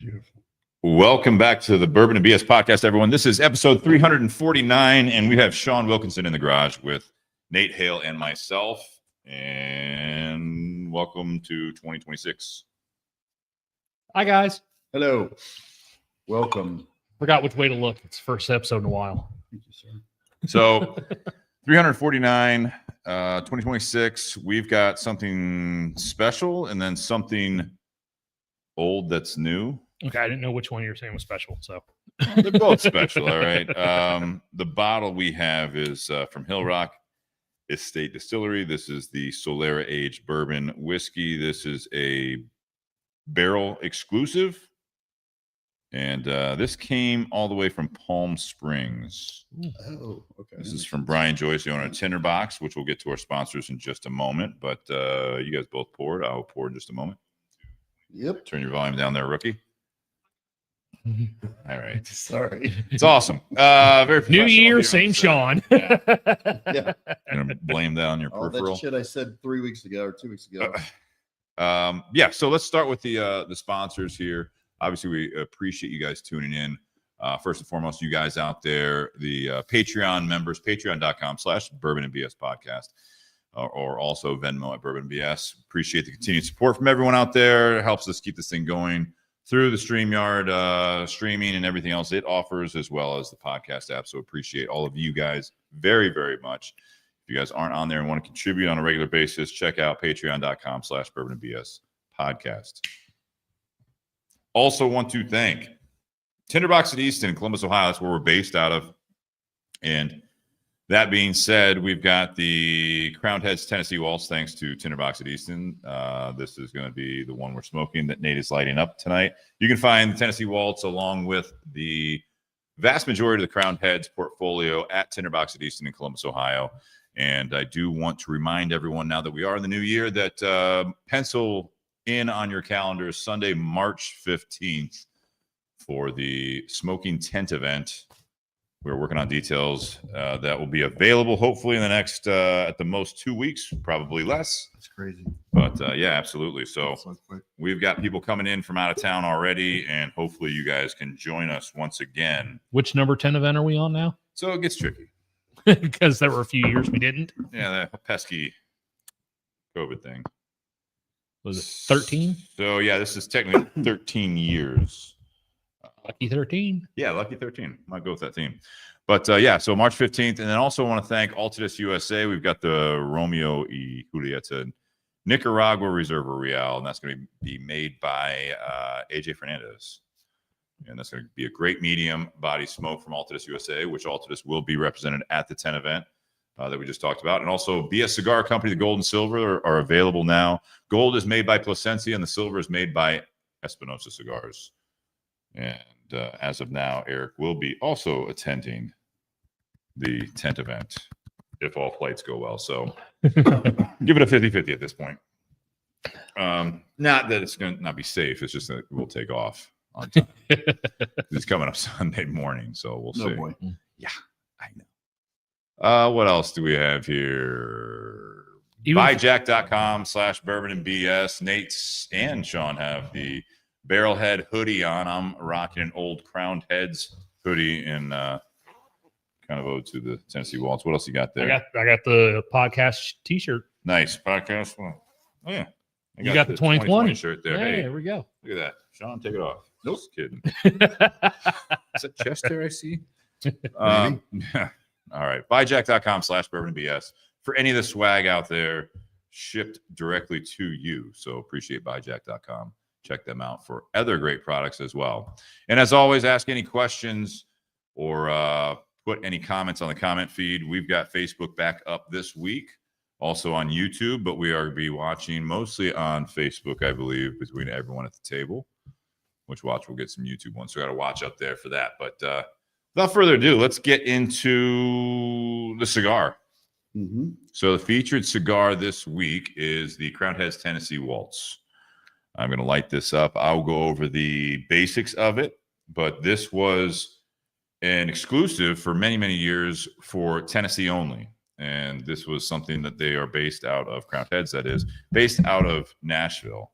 Beautiful. Welcome back to the Bourbon and BS podcast, everyone. This is episode 349, and we have Sean Wilkinson in the garage with Nate Hale and myself. And welcome to 2026. Hi, guys. Hello. Welcome. Forgot which way to look. It's the first episode in a while. Thank you, sir. So 349, 2026, we've got something special and then something old that's new. Okay, I didn't know which one you were saying was special. So They're both special, all right. The bottle we have is from Hillrock Estate Distillery. This is the Solera Aged Bourbon whiskey. This is a barrel exclusive. And this came all the way from Palm Springs. Oh, okay. This is from Brian Joyce, the owner of Tinder Box, which we'll get to our sponsors in just a moment. But you guys both poured. I'll pour in just a moment. Yep. Turn your volume down there, rookie. All right. Sorry. It's awesome. Very New year, here same on Sean. Yeah. Yeah. I'm gonna blame that on your All peripheral. that shit I said 3 weeks ago or 2 weeks ago. Yeah. So let's start with the sponsors here. Obviously, we appreciate you guys tuning in. First and foremost, you guys out there, the Patreon members, patreon.com/bourbon and BS podcast, or also Venmo at Bourbon BS. Appreciate the continued support from everyone out there. It helps us keep this thing going through the StreamYard streaming and everything else it offers, as well as the podcast app. So appreciate all of you guys very, very much. If you guys aren't on there and want to contribute on a regular basis, check out patreon.com/bourbon and BS podcast. Also want to thank Tinder Box at Easton in Columbus, Ohio. That's where we're based out of. And that being said, we've got the Crowned Heads Tennessee Waltz, thanks to Tinder Box at Easton. This is going to be the one we're smoking that Nate is lighting up tonight. You can find the Tennessee Waltz along with the vast majority of the Crowned Heads portfolio at Tinder Box at Easton in Columbus, Ohio. And I do want to remind everyone now that we are in the new year that pencil in on your calendars Sunday, March 15th for the Smoking Tent event. We're working on details that will be available hopefully in the next, at the most 2 weeks, probably less. That's crazy. But yeah, absolutely. So quick. we've got people coming in from out of town already, and hopefully you guys can join us once again. Which number 10 event are we on now? So it gets tricky. Because there were a few years we didn't. Yeah, that pesky COVID thing. Was it 13? So yeah, this is technically 13 years. Lucky 13. Yeah, lucky 13. Might go with that theme. But yeah, so March 15th. And then also want to thank Altadis USA. We've got the Romeo y Julieta Nicaragua Reserva Real, and that's going to be made by AJ Fernandez. And that's going to be a great medium body smoke from Altadis USA, which Altadis will be represented at the 10 event that we just talked about. And also BS Cigar Company, the gold and silver are available now. Gold is made by Plasencia, and the silver is made by Espinosa Cigars. And as of now, Eric will be also attending the tent event if all flights go well. So give it a 50-50 at this point. Not that it's going to not be safe. It's just that we'll take off on time. It's coming up Sunday morning, so we'll see. Boy. Yeah, I know. What else do we have here? Buyjack.com/bourbon and BS. Nate and Sean have the Barrelhead hoodie on. I'm rocking an old Crowned Heads hoodie and kind of ode to the Tennessee Waltz. What else you got there? I got the podcast t-shirt. Nice podcast. Oh yeah, You got the 2020 shirt there. Hey, Hey, there we go. look at that, Sean. Take it off. Nope. Just kidding. Is that chest hair I see? Yeah. All right. Buyjack.com/bourbon and BS for any of the swag out there shipped directly to you. So appreciate buyjack.com. Check them out for other great products as well. And as always, ask any questions or put any comments on the comment feed. We've got Facebook back up this week, also on YouTube, but we are going to be watching mostly on Facebook, I believe, between everyone at the table, which we'll get some YouTube ones. So we got to watch up there for that. But without further ado, let's get into the cigar. Mm-hmm. So the featured cigar this week is the Crowned Heads Tennessee Waltz. I'm going to light this up. I'll go over the basics of it, but this was an exclusive for many, many years for Tennessee only. And this was something that they are based out of, Crowned Heads, that is, based out of Nashville.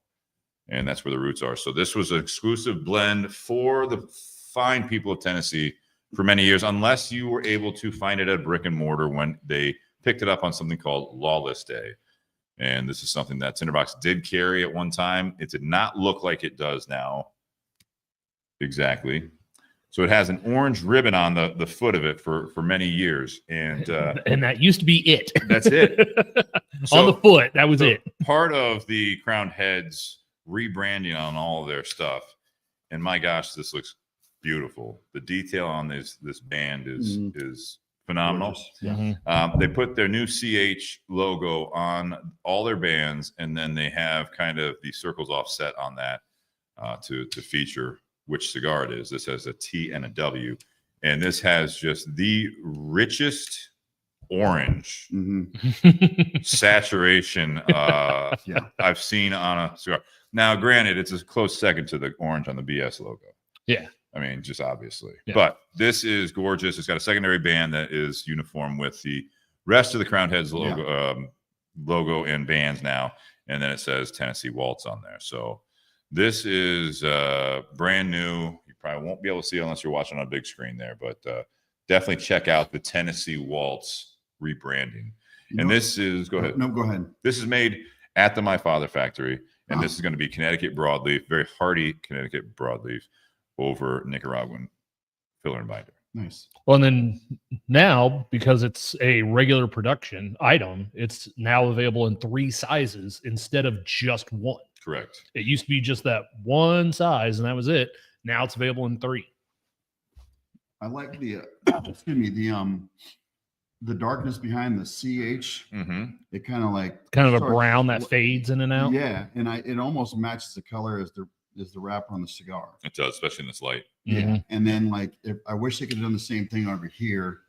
and that's where the roots are. So this was an exclusive blend for the fine people of Tennessee for many years, unless you were able to find it at brick and mortar when they picked it up on something called Lawless Day. And this is something that Tinderbox did carry at one time. It did not look like it does now. Exactly. So it has an orange ribbon on the foot of it for many years. And that used to be it. That's it. On the foot. That was it. Part of the Crowned Heads rebranding on all of their stuff. And my gosh, this looks beautiful. The detail on this band is phenomenal. Yeah. They put their new CH logo on all their bands, and then they have kind of the circles offset on that to feature which cigar it is. This has a T and a W, and this has just the richest orange saturation I've seen on a cigar. Now, granted, it's a close second to the orange on the BS logo. Yeah. I mean, just obviously. Yeah. But this is gorgeous. It's got a secondary band that is uniform with the rest of the Crowned Heads logo, logo and bands now. And then it says Tennessee Waltz on there. So this is brand new. You probably won't be able to see it unless you're watching on a big screen there. But definitely check out the Tennessee Waltz rebranding. And this is, go ahead. No, go ahead. This is made at the My Father factory. And this is going to be Connecticut broadleaf, very hearty Connecticut broadleaf over Nicaraguan filler and binder. Nice. Well, and then now, because it's a regular production item, it's now available in 3 sizes instead of just 1. Correct. It used to be just that one size, and that was it. Now it's available in 3. I like the the darkness behind the CH. It kind of like Kind of a brown that fades in and out. Yeah, and it almost matches the color as the wrapper on the cigar. It does, especially in this light. Yeah, and then like I wish they could have done the same thing over here,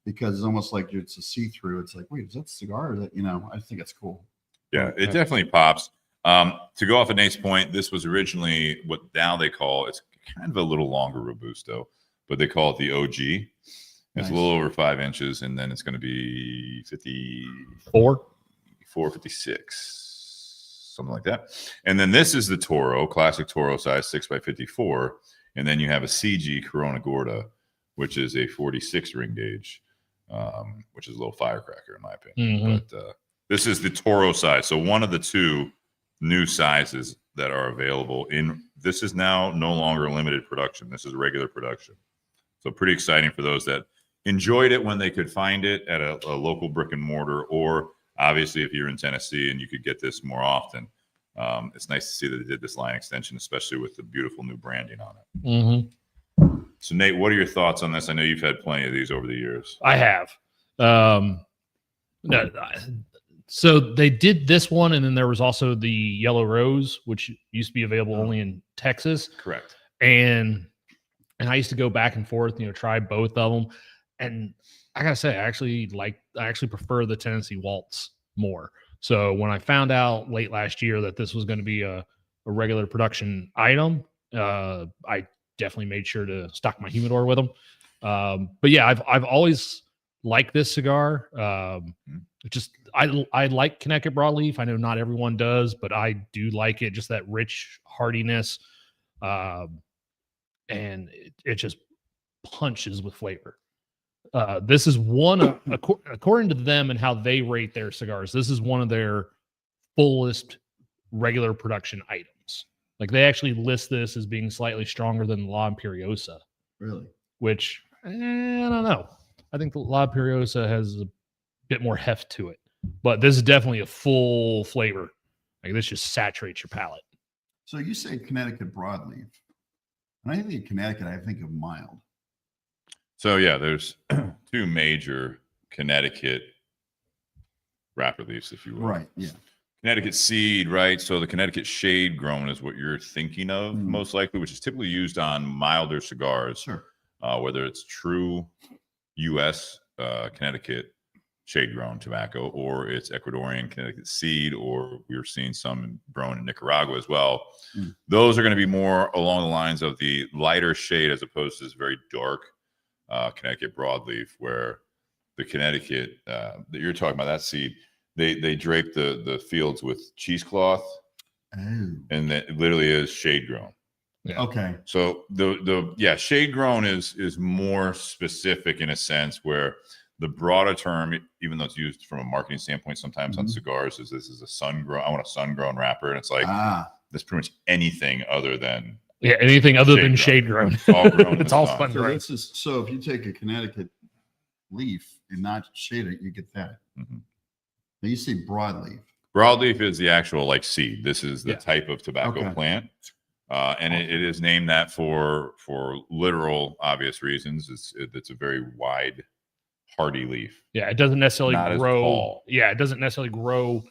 because it's almost like it's a see-through. It's like, wait, is that cigar? Or is that, I think it's cool. Yeah, it definitely pops. To go off of Nate's point, this was originally what now they call, it's kind of a little longer Robusto, but they call it the OG. It's a little over 5 inches, and then it's going to be 54, 56, something like that. And then this is the Toro, classic Toro size, 6x54. And then you have a CG Corona Gorda, which is a 46 ring gauge, which is a little firecracker in my opinion. But this is the Toro size. So one of the 2 new sizes that are available in, this is now no longer limited production. This is regular production. So pretty exciting for those that enjoyed it when they could find it at a local brick and mortar, or obviously if you're in Tennessee and you could get this more often. It's nice to see that they did this line extension, especially with the beautiful new branding on it. So Nate, what are your thoughts on this? I know you've had plenty of these over the years. I have. So they did this one, and then there was also the Yellow Rose, which used to be available only in Texas. Correct. And I used to go back and forth, try both of them. And I gotta say, I actually prefer the Tennessee Waltz more. So when I found out late last year that this was going to be a regular production item, I definitely made sure to stock my humidor with them. But yeah, I've always liked this cigar. I like Connecticut broadleaf. I know not everyone does, but I do like it. Just that rich hardiness, and it just punches with flavor. This is one, according to them and how they rate their cigars, this is one of their fullest regular production items. Like they actually list this as being slightly stronger than La Imperiosa. Really? Which, I don't know. I think the La Imperiosa has a bit more heft to it. But this is definitely a full flavor. Like this just saturates your palate. So you say Connecticut broadleaf. When I think of Connecticut, I think of mild. So yeah, there's 2 major Connecticut wrapper leaves, if you will. Right. Yeah. Connecticut seed, right? So the Connecticut shade grown is what you're thinking of most likely, which is typically used on milder cigars. Sure. Whether it's true U.S. Connecticut shade grown tobacco, or it's Ecuadorian Connecticut seed, or we're seeing some grown in Nicaragua as well. Those are going to be more along the lines of the lighter shade as opposed to this very dark Connecticut broadleaf, where the Connecticut that you're talking about, that seed, they drape the fields with cheesecloth Oh. and that literally is shade grown. Yeah. Okay. So shade grown is more specific in a sense, where the broader term, even though it's used from a marketing standpoint sometimes on cigars, is this is a sun grown. I want a sun grown wrapper, and it's like that's pretty much anything other than anything other shade than grown. shade grown. It's all grown in It's the all sun. sun So grown. this is so if you take a Connecticut leaf and not shade it, you get that. Mhm. Now you say broadleaf. Broadleaf is the actual like seed. This is the Yeah. type of tobacco Okay. plant, and it is named that for literal obvious reasons. It's a very wide, hardy leaf. Yeah, it doesn't necessarily Not as grow. tall. Yeah, it doesn't necessarily grow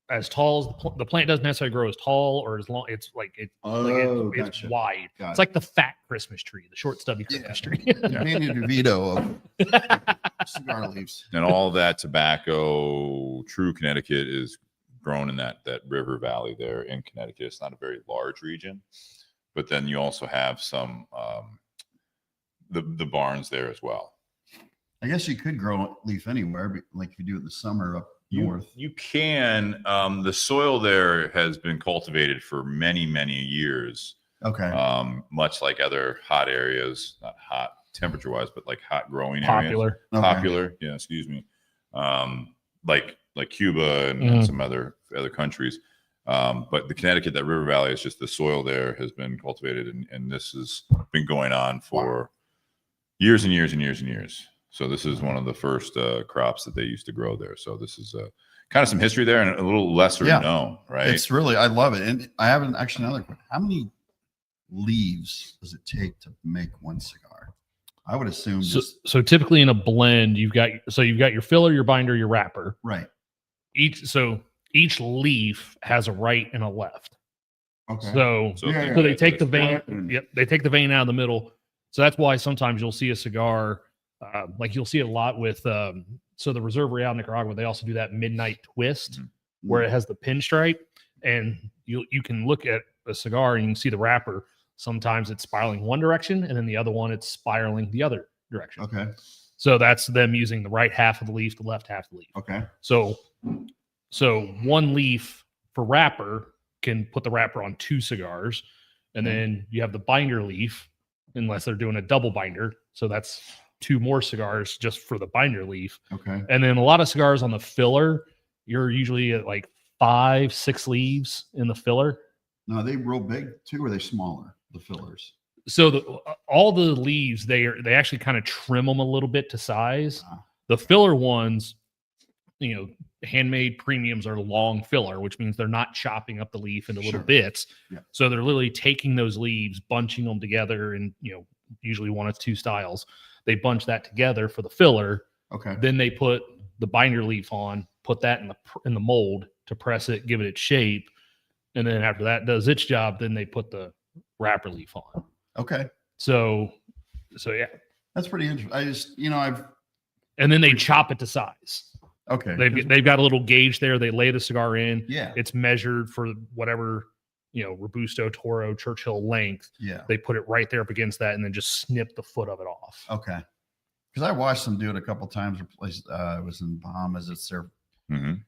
as tall as the plant doesn't necessarily grow as tall or as long. It's like it's it's Gotcha. wide. Got It's it. like the fat Christmas tree, the short stubby Christmas tree. The Danny DeVito of cigar leaves. And all that tobacco, true Connecticut, is grown in that river valley there in Connecticut. It's not a very large region, but then you also have some the barns there as well. I guess you could grow leaf anywhere, but like you do in the summer up north. You can. The soil there has been cultivated for many years. Okay. Much like other hot areas, not hot temperature wise, but like hot growing areas. Popular. Okay. Popular. Yeah, excuse me. Like Cuba and some other countries. But the Connecticut, that river valley, is just the soil there has been cultivated, and this has been going on for years and years and years and years. So this is one of the first crops that they used to grow there. So this is kind of some history there, and a little lesser known, right? It's really, I love it. And I have actually another question. How many leaves does it take to make one cigar? I would assume So typically in a blend, you've got your filler, your binder, your wrapper. right. Each leaf has a right and a left. Okay. So Yeah, they take the vein. Mm. Yep, they take the vein out of the middle. So that's why sometimes you'll see a cigar, like you'll see it a lot with. So the Reserve Real Nicaragua, they also do that midnight twist where it has the pinstripe, and you can look at a cigar and you can see the wrapper. Sometimes it's spiraling one direction, and then the other one it's spiraling the other direction. Okay. So that's them using the right half of the leaf, the left half of the leaf. Okay. So one leaf for wrapper can put the wrapper on two cigars, and then you have the binder leaf, unless they're doing a double binder. So that's two more cigars just for the binder leaf. Okay. And then a lot of cigars on the filler, you're usually at like 5-6 leaves in the filler. Now, are they real big too, or are they smaller, the fillers? So all the leaves, they actually kind of trim them a little bit to size. The filler ones, handmade premiums are long filler, which means they're not chopping up the leaf into little bits. Yeah. So they're literally taking those leaves, bunching them together, and usually one of two styles. They bunch that together for the filler. Okay. Then they put the binder leaf on, put that in the mold to press it, give it its shape, and then after that does its job, then they put the wrapper leaf on. Okay. So yeah. That's pretty interesting. I just, And then they chop it to size. okay. They've got a little gauge there. They lay the cigar in. Yeah. It's measured for whatever, Robusto, Toro, Churchill length. Yeah. They put it right there up against that and then just snip the foot of it off. Okay. Because I watched them do it a couple of times. It was in Bahamas. It's their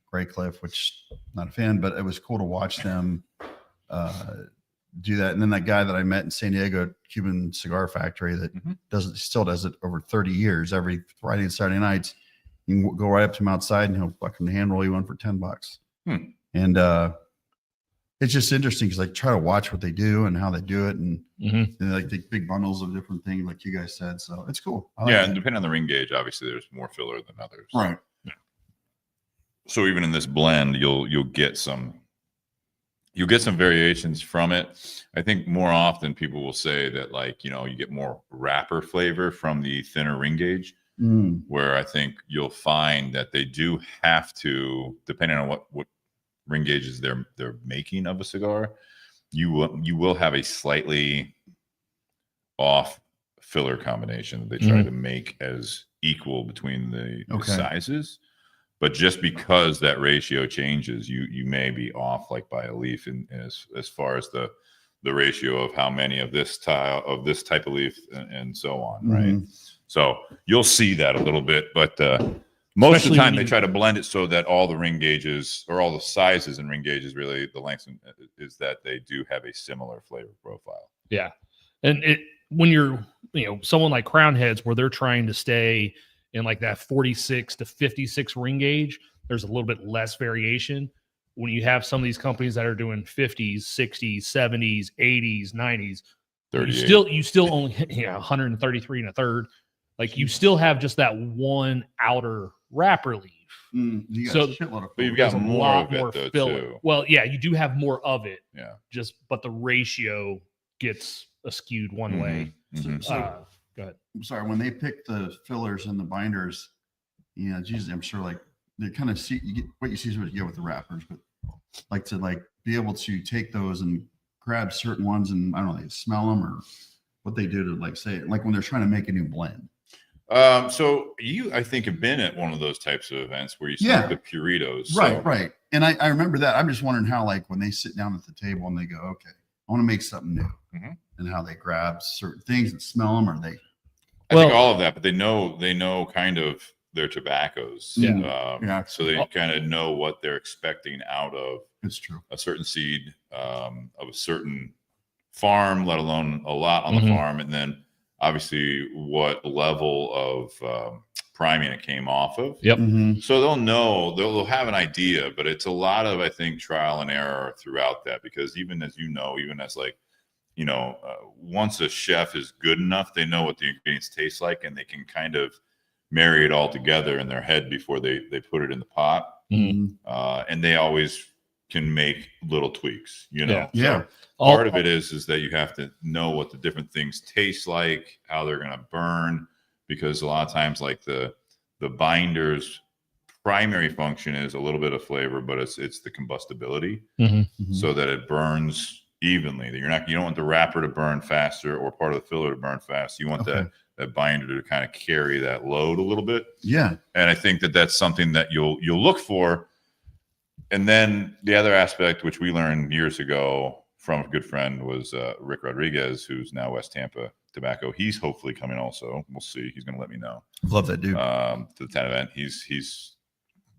Gray Cliff, which I'm not a fan, but it was cool to watch them do that. And then that guy that I met in San Diego, Cuban cigar factory, that still does it over 30 years. Every Friday and Saturday nights, you can go right up to him outside and he'll fucking hand roll you one for $10. And it's just interesting because I try to watch what they do and how they do it, and they like take big bundles of different things, like you guys said. So it's cool. I like And depending on the ring gauge, obviously there's more filler than others. Right. So even in this blend, you'll get some variations from it. I think more often people will say that you get more wrapper flavor from the thinner ring gauge, where I think you'll find that they do have to, depending on what ring gauges they're making of a cigar, you will have a slightly off filler combination that they try to make as equal between the sizes. But just because that ratio changes, you may be off like by a leaf as far as the ratio of how many of this type of leaf and so on, right? So you'll see that a little bit, but Most of Especially the time, when they you- try to blend it so that all the ring gauges or all the sizes and ring gauges, really, the lengths is that they do have a similar flavor profile. Yeah. And when you're, someone like Crown Heads, where they're trying to stay in like that 46 to 56 ring gauge, there's a little bit less variation. When you have some of these companies that are doing 50s, 60s, 70s, 80s, 90s, 38. you still only 133 and a third. Like you still have just that one outer wrapper leaf. You got So- a shitload of But you've fillers. got There's a more lot of it, more though, filler. too. Well, yeah, you do have more of it. Yeah. But the ratio gets skewed one way. Mhm. So- Go ahead. I'm sorry, when they pick the fillers and the binders, geez, I'm sure like they kind of see you get what you see is what you get with the wrappers, but like to be able to take those and grab certain ones and I don't know, they smell them or what they do to say like when they're trying to make a new blend. So you, I think, have been at one of those types of events where you smoke Yeah. the Puritos. Right. And I remember that. I'm just wondering how when they sit down at the table and they go, okay, I want to make something new, and how they grab certain things and smell them, or they. I think all of that, but they know kind of their tobaccos. Yeah. So they kind of know what they're expecting out of It's true. a certain seed of a certain farm, let alone a lot on the farm, and then obviously what level of priming it came off of. Yep. So they'll know, they'll have an idea, but it's a lot of, I think, trial and error throughout that, because even as even as once a chef is good enough, they know what the ingredients taste like, and they can kind of marry it all together in their head before they put it in the pot. And they always can make little tweaks, Yeah. So part of it is that you have to know what the different things taste like, how they're going to burn, because a lot of times the binder's primary function is a little bit of flavor, but it's the combustibility, so that it burns evenly. You don't want the wrapper to burn faster or part of the filler to burn fast. You want that binder to kind of carry that load a little bit. Yeah. And I think that's something that you'll look for. And then the other aspect, which we learned years ago from a good friend, was Rick Rodriguez, who's now West Tampa Tobacco. He's hopefully coming also. We'll see. He's going to let me know. Love that dude. To the 10 event. He's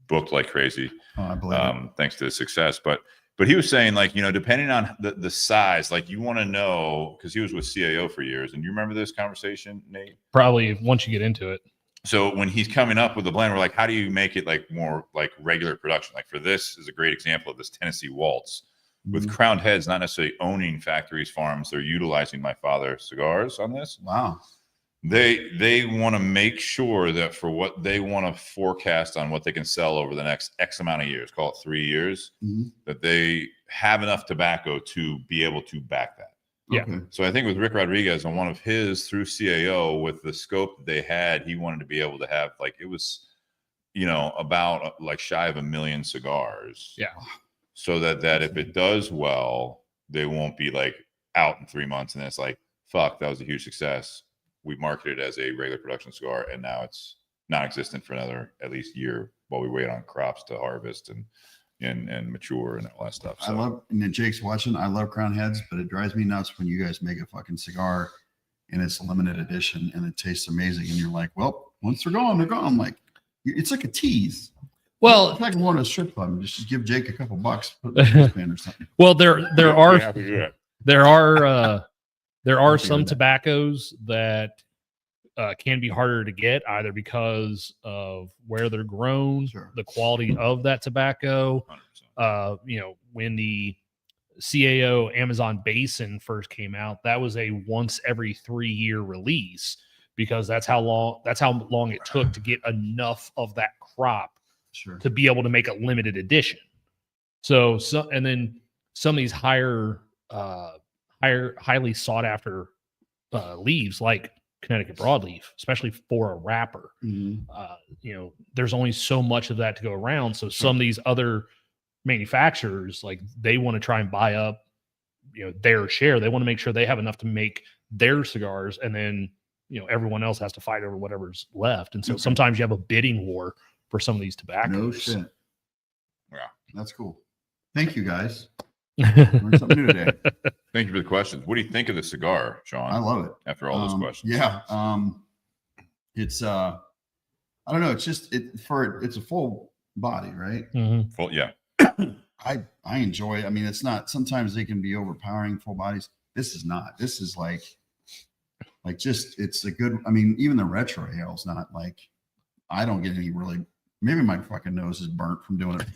booked like crazy. Oh, I believe it. Thanks to his success. But he was saying, depending on the size, you want to know, because he was with CAO for years. And you remember this conversation, Nate? Probably once you get into it. So when he's coming up with the blend, we're like, how do you make it more like regular production? Like for this is a great example of this Tennessee Waltz with Crowned Heads, not necessarily owning factories, farms. They're utilizing my father's cigars on this. Wow. They want to make sure that for what they want to forecast on what they can sell over the next X amount of years, call it 3 years, that they have enough tobacco to be able to back that. Yeah. Okay. So I think with Rick Rodriguez on one of his through CAO, with the scope that they had, he wanted to be able to have it was, about shy of 1 million cigars. Yeah. So that if it does well, they won't be out in 3 months and it's fuck, that was a huge success. We marketed it as a regular production cigar, and now it's non-existent for another at least year while we wait on crops to harvest and mature and all that stuff. So. I love, and then Jake's watching. I love Crown Heads, but it drives me nuts when you guys make a fucking cigar and it's a limited edition and it tastes amazing, and you're like, well, once they're gone, they're gone. I'm like, it's like a tease. Well, it's like going to a strip club and just give Jake a couple bucks, put it in his pan or something. well, there are some that. tobaccos that can be harder to get, either because of where they're grown, the quality of that tobacco. 100%. When the CAO Amazon Basin first came out, that was a once every 3 year release, because that's how long it took to get enough of that crop to be able to make a limited edition. And then some of these highly sought after leaves, like Connecticut broadleaf, especially for a wrapper, there's only so much of that to go around. So some of these other manufacturers, they want to try and buy up, their share. They want to make sure they have enough to make their cigars, and then everyone else has to fight over whatever's left. And so sometimes you have a bidding war for some of these tobaccos. No shit. Yeah, that's cool. Thank you, guys. Learned something new today. Thank you for the questions. What do you think of the cigar, Sean? I love it. After all those questions. Yeah. It's I don't know. It's just it's a full body, right? Full, yeah. I enjoy it. I mean, it's not. Sometimes they can be overpowering full bodies. This is not. This is like just it's a good. I mean, even the retro ale's not like. I don't get any really. Maybe my fucking nose is burnt from doing it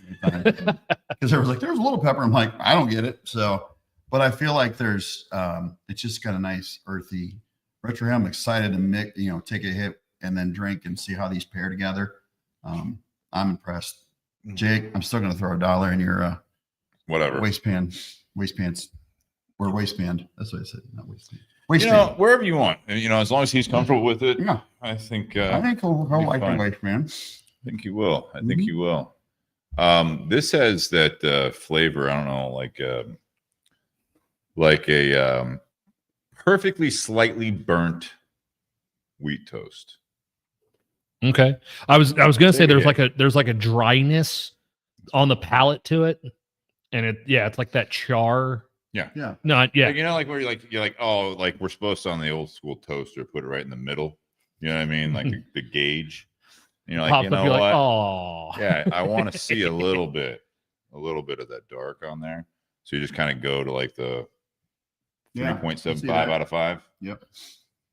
because there was a little pepper. I'm like, I don't get it. So, but I feel like there's it's just got a nice earthy retro ale. I'm excited to mix, take a hit and then drink and see how these pair together. I'm impressed. Jake, I'm still going to throw $1 in your whatever waistbands or waistband. That's what I said, not waistband. Wherever you want. As long as he's comfortable with it. Yeah, I think he'll like the waistband. I think he will. I think he will. This has that flavor. I don't know, like a perfectly slightly burnt wheat toast. Okay. I was gonna say there's like a dryness on the palate to it, and it's like that char. Yeah. No, yeah. Where you're like, oh, like we're supposed to on the old school toaster put it right in the middle. You know what I mean? Like the gauge. Pops up, you're like, oh. Yeah, I want to see a little bit of that dark on there. So you just kind of go to like the 3.75 out of 5. Yep.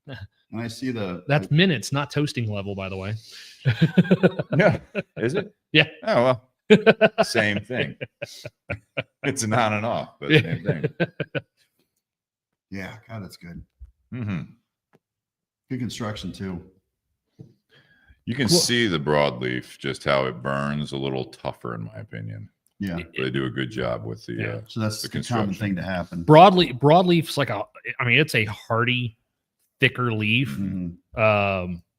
And I see that's minutes, not toasting level, by the way. Yeah. Is it? Yeah. Oh, well, same thing. It's an on and off, but same thing. Yeah. God, that's good. Mm-hmm. Good construction too. You can see the broadleaf, just how it burns a little tougher, in my opinion. Yeah. They do a good job with the. So that's the common thing to happen. Broadleaf's it's a hearty, thicker leaf,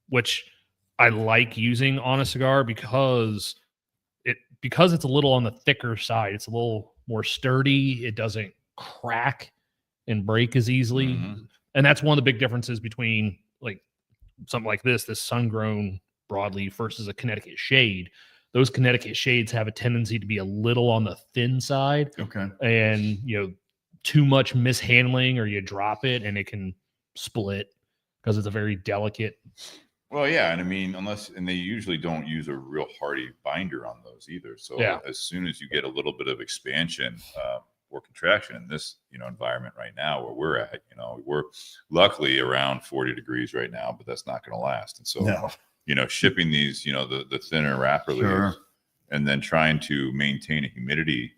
which I like using on a cigar because it's a little on the thicker side. It's a little more sturdy. It doesn't crack and break as easily. And that's one of the big differences between like something like this sun-grown broadleaf versus a Connecticut shade. Those Connecticut shades have a tendency to be a little on the thin side. Okay. And, too much mishandling or you drop it and it can split because it's a very delicate. Well, yeah. And I mean, and they usually don't use a real hardy binder on those either. So as soon as you get a little bit of expansion or contraction in this, environment right now where we're at, we're luckily around 40 degrees right now, but that's not going to last. And so, shipping these, the thinner wrapper leaves and then trying to maintain a humidity,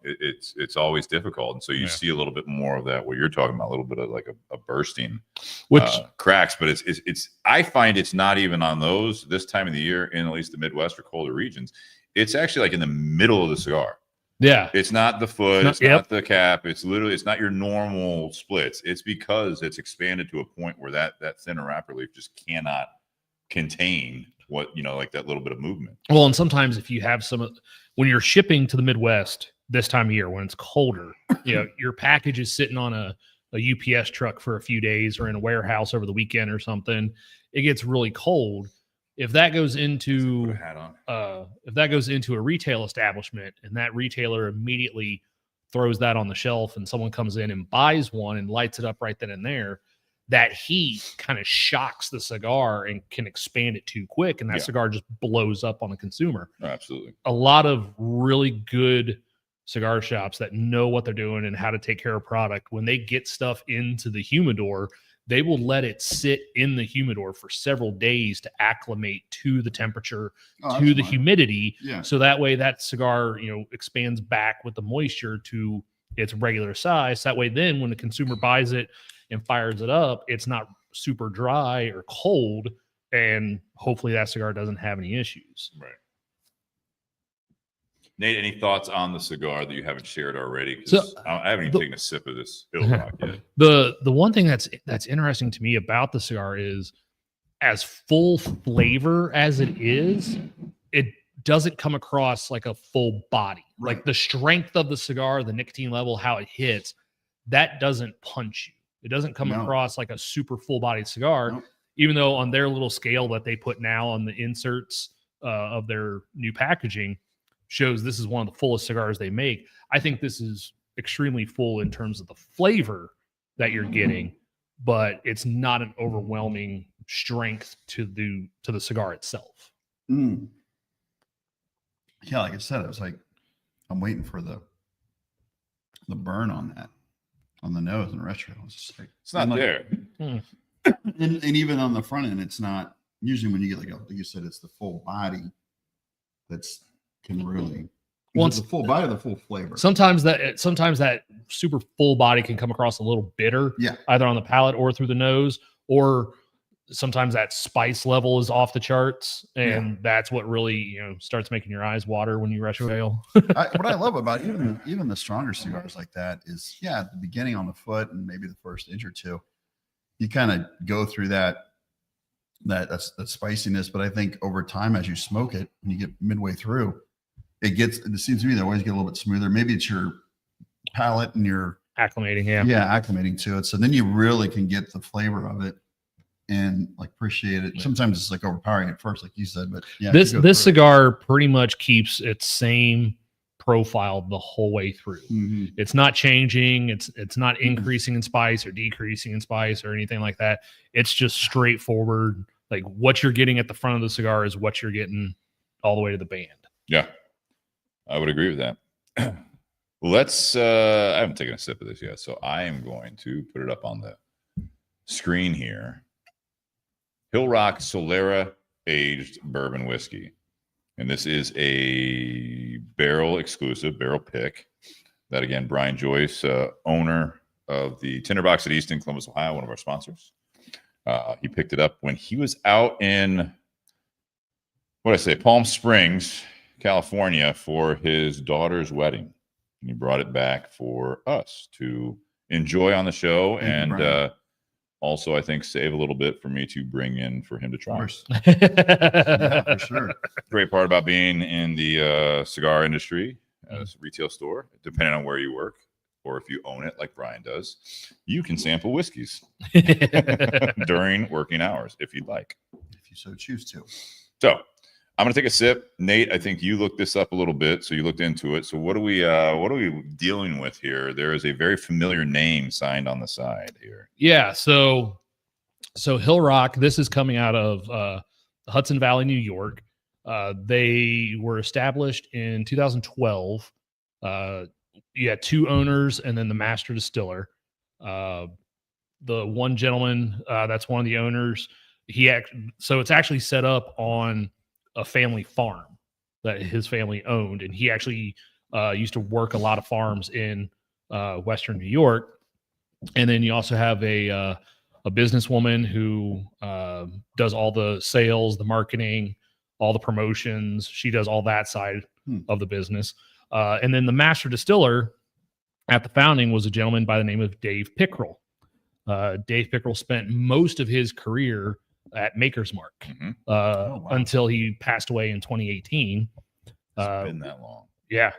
it's always difficult. And so you see a little bit more of that, what you're talking about, a little bit of like a bursting, which cracks, but it's, I find it's not even on those this time of the year in at least the Midwest or colder regions. It's actually like in the middle of the cigar. Yeah. It's not the foot. It's not the cap. It's not your normal splits. It's because it's expanded to a point where that thinner wrapper leaf just cannot contain like that little bit of movement. Well, and sometimes if you have when you're shipping to the Midwest this time of year, when it's colder, your package is sitting on a UPS truck for a few days or in a warehouse over the weekend or something. It gets really cold. If that goes into a retail establishment and that retailer immediately throws that on the shelf and someone comes in and buys one and lights it up right then and there, that heat kind of shocks the cigar and can expand it too quick. And that cigar just blows up on the consumer. Oh, absolutely. A lot of really good cigar shops that know what they're doing and how to take care of product, when they get stuff into the humidor, they will let it sit in the humidor for several days to acclimate to the temperature, to the humidity. Yeah. So that way that cigar, expands back with the moisture to its regular size. That way then when the consumer buys it and fires it up, it's not super dry or cold. And hopefully that cigar doesn't have any issues. Right. Nate, any thoughts on the cigar that you haven't shared already? So, I haven't even taken a sip of this Hillrock yet. The one thing that's interesting to me about the cigar is, as full flavor as it is, it doesn't come across like a full body. Right. Like the strength of the cigar, the nicotine level, how it hits, that doesn't punch you. It doesn't come across like a super full-bodied cigar, even though on their little scale that they put now on the inserts of their new packaging shows this is one of the fullest cigars they make. I think this is extremely full in terms of the flavor that you're getting, but it's not an overwhelming strength to the cigar itself. Mm. Yeah, like I said, it was like I'm waiting for the burn on that, on the nose and retro. It's just like It's not like, there. and even on the front end, it's not. Usually, when you get like you said, it's the full body that's can really. Once the full body, the full flavor. Sometimes that super full body can come across a little bitter, Yeah, either on the palate or through the nose, or sometimes that spice level is off the charts, and that's what really starts making your eyes water when you retrohale. what I love about even the stronger cigars like that is at the beginning on the foot and maybe the first inch or two, you kind of go through that spiciness. But I think over time, as you smoke it, when you get midway through, it seems to me they always get a little bit smoother. Maybe it's your palate and you're Acclimating, acclimating to it. So then you really can get the flavor of it and like appreciate it. Sometimes it's like overpowering at first, like you said, but this cigar pretty much keeps its same profile the whole way through. Mm-hmm. It's not changing. It's not increasing in spice or decreasing in spice or anything like that. It's just straightforward. Like what you're getting at the front of the cigar is what you're getting all the way to the band. Yeah, I would agree with that. Let's, I haven't taken a sip of this yet, so I am going to put it up on the screen here. Hillrock Solera Aged Bourbon Whiskey. And this is a barrel exclusive, barrel pick that, again, Brian Joyce, owner of the Tinder Box at Easton, Columbus, Ohio, one of our sponsors. He picked it up when he was out in, Palm Springs, California for his daughter's wedding. And he brought it back for us to enjoy on the show. And also, I think, save a little bit for me to bring in for him to try. Yeah, for sure. Great part about being in the cigar industry as a retail store, depending on where you work or if you own it like Brian does, you can sample whiskeys during working hours if you'd like. If you so choose to. So I'm going to take a sip. Nate, I think you looked this up a little bit, so you looked into it. So what are we dealing with here? There is a very familiar name signed on the side here. Yeah, so Hillrock, this is coming out of Hudson Valley, New York. They were established in 2012. You had two owners and then the master distiller. The one gentleman, that's one of the owners. So it's actually set up on a family farm that his family owned, and he actually used to work a lot of farms in Western New York. And then you also have a businesswoman who does all the sales, the marketing, all the promotions. She does all that side of the business. And then the master distiller at the founding was a gentleman by the name of Dave Pickrell. Dave Pickrell spent most of his career at Maker's Mark until he passed away in 2018. It's been that long. Yeah.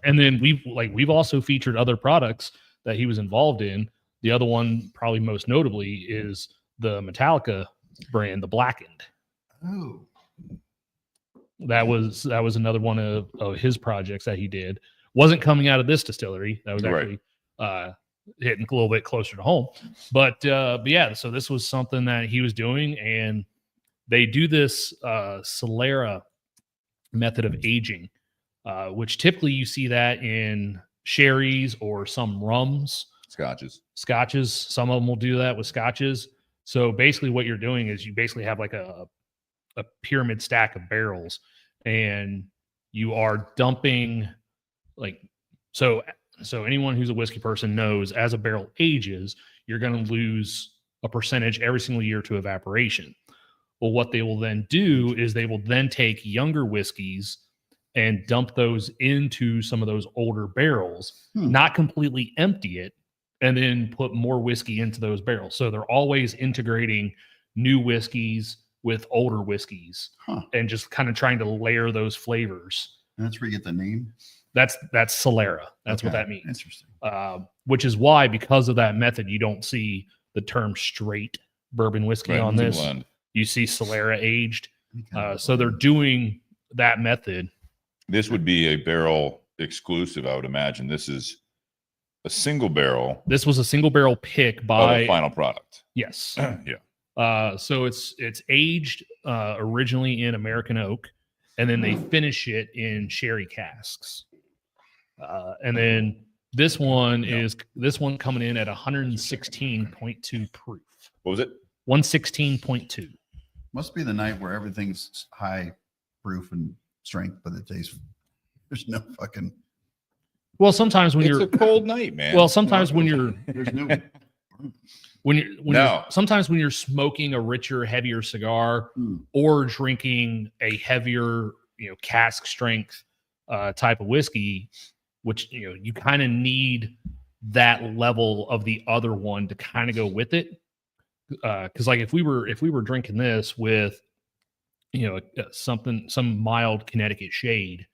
And then we've also featured other products that he was involved in. The other one, probably most notably, is the Metallica brand, the Blackened. Oh. That was another one of his projects that he did. Wasn't coming out of this distillery. That was actually hitting a little bit closer to home. But yeah, so this was something that he was doing, and they do this Solera method of aging, which typically you see that in sherries or some rums. Scotches. Some of them will do that with scotches. So basically what you're doing is you basically have like a pyramid stack of barrels, and you are dumping so anyone who's a whiskey person knows as a barrel ages, you're going to lose a percentage every single year to evaporation. Well, what they will then do is they will then take younger whiskeys and dump those into some of those older barrels, not completely empty it, and then put more whiskey into those barrels. So they're always integrating new whiskeys with older whiskeys and just kind of trying to layer those flavors. And that's where you get the name? That's Solera. That's what that means. Interesting. Which is why, because of that method, you don't see the term straight bourbon whiskey on this. Blend. You see Solera aged. So they're doing that method. This would be a barrel exclusive, I would imagine. This is a single barrel. This was a single barrel pick by the final product. Yes. Yeah. So it's aged originally in American oak, and then they finish it in sherry casks. And then this one coming in at 116.2 proof. What was it? 116.2. Must be the night where everything's high proof and strength, but it tastes. There's no fucking. Well, sometimes when It's you're a cold night, man. well, sometimes when you're There's no. sometimes when you're smoking a richer, heavier cigar or drinking a heavier, cask strength type of whiskey, which you kind of need that level of the other one to kind of go with it. Because like if we were drinking this with some mild Connecticut shade,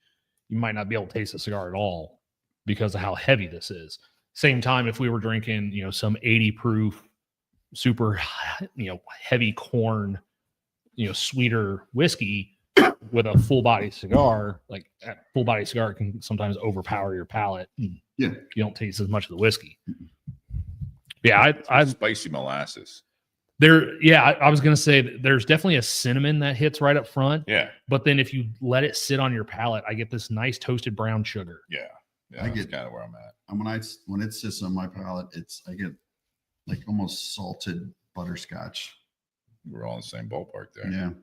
you might not be able to taste the cigar at all because of how heavy this is. Same time, if we were drinking some 80 proof, super heavy corn, sweeter whiskey with a full body cigar, like that full body cigar can sometimes overpower your palate. And Yeah, you don't taste as much of the whiskey. Yeah, I spicy molasses. I was gonna say that there's definitely a cinnamon that hits right up front. Yeah, But then if you let it sit on your palate, I get this nice toasted brown sugar. yeah. I That's get- kind of where I'm at. and when it sits on my palate, I get like almost salted butterscotch. We're all in the same ballpark there. Yeah, How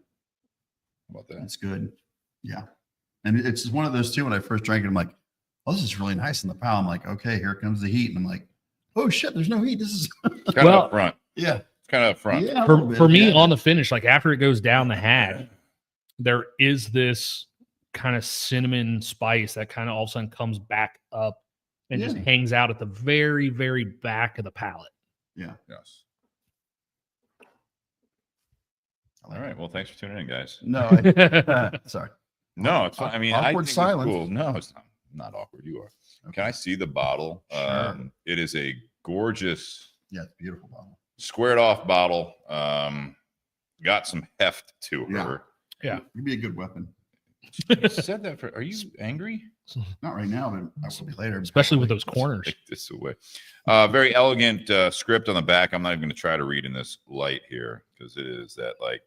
about that? it's good. Yeah, and it's one of those too. When I first drank it, I'm like, "Oh, this is really nice in the palate." I'm like, "Okay, here comes the heat," and I'm like, "Oh shit, there's no heat. This is Kind Well- of up front. yeah, Kind of up front. yeah." a little bit, For me, yeah. on the finish, like after it goes down the hatch, there is this kind of cinnamon spice that kind of all of a sudden comes back up and just Yeah. hangs out at the very, very back of the palate. Yeah. Yes. I like All right. it. Well, thanks for tuning in, guys. No, sorry. No, it's fine. I mean, I Awkward think it's silence. cool. No, it's not awkward. You are. Can I see the bottle? Sure. It is a gorgeous Yeah, it's a beautiful bottle. squared off bottle. Got some heft to Yeah. her. Yeah. It'd be a good weapon. You said that for. Are you angry? Not right now, but I will be later. Especially with probably. those corners. Take this away. Very elegant script on the back. I'm not even going to try to read in this light here because it is that like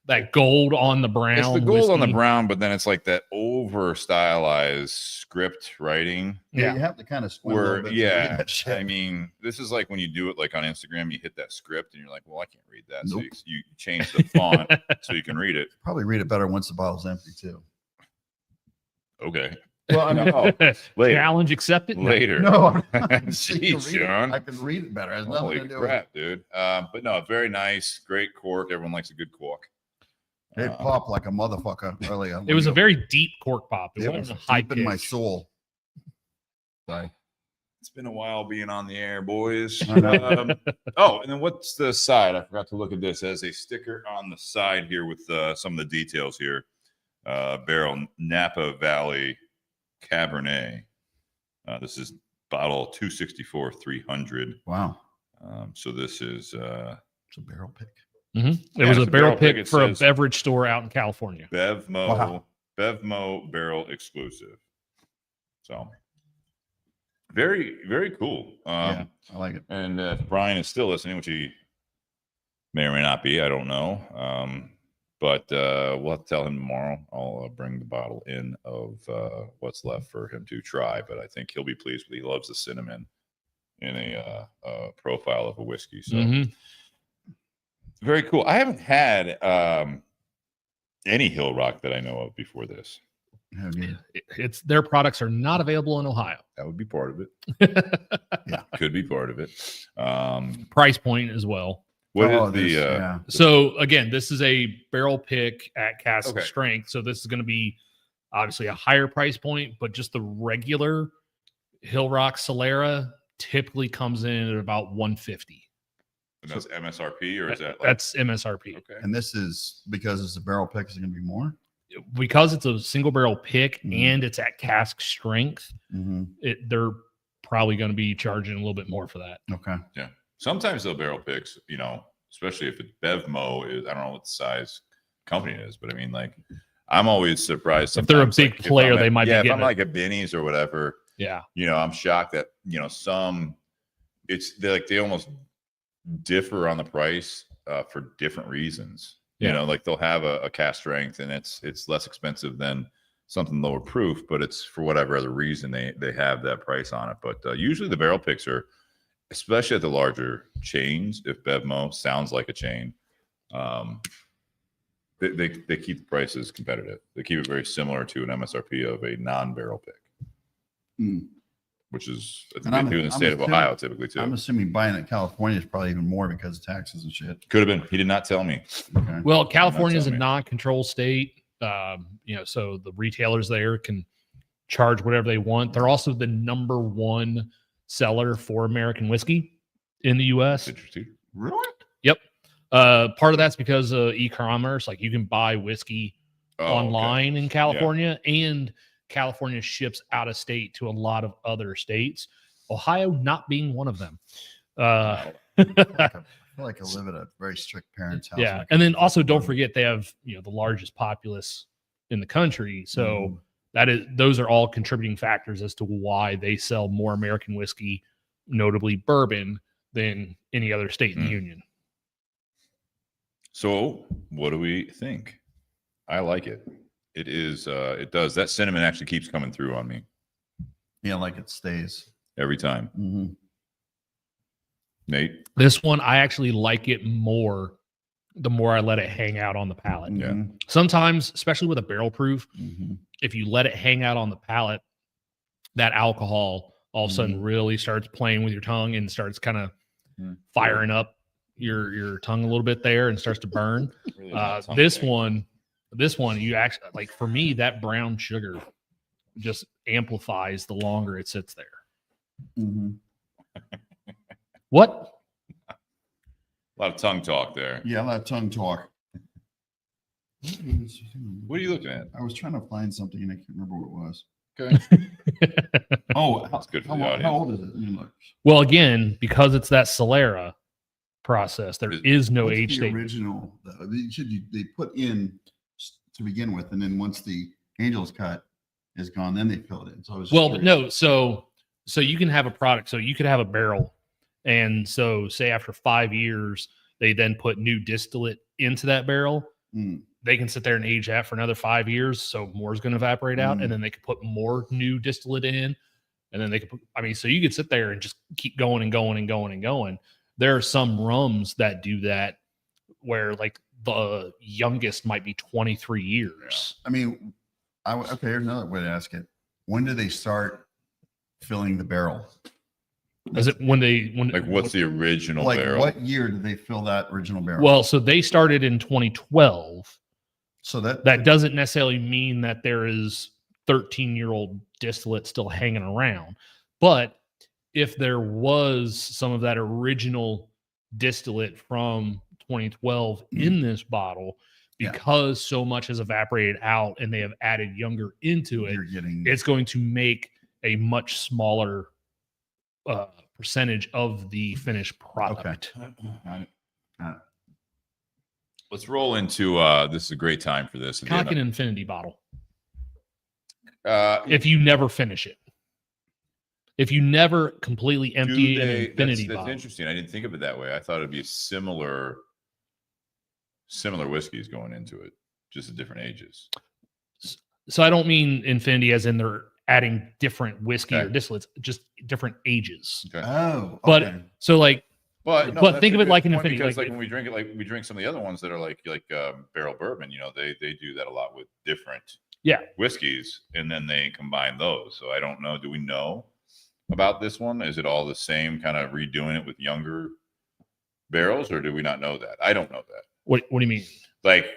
That gold on the brown. it's the gold on the whiskey. brown, but then it's like that over stylized script writing. Yeah, Yeah. you have to kind of squint a Where little bit to read yeah, that shit. I mean, this is like when you do it like on Instagram, you hit that script and you're like, well, I can't read that. So Nope. you change the font so you can read it. Probably read it better once the bottle's empty too. Okay. Well, I mean, No, later. Challenge accepted. Later. no, Jeez, John. I can read it better. It has nothing Holy to do crap, dude. But no, very nice. Great cork. Everyone likes a good cork. with it. It popped like a motherfucker earlier. It was a very deep cork pop. It it was wasn't a high deep in my pitch. soul. Sorry. It's been a while being on the air, boys. I know. Oh, and then what's the side? I forgot to look at this. As a sticker on the side here with some of the details here. Barrel Napa Valley Cabernet. This is bottle 264 300. Wow. So this is It's a barrel pick. It Yeah, was it's a barrel pick It for a says beverage store out in California. Bevmo Wow. barrel exclusive. So very, very cool. Yeah, I like it. And if Brian is still listening, which he may or may not be, I don't know. But we'll have to tell him tomorrow. I'll bring the bottle in of what's left for him to try. But I think he'll be pleased with it. He loves the cinnamon in a profile of a whiskey. So Mhm. very cool. I haven't had any Hillrock that I know of before this. Yeah, yeah. It's their products are not available in Ohio. That would be part of it. Yeah. Could be part of it. Price point as well. What is Oh, the this- yeah. So again, this is a barrel pick at cask Okay. strength. So this is going to be obviously a higher price point, but just the regular Hillrock Solera typically comes in at about 150. and that's MSRP or is that like, That's MSRP. okay? And this is because it's a barrel pick, is it going to be more? Because it's a single barrel pick Mhm. and it's at cask strength, Mm-hmm. they're probably going to be charging a little bit more for that. Okay. Sometimes they'll barrel picks, especially if it's Bevmo is, I don't know what the size company it is, but I mean, like, I'm always surprised. If they're a sometimes, big like, if player, I'm they at- might be yeah, if getting I'm it. like a Benny's or whatever, Yeah. I'm shocked that, they almost differ on the price for different reasons. Yeah. You know, like they'll have a cast strength and it's less expensive than something lower proof, but it's for whatever other reason they have that price on it. But usually the barrel picks are, especially at the larger chains, if Bevmo sounds like a chain, they keep the prices competitive. They keep it very similar to an MSRP of a non-barrel pick, which is I think they do in the state of Ohio typically too. I'm assuming buying it in California is probably even more because of taxes and shit. Could have been. He did not tell me. Okay. Well, California is a non-control state, so the retailers there can charge whatever they want. They're also the #1 seller for American whiskey in the U.S. Interesting. Really? Yep. Part of that's because of e-commerce. Like you can buy whiskey online in California, and California ships out of state to a lot of other states. Ohio not being one of them. I feel like I live at a very strict parent's house. Yeah, and then also don't forget they have the largest populace in the country, so those are all contributing factors as to why they sell more American whiskey, notably bourbon, than any other state in the union. So, what do we think? I like it. It is. It does. That cinnamon actually keeps coming through on me. Yeah, like it stays every time. Mm-hmm. Nate, this one I actually like it more the more I let it hang out on the palate. Yeah. Sometimes, especially with a barrel proof, if you let it hang out on the palate, that alcohol all of a sudden really starts playing with your tongue and starts kind of firing up your tongue a little bit there and starts to burn. Really this one, you actually like, for me, that brown sugar just amplifies the longer it sits there. What? A lot of tongue talk there. Yeah, a lot of tongue talk. What are you looking at? I was trying to find something and I can't remember what it was. Okay. Oh, that's good for the how audience. old is it? Well, again, because it's that Solera process, there is no What's age the statement. original, they put in to begin with, and then once the Angel's cut is gone, then they fill it in. So I was so you can have a product. So you could have a barrel, and so say after 5 years, they then put new distillate into that barrel. They can sit there and age that for another 5 years, so more is going to evaporate out, and then they could put more new distillate in, and then they could put, so you could sit there and just keep going and going and going and going. There are some rums that do that where like the youngest might be 23 years. Okay, here's another way to ask it. When do they start filling the barrel? Is it what's the original barrel? What year did they fill that original barrel? Well, so they started in 2012. So that doesn't necessarily mean that there is 13-year-old distillate still hanging around. But if there was some of that original distillate from 2012 in this bottle, because so much has evaporated out and they have added younger into it, it's going to make a much smaller percentage of the finished product. Okay. Let's roll into this is a great time for this. Kind of like an infinity bottle. If you never finish it. If you never completely empty an infinity bottle. That's interesting. I didn't think of it that way. I thought it'd be similar whiskeys going into it, just at different ages. So I don't mean infinity as in they're adding different whiskey or distillates, just different ages. Okay. Oh, but so like, but think of it like an infinity. Because like when we drink it, like we drink some of the other ones that are like barrel bourbon, they do that a lot with different whiskeys, and then they combine those. So I don't know. Do we know about this one? Is it all the same, kind of redoing it with younger barrels, or do we not know that? I don't know that. What do you mean? Like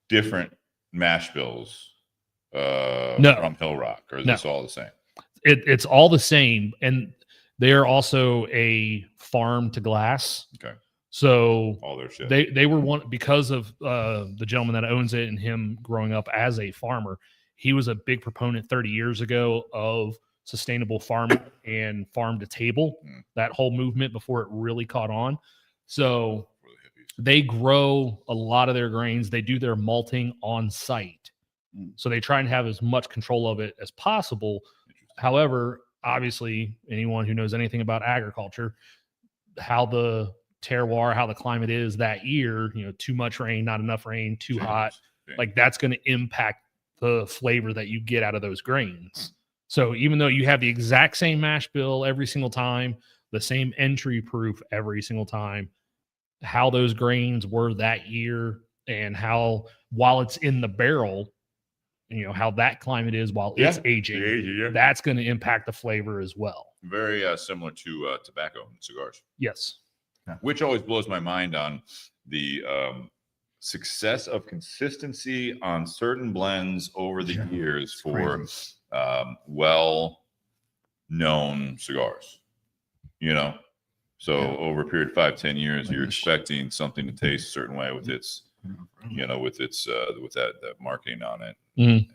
different mash bills from Hillrock, or is this all the same? It's all the same, and they're also a farm to glass. Okay. So all their shit. They were one because of the gentleman that owns it and him growing up as a farmer. He was a big proponent 30 years ago of sustainable farming and farm to table, that whole movement before it really caught on. So they grow a lot of their grains. They do their malting on site. So they try and have as much control of it as possible. However, obviously, anyone who knows anything about agriculture, how the terroir, how the climate is that year, too much rain, not enough rain, too hot, like that's going to impact the flavor that you get out of those grains. So even though you have the exact same mash bill every single time, the same entry proof every single time, how those grains were that year and how, while it's in the barrel, how that climate is while it's aging, that's going to impact the flavor as well. Very similar to tobacco and cigars. Yes. Which always blows my mind on the success of consistency on certain blends over the years for well-known cigars. So over a period of 5-10 years, you're expecting something to taste a certain way with its, with that marketing on it. And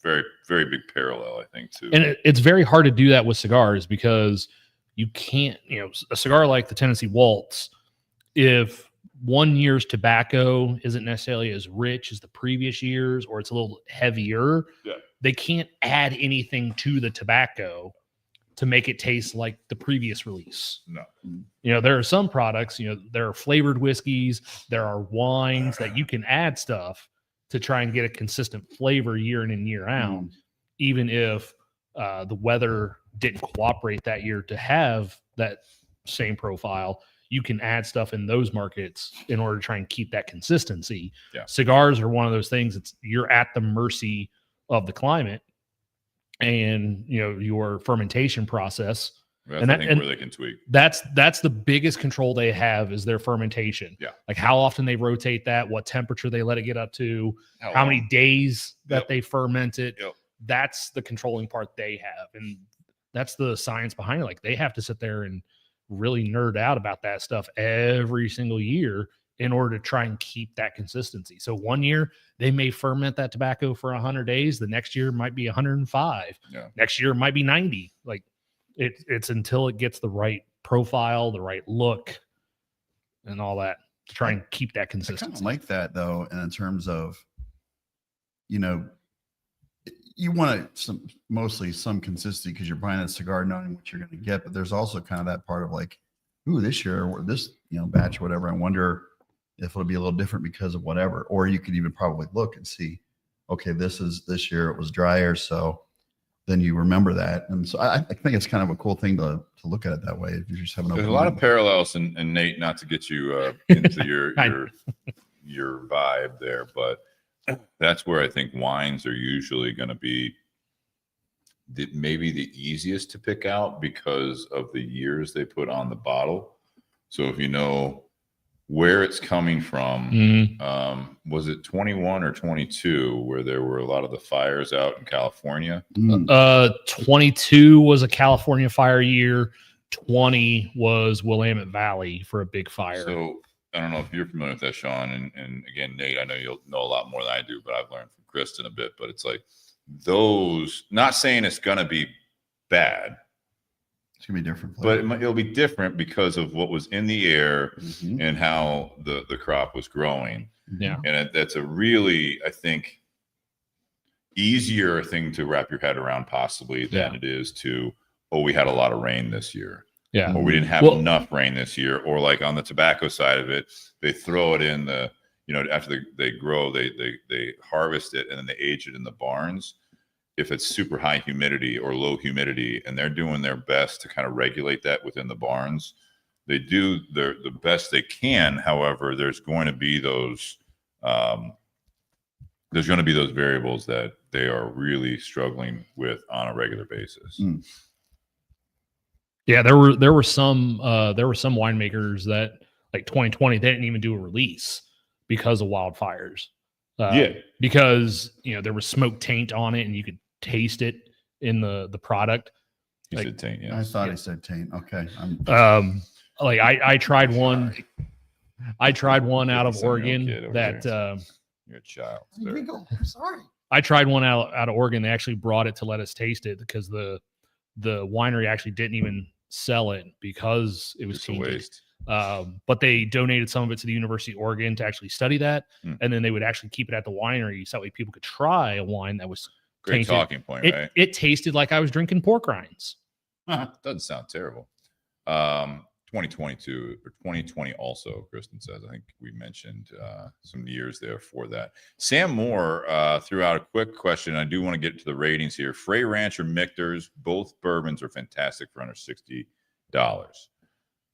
very, very big parallel, I think, too. And it's very hard to do that with cigars because you can't, a cigar like the Tennessee Waltz, if 1 year's tobacco isn't necessarily as rich as the previous years, or it's a little heavier, they can't add anything to the tobacco to make it taste like the previous release. No. There are some products, there are flavored whiskeys, there are wines that you can add stuff to try and get a consistent flavor year in and year out, even if the weather didn't cooperate that year to have that same profile. You can add stuff in those markets in order to try and keep that consistency. Cigars are one of those things. You're at the mercy of the climate and your fermentation process. That's where they can tweak. That's the biggest control they have is their fermentation. Like how often they rotate that, what temperature they let it get up to, how many days that they ferment it. That's the controlling part they have, and that's the science behind it. Like they have to sit there and really nerd out about that stuff every single year in order to try and keep that consistency. So 1 year they may ferment that tobacco for 100 days. The next year might be 105. Next year might be 90. Like it's until it gets the right profile, the right look, and all that to try and keep that consistency. I kind of like that though, and in terms of, you want mostly some consistency because you're buying a cigar knowing what you're going to get, but there's also kind of that part of like, ooh, this year or this batch or whatever, I wonder if it'll be a little different because of whatever. Or you could even probably look and see, okay, this year it was drier, so then you remember that. And so I think it's kind of a cool thing to look at it that way. If you just have there's a lot of parallels, and Nate, not to get you into your vibe there, but that's where I think wines are usually going to be maybe the easiest to pick out because of the years they put on the bottle. So if you know where it's coming from, was it 21 or 22 where there were a lot of the fires out in California? 22 was a California fire year. 20 was Willamette Valley for a big fire. So I don't know if you're familiar with that, Sean. And again, Nate, I know you'll know a lot more than I do, but I've learned from Kristen a bit. But it's like those, not saying it's going to be bad. It's going to be different. But it'll be different because of what was in the air and how the crop was growing. And that's a really, I think, easier thing to wrap your head around possibly than it is to, we had a lot of rain this year. Or we didn't have enough rain this year. Or like on the tobacco side of it, they throw it in the, after they grow, they harvest it and then they age it in the barns. If it's super high humidity or low humidity, and they're doing their best to kind of regulate that within the barns, they do the best they can. However, there's going to be those variables that they are really struggling with on a regular basis. Yeah, there were some winemakers that like 2020 they didn't even do a release because of wildfires. Because there was smoke taint on it and you could taste it in the product. He said taint, I thought he said taint. Okay. Like I tried one. I tried one out of Oregon that you're a child. I'm sorry. I tried one out of Oregon. They actually brought it to let us taste it because the winery actually didn't even sell it because it was a waste. But they donated some of it to the University of Oregon to actually study that, and then they would actually keep it at the winery so that way people could try a wine that was great tainted. Talking point, right? It tasted like I was drinking pork rinds. Doesn't sound terrible. 2022 or 2020 also, Kristen says. I think we mentioned some years there for that. Sam Moore threw out a quick question. I do want to get to the ratings here. Frey Ranch or Michter's, both bourbons are fantastic for under $60.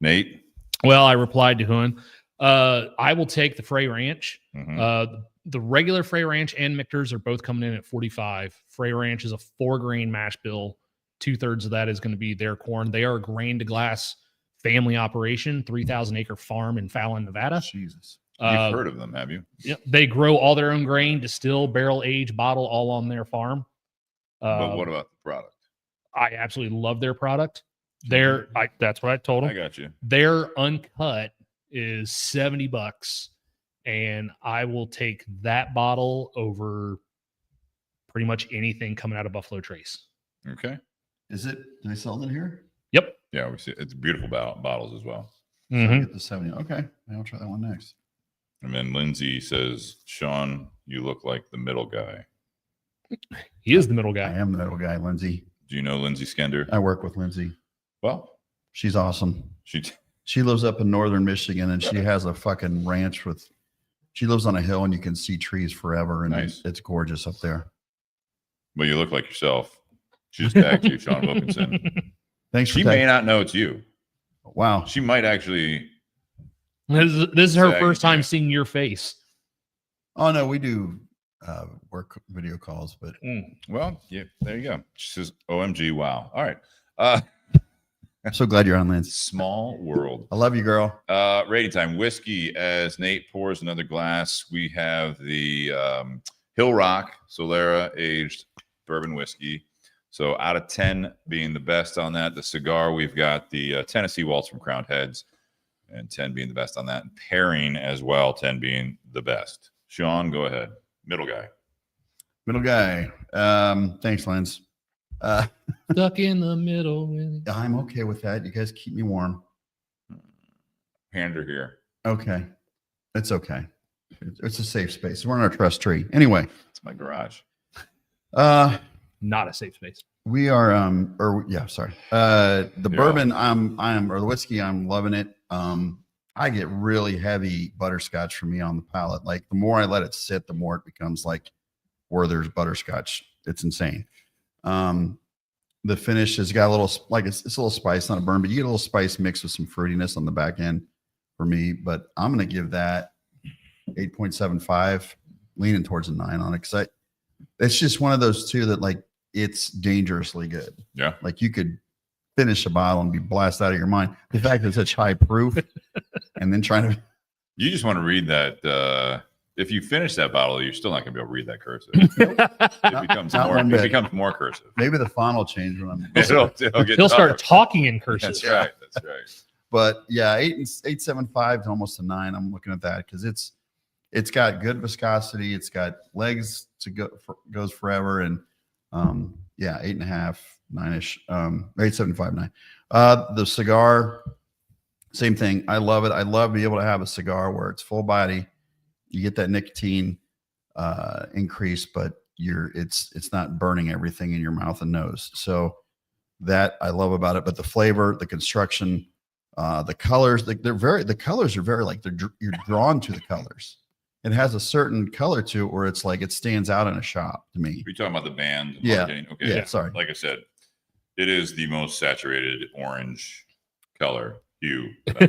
Nate? Well, I replied to him. I will take the Frey Ranch. Mm-hmm. The regular Frey Ranch and Michter's are both coming in at 45. Frey Ranch is a 4-grain mash bill. 2/3 of that is going to be their corn. They are a grain to glass family operation, 3,000-acre farm in Fallon, Nevada. Jesus. You've heard of them, have you? Yeah, they grow all their own grain, distill, barrel, age, bottle, all on their farm. But what about the product? I absolutely love their product. That's what I told them. I got you. Their uncut is $70, and I will take that bottle over pretty much anything coming out of Buffalo Trace. Okay. Do they sell it here? Yep. Yeah, we see it's beautiful bottles as well. So I get the 70. Okay. I'll try that one next. And then Lindsay says, Sean, you look like the middle guy. He is the middle I guy. am the middle guy, Lindsay. Do you know Lindsay Skender? I work with Lindsay. Well, She's awesome. she lives up in northern Michigan, and she has a fucking ranch she lives on a hill, and you can see trees forever, and Nice. it's gorgeous up there. Well, you look like yourself. She just tagged you, Sean Wilkinson. Thanks for She may not know it's you. Wow. She might actually. This is her Zag, first time yeah. seeing your face. Oh no, we do work video calls, but Well, yeah, there you go. She says, OMG, wow. All right. I'm so glad you're on, Lance. Small world. I love you, girl. Rating time. Whiskey, as Nate pours another glass, we have the Hillrock Solera Aged Bourbon Whiskey. So out of 10 being the best on that. The cigar, we've got the Tennessee Waltz from Crowned Heads, and 10 being the best on that. And pairing as well, 10 being the best. Sean, go ahead. Middle guy. Middle guy. Thanks, Lance. Stuck in the middle. I'm okay with that. You guys keep me warm. Hander here. Okay. It's okay. It's a safe space. We're in our trust tree. Anyway. It's my garage. Not a safe space. We are sorry. The bourbon or the whiskey, I'm loving it. I get really heavy butterscotch for me on the palate. Like the more I let it sit, the more it becomes like Werther's butterscotch. It's insane. The finish has got a little, like it's a little spice, not a burn, but you get a little spice mixed with some fruitiness on the back end for me. But I'm going to give that 8.75, leaning towards a 9 on it. Cause it's just one of those two that like, it's dangerously good. Yeah. Like you could finish a bottle and be blasted out of your mind. The fact that it's such high proof and then trying to. You just want to read that. If you finish that bottle, you're still not going to be able to read that cursive. It becomes more cursive. Maybe the font will change when I'm. He'll start talking in cursive. That's right. That's right. But yeah, 8.75 to almost a 9. I'm looking at that because it's got good viscosity. It's got legs to goes forever. And 8.5, 9ish, 8.75, 9. The cigar, same thing. I love it. I love being able to have a cigar where it's full body. You get that nicotine increase, but it's not burning everything in your mouth and nose. So that I love about it. But the flavor, the construction, the colors, the colors are very like you're drawn to the colors. It has a certain color to it where it's like it stands out in a shop to me. You're talking about the band? Yeah. Okay. Yeah. Sorry. Like I said, it is the most saturated orange color hue that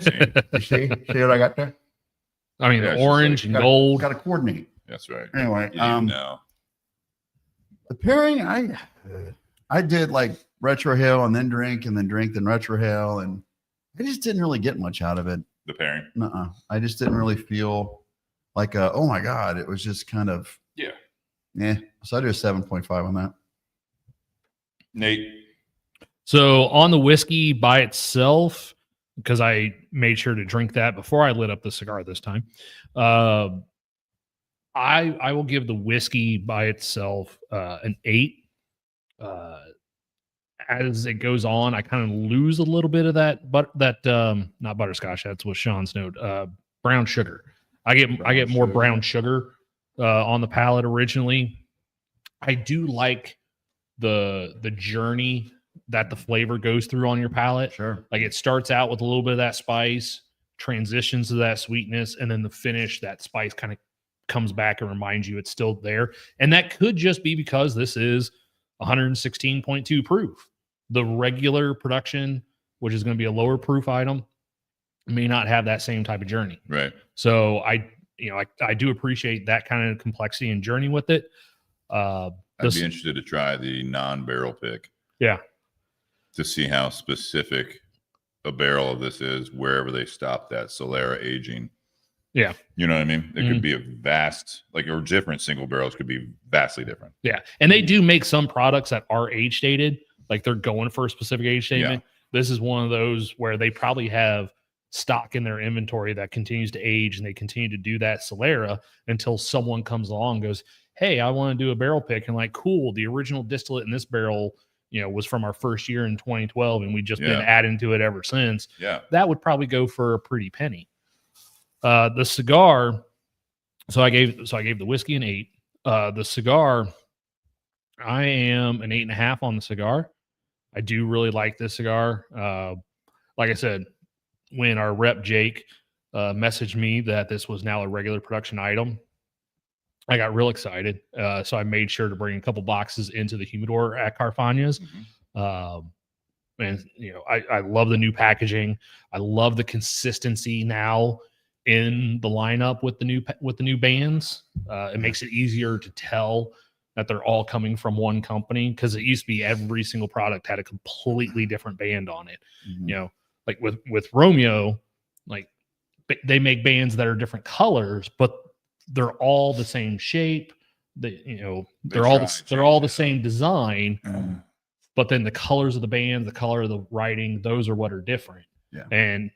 I've seen. See what I got there? I mean, Yeah, the orange and gold. Got to coordinate. That's right. Anyway, No. the pairing, I did like Retro Hill and then drink, then Retro Hill, and I just didn't really get much out of it. The pairing. Nuh-uh. I just didn't really feel like oh my God, it was just kind of Yeah. So I do a 7.5 on that. Nate. So on the whiskey by itself, because I made sure to drink that before I lit up the cigar this time, I will give the whiskey by itself an 8. As it goes on, I kind of lose a little bit of that, but not butterscotch. That's what Sean's note. Brown sugar. I get more brown sugar on the palate originally. I do like the journey that the flavor goes through on your palate. Sure. Like it starts out with a little bit of that spice, transitions to that sweetness, and then the finish, that spice kind of comes back and reminds you it's still there. And that could just be because this is 116.2 proof. The regular production, which is going to be a lower proof item, may not have that same type of journey. Right. So I do appreciate that kind of complexity and journey with it. I'd be interested to try the non-barrel pick. Yeah. To see how specific a barrel of this is wherever they stop that Solera aging. Yeah. You know what I mean? It could be a vast, like, or different single barrels could be vastly different. Yeah. And they do make some products that are age stated, like they're going for a specific age statement. Yeah. This is one of those where they probably have stock in their inventory that continues to age, and they continue to do that Solera until someone comes along and goes, hey, I want to do a barrel pick. And like, cool, the original distillate in this barrel, was from our first year in 2012, and we've just been adding to it ever since. Yeah. That would probably go for a pretty penny. The cigar, so I gave the whiskey an 8. The cigar, I am an 8.5 on the cigar. I do really like this cigar. Like I said, when our rep Jake messaged me that this was now a regular production item, I got real excited. So I made sure to bring a couple boxes into the humidor at Carfagna's. And I love the new packaging. I love the consistency now in the lineup with the new bands. It makes it easier to tell that they're all coming from one company, because it used to be every single product had a completely different band on it. Like with Romeo, like they make bands that are different colors, but they're all the same shape. They're all the same design. But then the colors of the band, the color of the writing, those are what are different. Yeah. And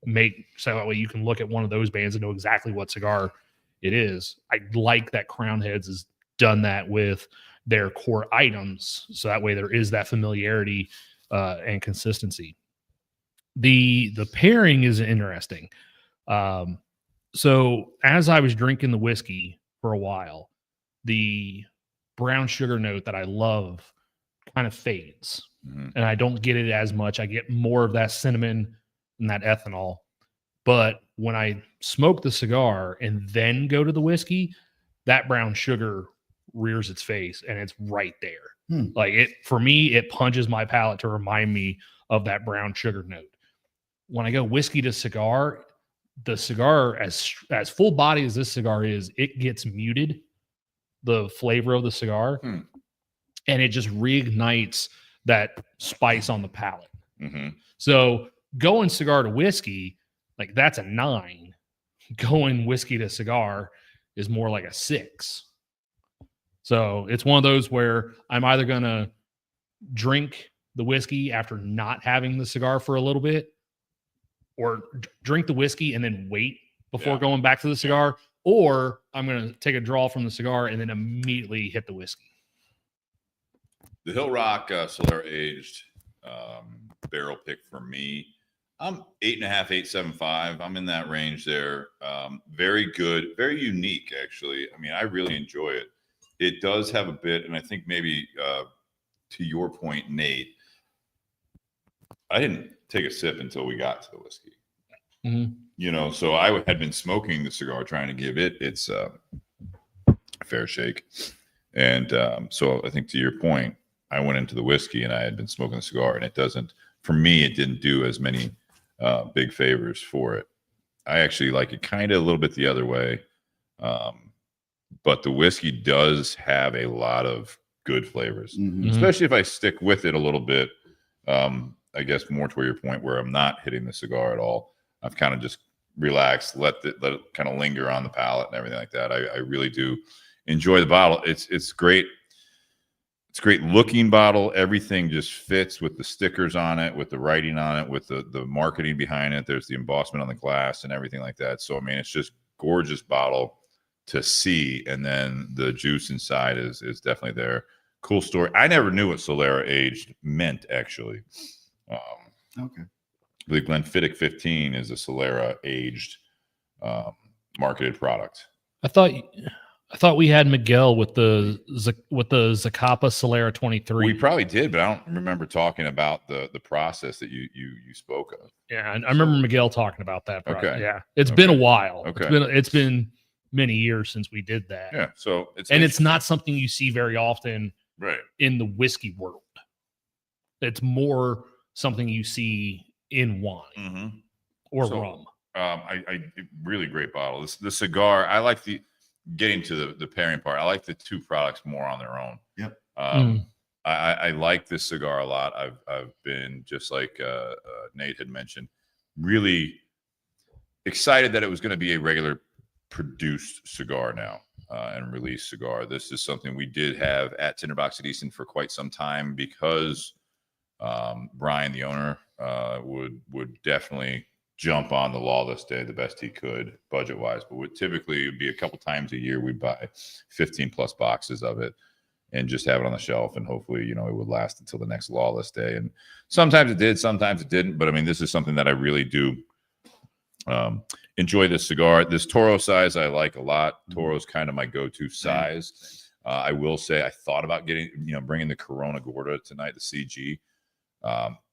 make so that way you can look at one of those bands and know exactly what cigar it is. I like that Crown Heads has done that with their core items, so that way there is that familiarity and consistency. The pairing is interesting. So as I was drinking the whiskey for a while, the brown sugar note that I love kind of fades, and I don't get it as much. I get more of that cinnamon and that ethanol. But when I smoke the cigar and then go to the whiskey, that brown sugar rears its face, and it's right there. Like for me, it punches my palate to remind me of that brown sugar note. When I go whiskey to cigar, the cigar, as full body as this cigar is, it gets muted, the flavor of the cigar, and it just reignites that spice on the palate. So going cigar to whiskey, like that's a 9. Going whiskey to cigar is more like a 6. So it's one of those where I'm either going to drink the whiskey after not having the cigar for a little bit, or drink the whiskey and then wait before going back to the cigar, or I'm going to take a draw from the cigar and then immediately hit the whiskey. The Hillrock Solera Aged barrel pick for me, I'm 8.5, 8.75. I'm in that range there. Very good, very unique, actually. I mean, I really enjoy it. It does have a bit, and I think maybe to your point, Nate, I didn't take a sip until we got to the whiskey. So I had been smoking the cigar, trying to give it its fair shake. And so I think to your point, I went into the whiskey and I had been smoking the cigar, and it didn't do as many big favors for it. I actually like it kind of a little bit the other way. But the whiskey does have a lot of good flavors, especially if I stick with it a little bit. I guess more to your point, where I'm not hitting the cigar at all. I've kind of just relaxed, let it kind of linger on the palate and everything like that. I really do enjoy the bottle. It's great. It's a great looking bottle. Everything just fits with the stickers on it, with the writing on it, with the marketing behind it. There's the embossment on the glass and everything like that. So, I mean, it's just gorgeous bottle to see. And then the juice inside is definitely there. Cool story. I never knew what Solera Aged meant, actually. Okay. The Glenfiddich 15 is a Solera Aged marketed product. I thought I thought we had Miguel with the Zacapa Solera 23. We probably did, but I don't remember talking about the process that you spoke of. Yeah, I remember Miguel talking about that. Okay. Yeah, it's been a while. Okay. It's been many years since we did that. Yeah, so it's not something you see very often, right, in the whiskey world. It's more something you see in wine or rum. I really great bottle. The cigar, I like getting to the pairing part. I like the two products more on their own. Yep. I like this cigar a lot. I've been, just like Nate had mentioned, really excited that it was going to be a regular produced cigar now and released cigar. This is something we did have at Tinder Box at Easton for quite some time, because Brian, the owner, would definitely jump on the Lawless Day the best he could budget wise, but typically it'd be a couple times a year we'd buy 15 plus boxes of it and just have it on the shelf, and hopefully it would last until the next Lawless Day. And sometimes it did, sometimes it didn't, but I mean, this is something that I really do enjoy. This cigar, this Toro size, I like a lot. Toro's kind of my go-to size. I will say I thought about bringing the Corona Gorda tonight, the CG.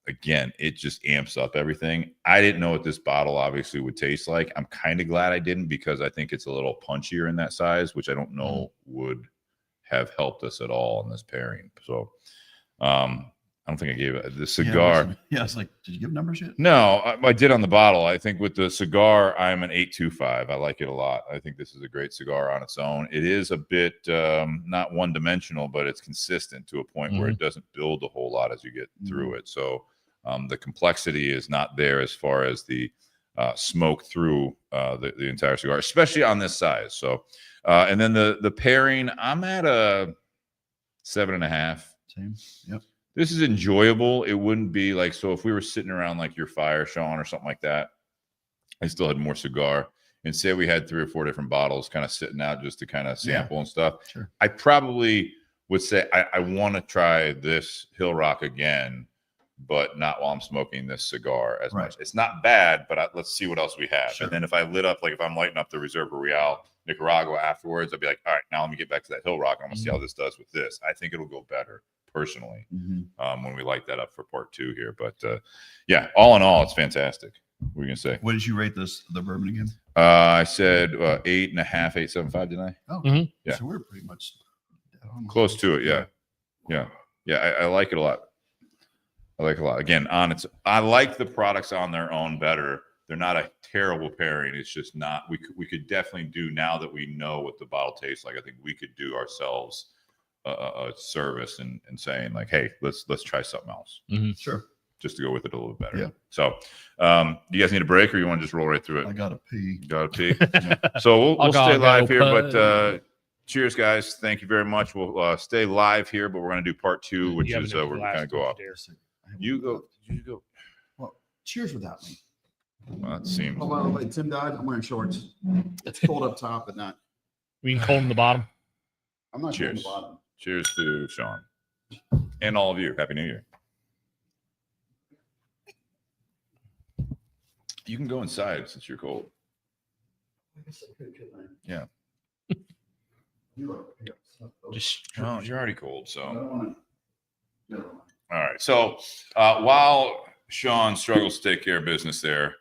Again, it just amps up everything. I didn't know what this bottle obviously would taste like. I'm kind of glad I didn't, because I think it's a little punchier in that size, which I don't know would have helped us at all in this pairing. So I don't think I gave it the cigar. Yeah, it's like, did you give numbers yet? No, I did on the bottle. I think with the cigar, I'm an 8.25. I like it a lot. I think this is a great cigar on its own. It is a bit not one-dimensional, but it's consistent to a point where it doesn't build a whole lot as you get through it. So the complexity is not there as far as the smoke through the entire cigar, especially on this size. So, and then the pairing, I'm at a 7.5. Same. Yep. This is enjoyable. It wouldn't be like, so if we were sitting around like your fire, Sean, or something like that, I still had more cigar, and say we had 3 or 4 different bottles kind of sitting out just to kind of sample and stuff. Sure. I probably would say I want to try this Hillrock again, but not while I'm smoking this cigar as much. It's not bad, but let's see what else we have. Sure. And then if I lit up, like if I'm lighting up the Reserva Real Nicaragua afterwards, I'd be like, all right, now let me get back to that Hillrock. I'm going to see how this does with this. I think it'll go better personally when we light that up for part 2 here. But yeah, all in all, it's fantastic. What are you going to say? What did you rate the bourbon again? I said 8.5, 8.75, didn't I? Oh, yeah. So we're pretty much close to it. Yeah. I like it a lot. I like it a lot. Again, I like the products on their own better. They're not a terrible pairing. It's just not. We could definitely do, now that we know what the bottle tastes like, I think we could do ourselves a service and saying like, hey, let's try something else. Sure. Just to go with it a little better. Yeah. So, you guys need a break, or you want to just roll right through it? I gotta pee. Got to pee. So we'll stay live here, but cheers, guys. Thank you very much. We'll stay live here, but we're going to do part 2, which is we're going to go off. You go. Well, cheers without me. Well, that seems. Oh, by the way, Tim died. I'm wearing shorts. It's cold up top, but not. You mean cold in the bottom? I'm not Cheers. cold in the bottom. Cheers to Sean and all of you. Happy New Year. You can go inside since you're cold. Yeah. Well, you're already cold, so. All right. So while Sean struggles to take care of business there,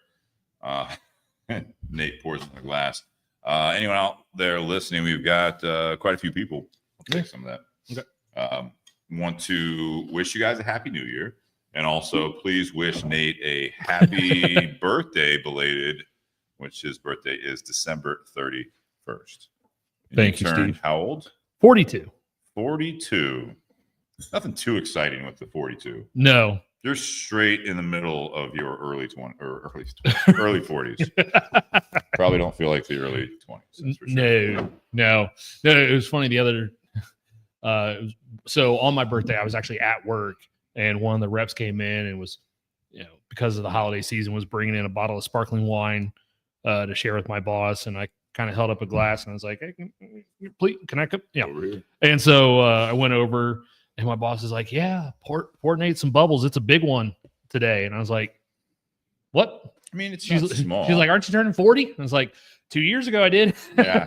Nate pours in the glass. Anyone out there listening, we've got quite a few people. I'll take some of that. Okay. Want to wish you guys a happy New Year. And also, please wish Nate a happy birthday, belated, which his birthday is December 31st. Thank you, Steve. How old? 42. 42. Nothing too exciting with the 42. No. You're straight in the middle of your early 40s. Probably don't feel like the early 20s. That's for sure. No. It was funny the other. So on my birthday, I was actually at work, and one of the reps came in and was, because of the holiday season, was bringing in a bottle of sparkling wine to share with my boss, and I kind of held up a glass and I was like, "Hey, please, can I come?" Yeah. And so I went over. And my boss is like, "Yeah, pour Nate some bubbles. It's a big one today." And I was like, what? I mean, it's She's not small. like, aren't you turning 40? I was like, 2 years ago I did. Yeah.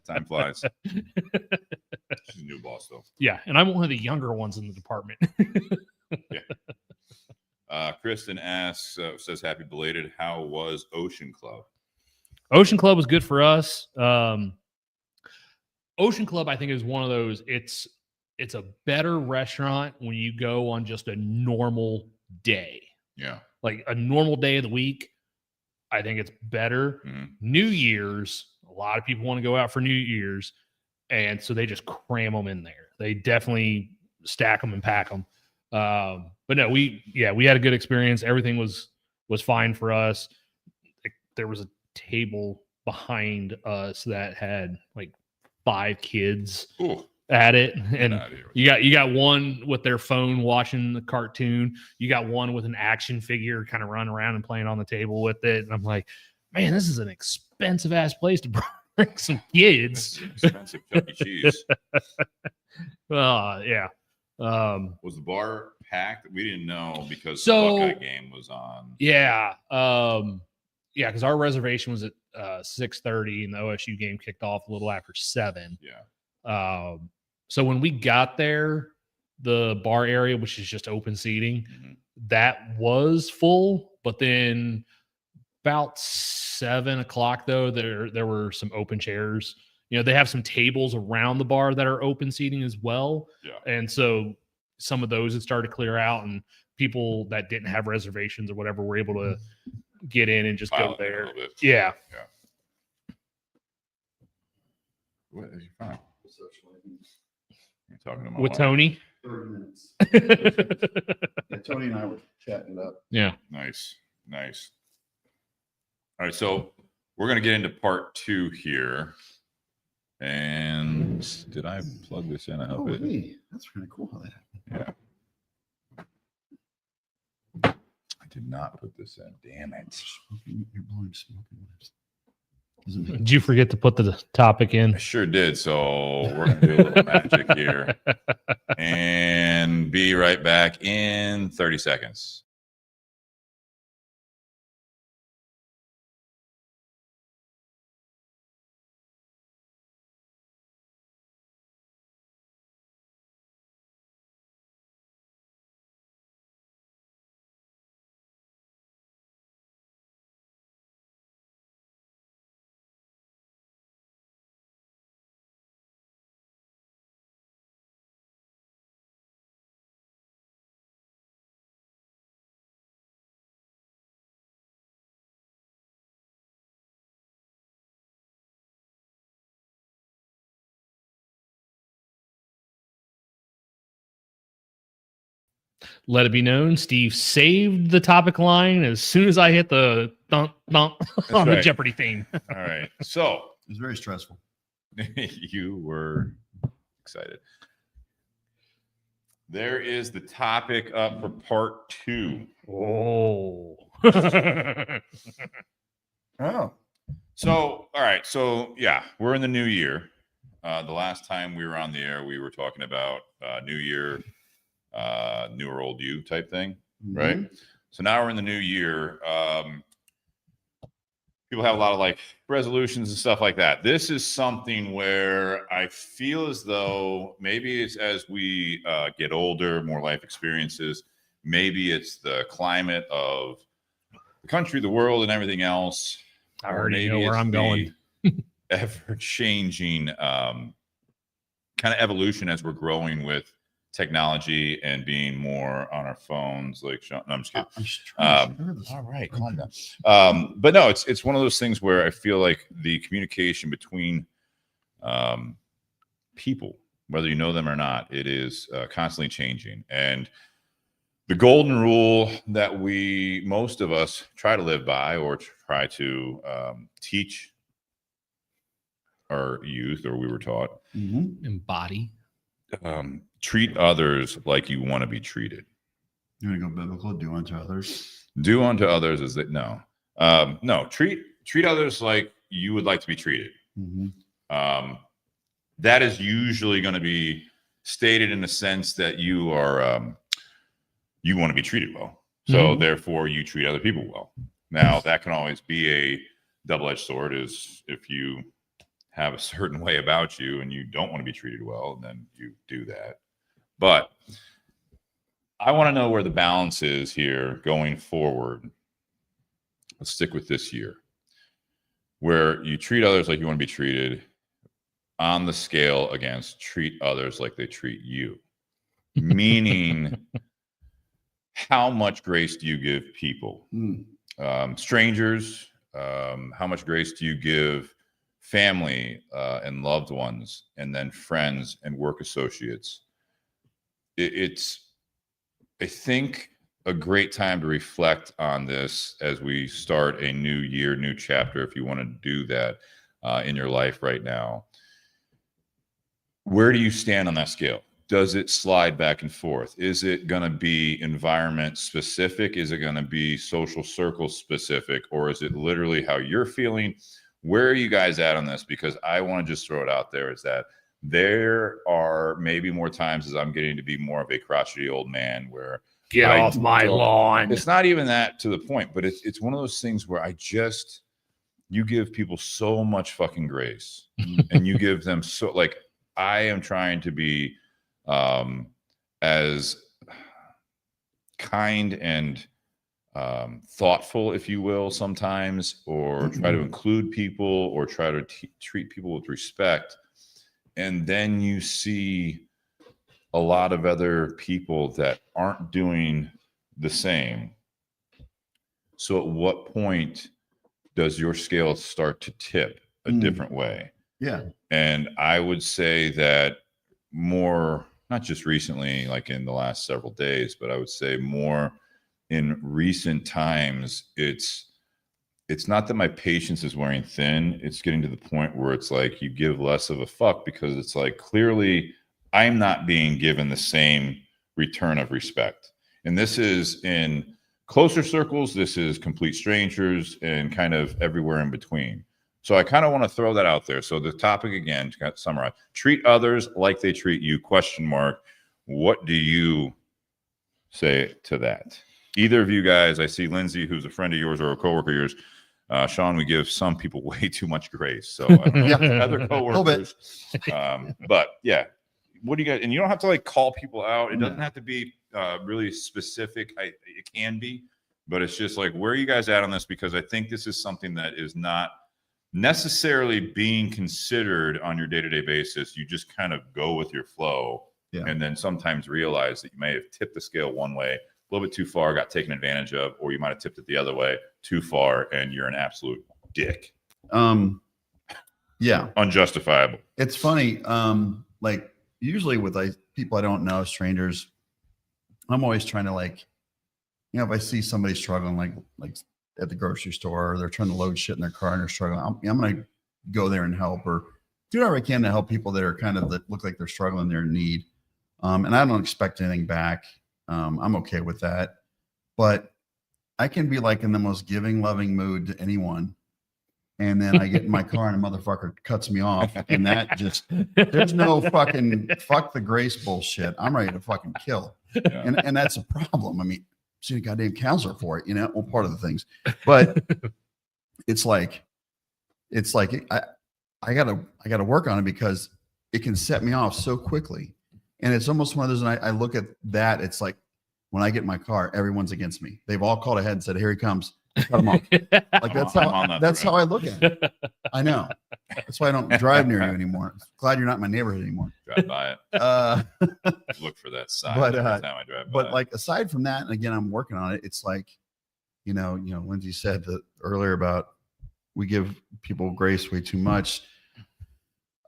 Time flies. She's a new boss, though. Yeah, and I'm one of the younger ones in the department. Kristen asks, says, happy belated. How was Ocean Club? Ocean Club was good for us. Ocean Club, I think, is one of those. It's a better restaurant when you go on just a normal day. Yeah. Like a normal day of the week, I think it's better. Mm-hmm. New Year's, a lot of people want to go out for New Year's, and so they just cram them in there. They definitely stack them and pack them. But no, we had a good experience. Everything was fine for us. There was a table behind us that had like 5 kids at it, and you got one with their phone watching the cartoon. You got one with an action figure kind of running around and playing on the table with it. And I'm like, man, this is an expensive ass place to bring some kids. Expensive Chuck E. Cheese. Yeah. Was the bar packed? We didn't know because the Buckeye game was on. Yeah. Because our reservation was at 6:30 and the OSU game kicked off a little after 7. Yeah. So when we got there, the bar area, which is just open seating, that was full. But then about 7 o'clock, though, there were some open chairs. You know, they have some tables around the bar that are open seating as well. Yeah. And so some of those had started to clear out, and people that didn't have reservations or whatever were able to get in and just go there. Yeah. What are you fine? You're talking to my With wife. Tony. 30 minutes. Yeah, Tony and I were chatting it up. Yeah. Nice. All right, so we're going to get into part 2 here. And did I plug this in? I hope it. Hey, that's really cool how that happened. Yeah. I did not put this in. Damn it. You're blowing smoke in lips. Did you forget to put the topic in? I sure did. So we're going to do a little magic here. And be right back in 30 seconds. Let it be known, Steve saved the topic line as soon as I hit the thump on the Jeopardy theme. All right. So It was very stressful. you were excited. There is the topic up for part 2. Oh. Oh. So, all right. So, yeah, we're in the new year. The last time we were on the air, we were talking about New Year, new or old you type thing, right? So now we're in the new year. People have a lot of like resolutions and stuff like that. This is something where I feel as though maybe it's as we get older, more life experiences, maybe it's the climate of the country, the world, and everything else. I already know where I'm going. Ever-changing kind of evolution as we're growing with technology and being more on our phones. Like, no, I'm just kidding. I'm just trying to all right, calm down. But no, it's one of those things where I feel like the communication between people, whether you know them or not, it is constantly changing. And the golden rule that most of us try to live by or try to teach our youth, or we were taught, Embody. Treat others like you want to be treated. You want to go biblical? Do unto others. Do unto others as they no. Treat others like you would like to be treated. That is usually going to be stated in the sense that you are you want to be treated well. So therefore you treat other people well. Now that can always be a double-edged sword, is if you have a certain way about you and you don't want to be treated well, then you do that. But I want to know where the balance is here going forward. Let's stick with this year, where you treat others like you want to be treated on the scale against treat others like they treat you. Meaning, how much grace do you give people? Strangers, how much grace do you give family and loved ones, and then friends and work associates? It's, I think, a great time to reflect on this as we start a new year, new chapter, if you want to do that in your life right now. Where do you stand on that scale? Does it slide back and forth? Is it going to be environment specific? Is it going to be social circle specific? Or is it literally how you're feeling? Where are you guys at on this? Because I want to just throw it out there, is that there are maybe more times as I'm getting to be more of a crotchety old man where get off my lawn. It's not even that to the point, but it's one of those things where you give people so much fucking grace and you give them so, like, I am trying to be as kind and thoughtful, if you will, sometimes, or try to include people, or try to treat people with respect. And then you see a lot of other people that aren't doing the same. So at what point does your scale start to tip a different way? Yeah. And I would say that more, not just recently, like in the last several days, but I would say more in recent times, it's not that my patience is wearing thin. It's getting to the point where it's like you give less of a fuck, because it's like, clearly I'm not being given the same return of respect. And this is in closer circles, this is complete strangers, and kind of everywhere in between. So I kind of want to throw that out there. So the topic, again, to summarize: treat others like they treat you, ? What do you say to that? Either of you guys, I see Lindsay, who's a friend of yours or a coworker of yours. Sean, we give some people way too much grace. So I don't know if other coworkers. But yeah, what do you guys, and you don't have to like call people out. It doesn't have to be really specific. It can be, but it's just like, where are you guys at on this? Because I think this is something that is not necessarily being considered on your day-to-day basis. You just kind of go with your flow, and then sometimes realize that you may have tipped the scale one way a little bit too far, got taken advantage of, or you might have tipped it the other way too far, and you're an absolute dick. Yeah, unjustifiable. It's funny. Like, usually with people I don't know, strangers, I'm always trying to, like, you know, if I see somebody struggling, like at the grocery store, or they're trying to load shit in their car and they're struggling, I'm going to go there and help, or do whatever I can to help people that are kind of, that look like they're struggling, they're in need. And I don't expect anything back. I'm okay with that. But I can be like in the most giving, loving mood to anyone, and then I get in my car and a motherfucker cuts me off, and that just, there's no fucking fuck the grace bullshit. I'm ready to fucking kill. Yeah. And that's a problem. I mean, see a goddamn counselor for it, you know, well, part of the things, but it's like I gotta work on it, because it can set me off so quickly. And it's almost one of those, and I look at that, it's like, when I get in my car, everyone's against me. They've all called ahead and said, here he comes. Cut him off. Like, that's how I look at it. I know. That's why I don't drive near you anymore. Glad you're not in my neighborhood anymore. Drive by it. Look for that sign every time I drive by. But like, aside from that, and again, I'm working on it. It's like, you know, Lindsay said that earlier about we give people grace way too much.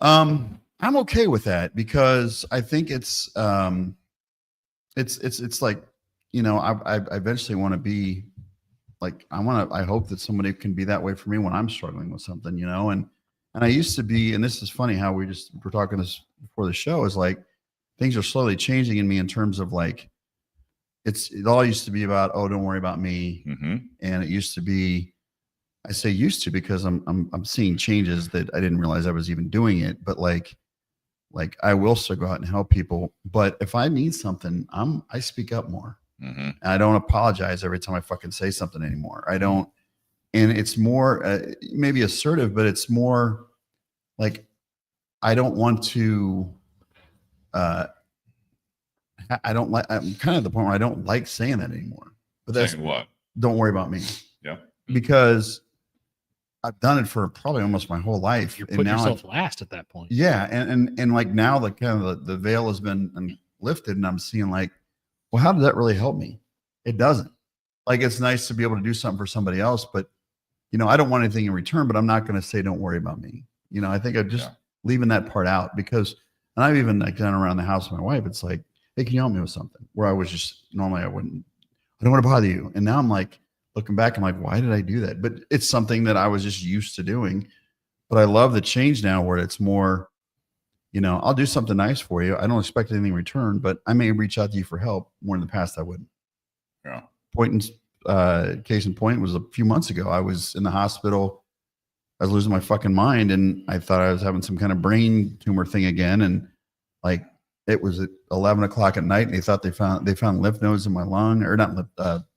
I'm okay with that, because I think it's like, you know, I eventually want to be like, I hope that somebody can be that way for me when I'm struggling with something, you know, and I used to be, and this is funny how we're talking this before the show, is like, things are slowly changing in me in terms of like, it all used to be about, oh, don't worry about me. Mm-hmm. And it used to be, I say used to, because I'm seeing changes that I didn't realize I was even doing it, but like I will still go out and help people. But if I need something, I speak up more. Mm-hmm. And I don't apologize every time I fucking say something anymore. I don't, and it's more maybe assertive, but it's more like I don't want to. I don't like. I'm kind of at the point where I don't like saying that anymore. But that's Saying what? Don't worry about me. Yeah. Because I've done it for probably almost my whole life. You're and putting now yourself last at that point. yeah, and like now the kind of the veil has been lifted, and I'm seeing like, well, how did that really help me? It doesn't. Like it's nice to be able to do something for somebody else, but I don't want anything in return. But I'm not going to say, don't worry about me. I think I'm just leaving that part out because, and I've even like done around the house with my wife. It's like, hey, can you help me with something? Where I was just normally I don't want to bother you, and now I'm like looking back, I'm like, why did I do that? But it's something that I was just used to doing. But I love the change now where it's more, I'll do something nice for you. I don't expect anything in return, but I may reach out to you for help. More in the past, I wouldn't. Yeah. Case in point was a few months ago. I was in the hospital. I was losing my fucking mind, and I thought I was having some kind of brain tumor thing again. And like it was at 11 o'clock at night, and they thought they found lymph nodes in my lung, or not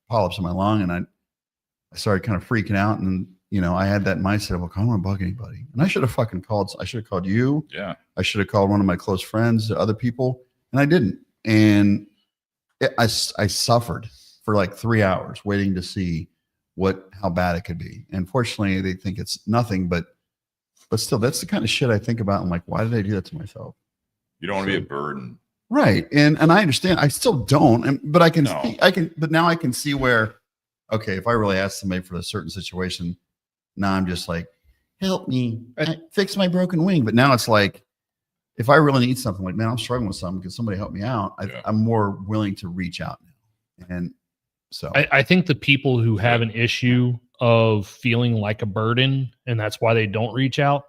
polyps in my lung, and I started kind of freaking out, and I had that mindset of like, I don't want to bug anybody, and I should have fucking called. I should have called you. Yeah. I should have called one of my close friends, other people, and I didn't. And I suffered for like 3 hours waiting to see how bad it could be. And fortunately, they think it's nothing, but still, that's the kind of shit I think about. I'm like, why did I do that to myself? You don't want to be a burden, right? And I understand. I still don't, but I can. But now I can see where. Okay, if I really ask somebody for a certain situation, now I'm just like, help me fix my broken wing. But now it's like, if I really need something, like, man, I'm struggling with something, can somebody help me out? I'm more willing to reach out now. And so I think the people who have an issue of feeling like a burden, and that's why they don't reach out,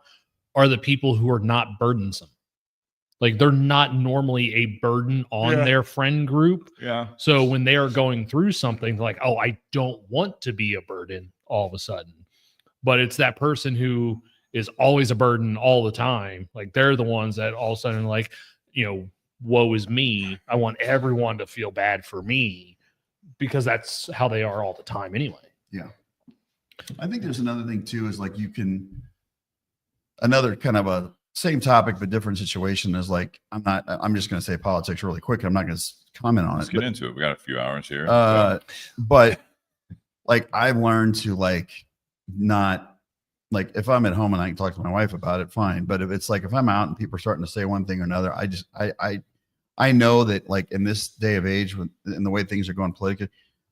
are the people who are not burdensome. Like they're not normally a burden on their friend group. Yeah. So when they are going through something like, oh, I don't want to be a burden all of a sudden, but it's that person who is always a burden all the time. Like they're the ones that all of a sudden like, woe is me. I want everyone to feel bad for me because that's how they are all the time anyway. Yeah. I think there's another thing too, is like another kind of a same topic, but different situation is like, I'm just going to say politics really quick. I'm not going to comment on Let's get into it. We got a few hours here. But like I've learned to like, not like if I'm at home and I can talk to my wife about it, fine. But if it's like, if I'm out and people are starting to say one thing or another, I know that like in this day of age in the way things are going politically,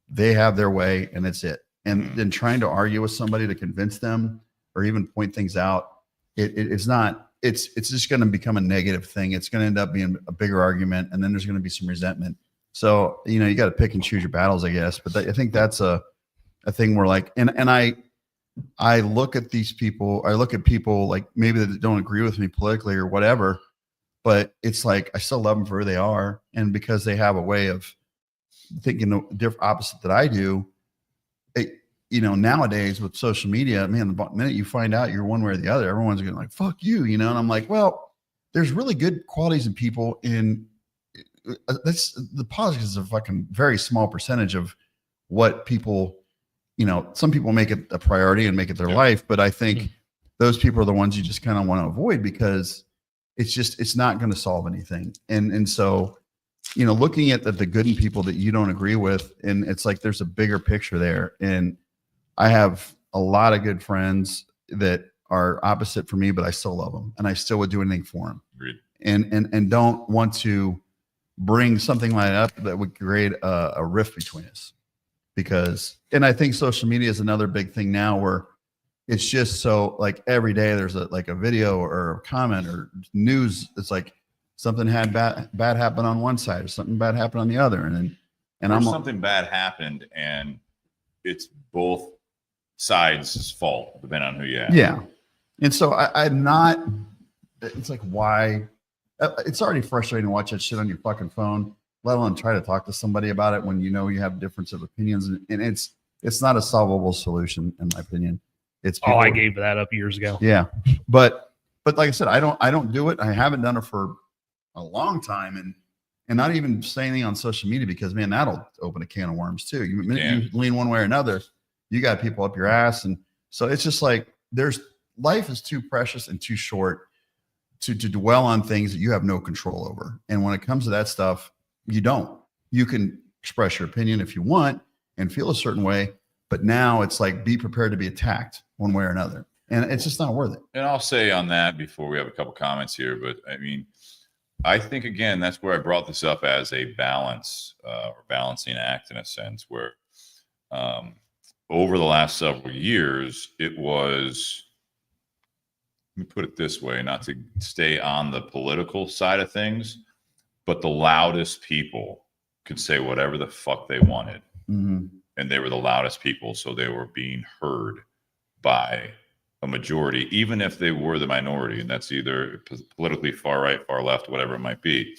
they have their way and it's it. And then trying to argue with somebody to convince them or even point things out, it's not. It's just going to become a negative thing. It's going to end up being a bigger argument, and then there's going to be some resentment. So you got to pick and choose your battles, I guess. But I think that's a thing where like, and I look at these people. I look at people like maybe that don't agree with me politically or whatever, but it's like I still love them for who they are, and because they have a way of thinking the different opposite that I do. Nowadays with social media, man, the minute you find out you're one way or the other, everyone's going to like, fuck you, and I'm like, well, there's really good qualities in people that's the politics is a fucking very small percentage of what people, some people make it a priority and make it their life. But I think those people are the ones you just kind of want to avoid because it's not going to solve anything. And so, looking at the good in people that you don't agree with, and it's like, there's a bigger picture there. And I have a lot of good friends that are opposite for me, but I still love them and I still would do anything for them. Agreed. And don't want to bring something like that up that would create a rift between us and I think social media is another big thing now where it's just so like every day there's a video or a comment or news. It's like something had bad happen on one side or something bad happened on the other. And something bad happened and it's both sides' fault, depending on who you ask. Yeah. And so I'm not, it's like, why? It's already frustrating to watch that shit on your fucking phone, let alone try to talk to somebody about it when you have difference of opinions. And it's not a solvable solution, in my opinion. It's people, I gave that up years ago. Yeah. But like I said, I don't do it. I haven't done it for a long time. and not even say anything on social media, because man, that'll open a can of worms too. You lean one way or another, you got people up your ass. And so it's just like, life is too precious and too short to dwell on things that you have no control over. And when it comes to that stuff, you can express your opinion if you want and feel a certain way, but now it's like, be prepared to be attacked one way or another. And it's just not worth it. And I'll say on that before we have a couple comments here, but I mean, I think, again, that's where I brought this up as a balance or balancing act in a sense, where over the last several years, it was, let me put it this way, not to stay on the political side of things, but the loudest people could say whatever the fuck they wanted. Mm-hmm. And they were the loudest people, so they were being heard by a majority, even if they were the minority, and that's either politically far right, far left, whatever it might be.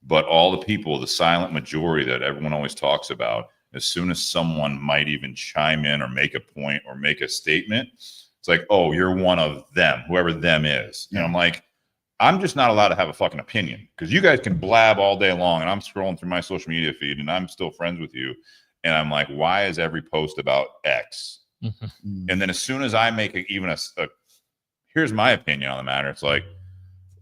But all the people, the silent majority that everyone always talks about, as soon as someone might even chime in or make a point or make a statement, it's like, oh, you're one of them, whoever them is. Yeah. And I'm like, I'm just not allowed to have a fucking opinion, because you guys can blab all day long, and I'm scrolling through my social media feed and I'm still friends with you. And I'm like, why is every post about X? Mm-hmm. And then as soon as I make even a here's my opinion on the matter, it's like,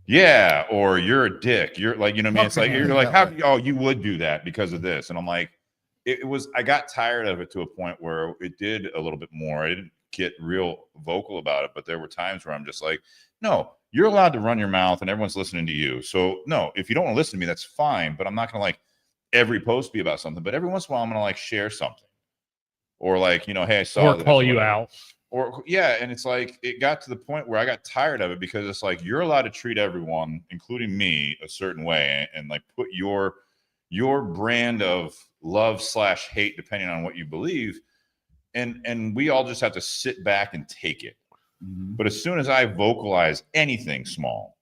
yeah, or you're a dick. You're like, you know what I mean? It's like, you're like, how, oh, you would do that because of this. And I'm like, I got tired of it to a point where it did a little bit more. I didn't get real vocal about it, but there were times where I'm just like, no, you're allowed to run your mouth and everyone's listening to you. So no, if you don't want to listen to me, that's fine. But I'm not going to like every post be about something, but every once in a while I'm going to like share something. Or like, you know, hey, I saw or call you out. Or yeah, and it's like it got to the point where I got tired of it, because it's like you're allowed to treat everyone, including me, a certain way, and like put your brand of love/hate depending on what you believe, and we all just have to sit back and take it. Mm-hmm. But as soon as I vocalize anything small,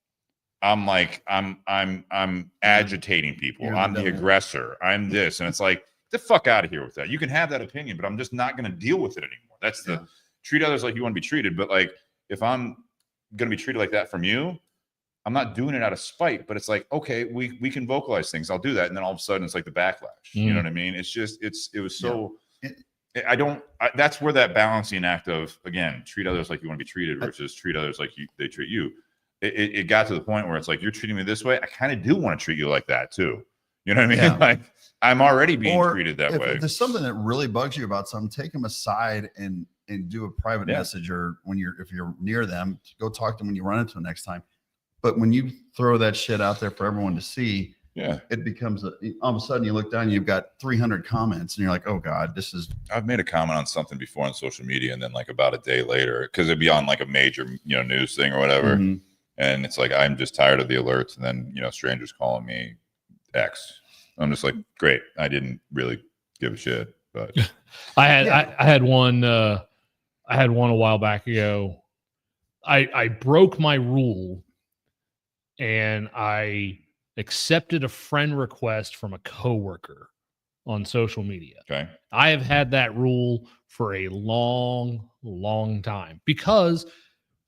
I'm like I'm agitating people. I'm the aggressor. I'm this, and it's like, get the fuck out of here with that. You can have that opinion, but I'm just not going to deal with it anymore. That's the treat others like you want to be treated. But like, if I'm going to be treated like that from you, I'm not doing it out of spite, but it's like, okay, we can vocalize things. I'll do that. And then all of a sudden it's like the backlash. You know what I mean? It's just, it was so, that's where that balancing act of, again, treat others like you want to be treated versus treat others like they treat you. It got to the point where it's like, you're treating me this way, I kind of do want to treat you like that too. You know what I mean? Yeah. Like, I'm already being treated that way. If there's something that really bugs you about something, take them aside and do a private message, or if you're near them, go talk to them when you run into them next time. But when you throw that shit out there for everyone to see, it becomes all of a sudden you look down, you've got 300 comments, and you're like, oh God, this is. I've made a comment on something before on social media, and then like about a day later, because it'd be on like a major news thing or whatever, and it's like, I'm just tired of the alerts, and then strangers calling me X. I'm just like, great. I didn't really give a shit, but I had one a while back ago. I broke my rule, and I accepted a friend request from a coworker on social media. Okay. I have had that rule for a long, long time, because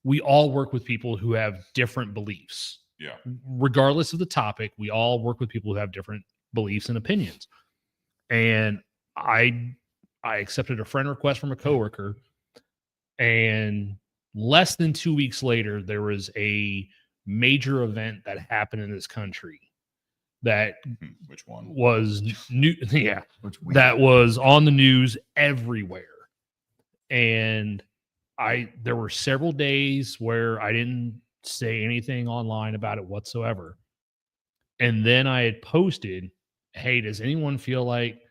we all work with people who have different beliefs. Yeah. Regardless of the topic, we all work with people who have different beliefs and opinions. And I accepted a friend request from a coworker, and less than 2 weeks later, there was a major event that happened in this country that which one was new. Yeah. That was on the news everywhere. And there were several days where I didn't say anything online about it whatsoever. And then I had posted, hey, does anyone feel like,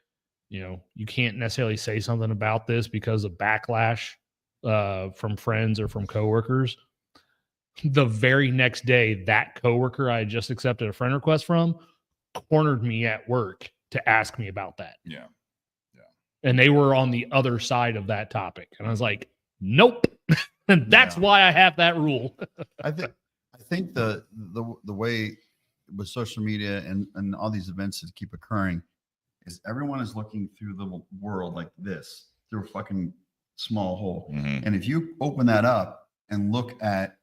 you can't necessarily say something about this because of backlash from friends or from coworkers? The very next day, that coworker I just accepted a friend request from cornered me at work to ask me about that. Yeah. And they were on the other side of that topic. And I was like, nope. And that's why I have that rule. I think the way with social media and all these events that keep occurring is everyone is looking through the world like this, through a fucking small hole. Mm-hmm. And if you open that up and look at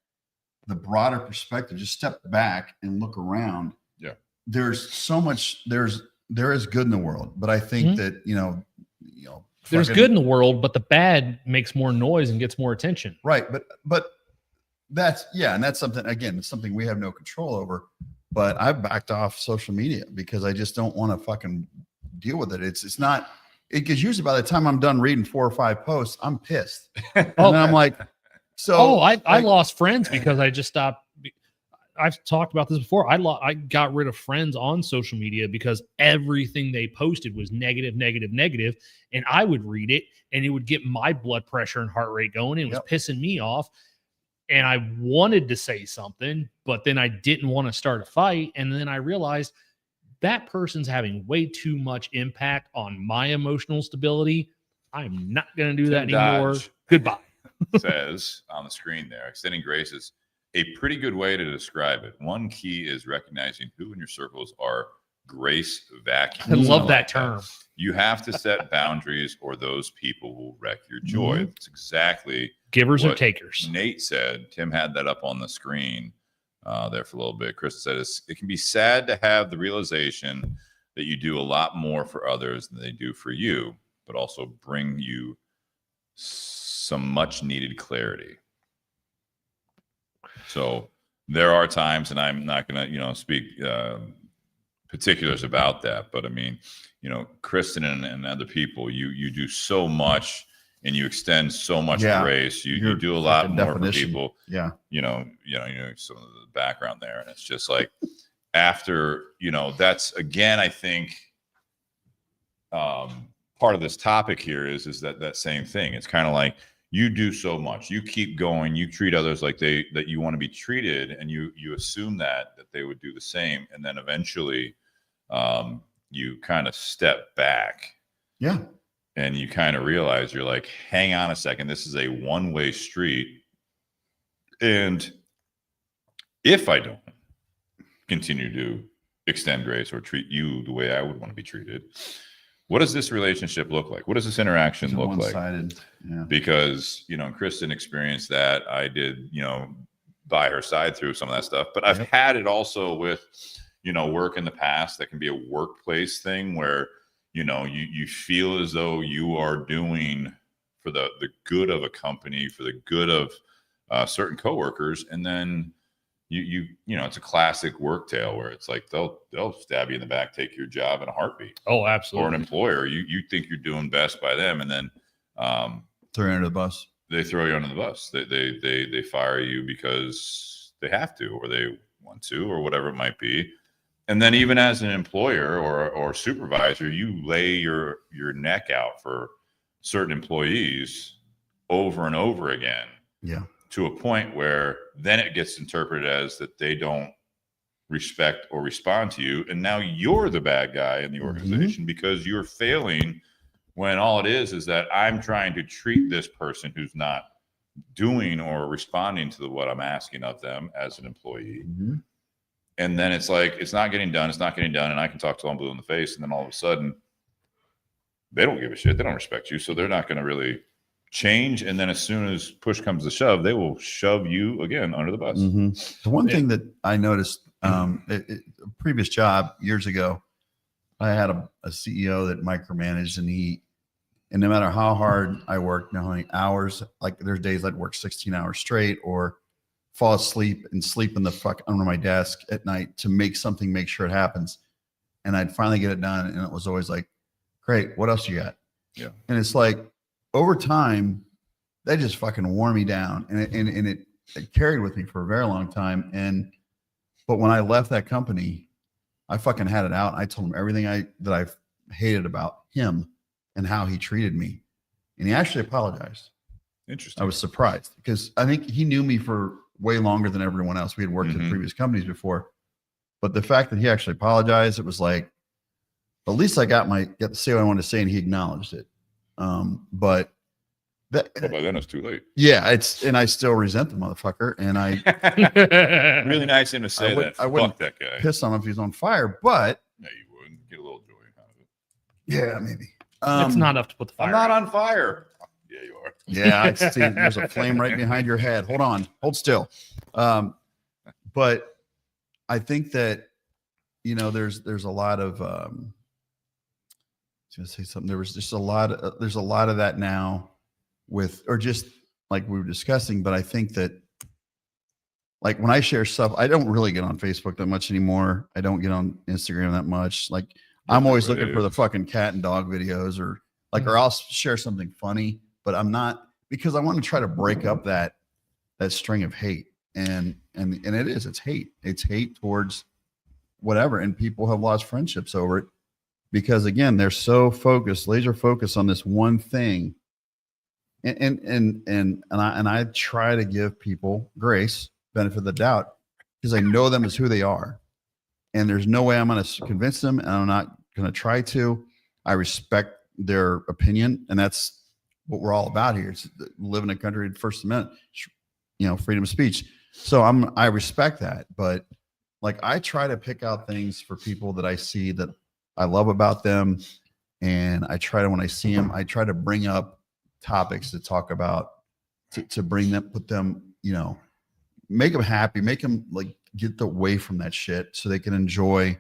the broader perspective, just step back and look around. Yeah. there's so much, there is good in the world, but I think that, there's good in the world, but the bad makes more noise and gets more attention. Right. But that's, and that's something, again, it's something we have no control over, but I've backed off social media because I just don't want to fucking deal with it. It's not, because usually by the time I'm done reading 4 or 5 posts, I'm pissed. And then I'm like, I lost friends because I just stopped. I've talked about this before. I got rid of friends on social media because everything they posted was negative, negative, negative. And I would read it and it would get my blood pressure and heart rate going. It was pissing me off. And I wanted to say something, but then I didn't want to start a fight. And then I realized that person's having way too much impact on my emotional stability. I'm not going to do that anymore. Dodge Goodbye. says on the screen there, extending grace is a pretty good way to describe it. One key is recognizing who in your circles are grace vacuums. I love that term. You have to set boundaries or those people will wreck your joy. That's exactly givers or what takers. Nate said. Tim had that up on the screen there for a little bit. Chris said it can be sad to have the realization that you do a lot more for others than they do for you, but also bring you some much needed clarity. So there are times, and I'm not going to, speak particulars about that, but I mean, Kristen and other people, you do so much and you extend so much grace. You do a lot more for people. Yeah. Some of the background there. And it's just like after, that's again, I think part of this topic here is that same thing. It's kind of like, you do so much, you keep going, you treat others like that you want to be treated, and you assume that they would do the same, and then eventually you kind of step back, and you kind of realize you're like, hang on a second, this is a one-way street, and if I don't continue to extend grace or treat you the way I would want to be treated, what does this relationship look like? What does this interaction look like? Yeah. Because, Kristen experienced that. I did, by her side through some of that stuff. But I've had it also with, work in the past that can be a workplace thing where, you feel as though you are doing for the good of a company, for the good of certain coworkers. And then it's a classic work tale where it's like they'll stab you in the back, take your job in a heartbeat. Oh, absolutely. Or an employer, you think you're doing best by them, and then throw you under the bus. They throw you under the bus. They fire you because they have to, or they want to, or whatever it might be. And then even as an employer or supervisor, you lay your neck out for certain employees over and over again. Yeah. To a point where then it gets interpreted as that they don't respect or respond to you. And now you're the bad guy in the organization because you're failing, when all it is that I'm trying to treat this person who's not doing or responding to what I'm asking of them as an employee. And then it's like, it's not getting done. And I can talk till I'm blue in the face. And then all of a sudden they don't give a shit. They don't respect you. So they're not going to really change, and then as soon as push comes to shove, they will shove you again under the bus. The one thing that I noticed, a previous job years ago, I had a CEO that micromanaged, and no matter how hard I worked, how many hours, like there's days I'd work 16 hours straight or fall asleep and sleep in the fuck under my desk at night to make sure it happens. And I'd finally get it done. And it was always like, great, what else you got? Yeah. And it's like, over time, they just fucking wore me down, and it carried with me for a very long time. But when I left that company, I fucking had it out. I told him everything that I've hated about him and how he treated me, and he actually apologized. Interesting. I was surprised because I think he knew me for way longer than everyone else. We had worked at previous companies before, but the fact that he actually apologized, it was like, at least I got to say what I wanted to say, and he acknowledged it. But by then it's too late. Yeah, and I still resent the motherfucker, and I really nice of him to say that. I wouldn't that guy. Piss on him if he's on fire, but yeah, you wouldn't get a little joy out of it. Yeah, maybe. It's not enough to put the fire. I'm not on fire. Yeah, you are. Yeah, I see. There's a flame right behind your head. Hold still. But I think that there's a lot of I was gonna say something. There was just a lot of there's a lot of that now with, or just like we were discussing, but I think that like when I share stuff, I don't really get on Facebook that much anymore. I don't get on Instagram that much. Like I'm always looking for the fucking cat and dog videos, or like, or I'll share something funny, but I'm not, because I want to try to break up that string of hate. And it's hate. It's hate towards whatever. And people have lost friendships over it because, again, they're so focused, laser focused on this one thing. And I try to give people grace, benefit of the doubt, because I know them as who they are. And there's no way I'm going to convince them, and I'm not going to try to. I respect their opinion, and that's what we're all about here. It's live in a country, First Amendment, freedom of speech. So I respect that, but like I try to pick out things for people that I see that I love about them, and I try to, when I see them, I try to bring up topics to talk about, to bring them, put them, make them happy, make them like get away from that shit so they can enjoy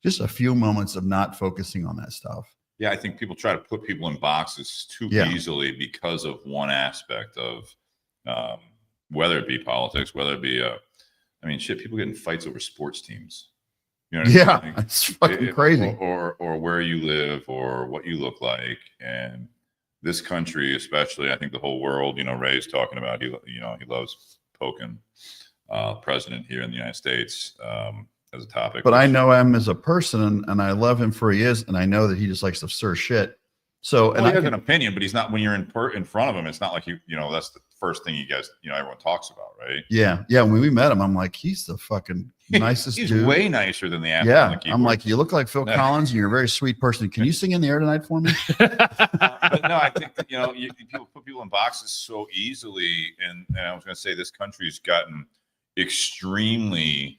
just a few moments of not focusing on that stuff. Yeah, I think people try to put people in boxes too easily because of one aspect of whether it be politics, whether it be people get in fights over sports teams. It's fucking crazy. Or where you live or what you look like. And this country, especially, I think the whole world, Ray's talking about, he loves poking president here in the United States as a topic. But I know him as a person, and I love him for who he is, and I know that he just likes to stir shit. So, and he has an opinion, but he's not, when you're in front of him, it's not like that's the first thing you guys, everyone talks about, right? Yeah. When we met him, I'm like, he's the fucking nicest he's dude. Way nicer than the average. Yeah. I'm like, you look like Phil Collins, and you're a very sweet person. Can you sing in the air tonight for me? But no, I think that, people put people in boxes so easily. And I was going to say, this country's gotten extremely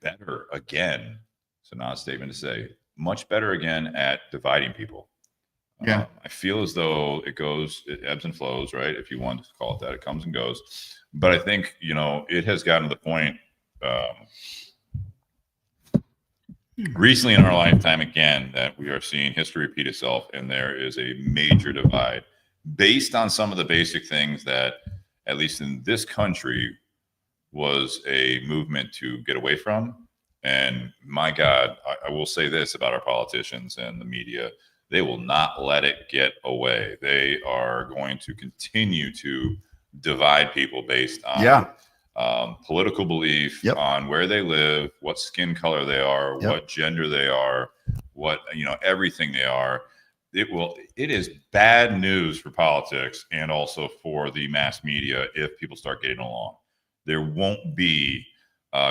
better again. It's an odd statement to say. Much better again at dividing people. Yeah. I feel as though it ebbs and flows, right? If you want to call it that, it comes and goes. But I think, it has gotten to the point recently in our lifetime again that we are seeing history repeat itself, and there is a major divide based on some of the basic things that, at least in this country, was a movement to get away from. And my God, I will say this about our politicians and the media: they will not let it get away. They are going to continue to divide people based on political belief, on where they live, what skin color they are, what gender they are, what, everything they are. It is bad news for politics and also for the mass media if people start getting along. There won't be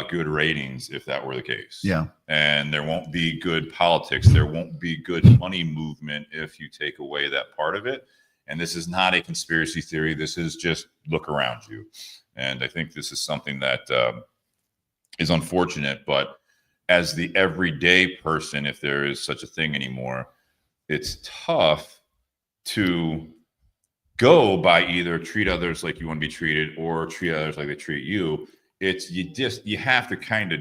good ratings if that were the case. Yeah. And there won't be good politics. There won't be good money movement if you take away that part of it. And this is not a conspiracy theory. This is just look around you. And I think this is something that is unfortunate. But as the everyday person, if there is such a thing anymore, it's tough to go by either treat others like you want to be treated or treat others like they treat you. You have to kind of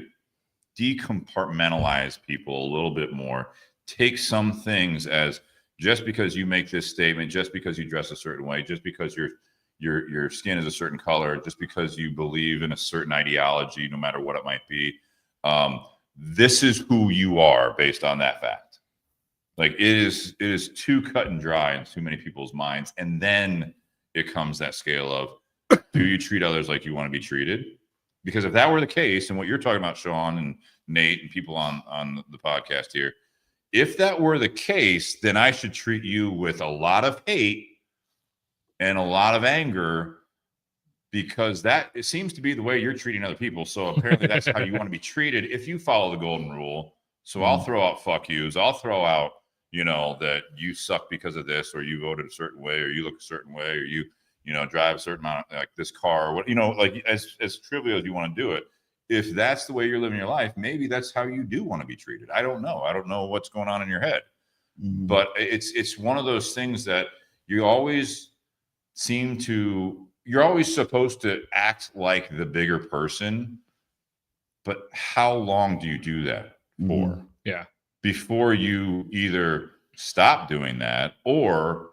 decompartmentalize people a little bit more. Take some things as, just because you make this statement, just because you dress a certain way, just because your skin is a certain color, just because you believe in a certain ideology, no matter what it might be, this is who you are based on that fact. Like it is too cut and dry in too many people's minds. And then it comes that scale of, do you treat others like you want to be treated? Because if that were the case, and what you're talking about, Sean and Nate and people on the podcast here, if that were the case, then I should treat you with a lot of hate and a lot of anger, because it seems to be the way you're treating other people. So apparently that's how you want to be treated if you follow the golden rule. So I'll throw out fuck yous. I'll throw out, that you suck because of this, or you voted a certain way, or you look a certain way, or you drive a certain amount, like this car, or what, like as trivial as you want to do it. If that's the way you're living your life, maybe that's how you do want to be treated. I don't know. I don't know what's going on in your head, but it's one of those things that you always you're always supposed to act like the bigger person, But how long do you do that for? Mhm. Yeah. Before you either stop doing that or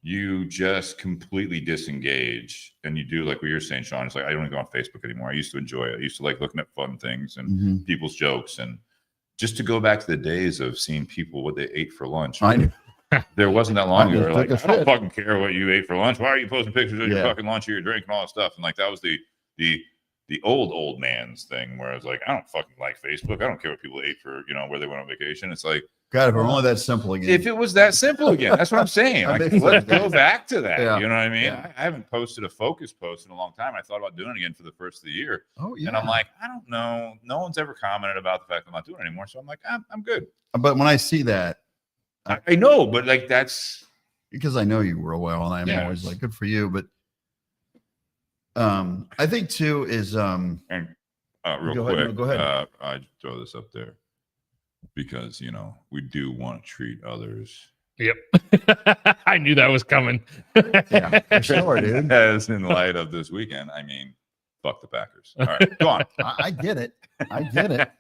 you just completely disengage and you do like what you're saying, Sean. It's like I don't even go on Facebook anymore. I used to enjoy it. I used to like looking at fun things and Mhm. people's jokes, and just to go back to the days of seeing people what they ate for lunch. I know. There wasn't that long I ago. just Like, took a I don't shit. fucking care what you ate for lunch. Why are you posting pictures of your Yeah. fucking lunch or your drink and all that stuff? And like that was the old man's thing where I was like, I don't fucking like Facebook. I don't care what people ate for, where they went on vacation. It's like, God, if it were only that simple again. if it was that simple again, that's what I'm saying. I Like, miss let's that. go back to that. Yeah. You know what I mean? Yeah. I haven't posted a focus post in a long time. I thought about doing it again for the first of the year. Oh yeah. And I'm like, I don't know. No one's ever commented about the fact that I'm not doing it anymore. So I'm like, I'm good. But when I see that, I know, but like that's because I know you real well, and I'm Yeah. always like, good for you. But I think too is and real Go ahead. quick. No, go ahead. I throw this up there because we do want to treat others Yep. I knew that was coming. Yeah, for sure, dude. as in light of this weekend. I mean, fuck the Packers. All right, go on. I get it. I get it.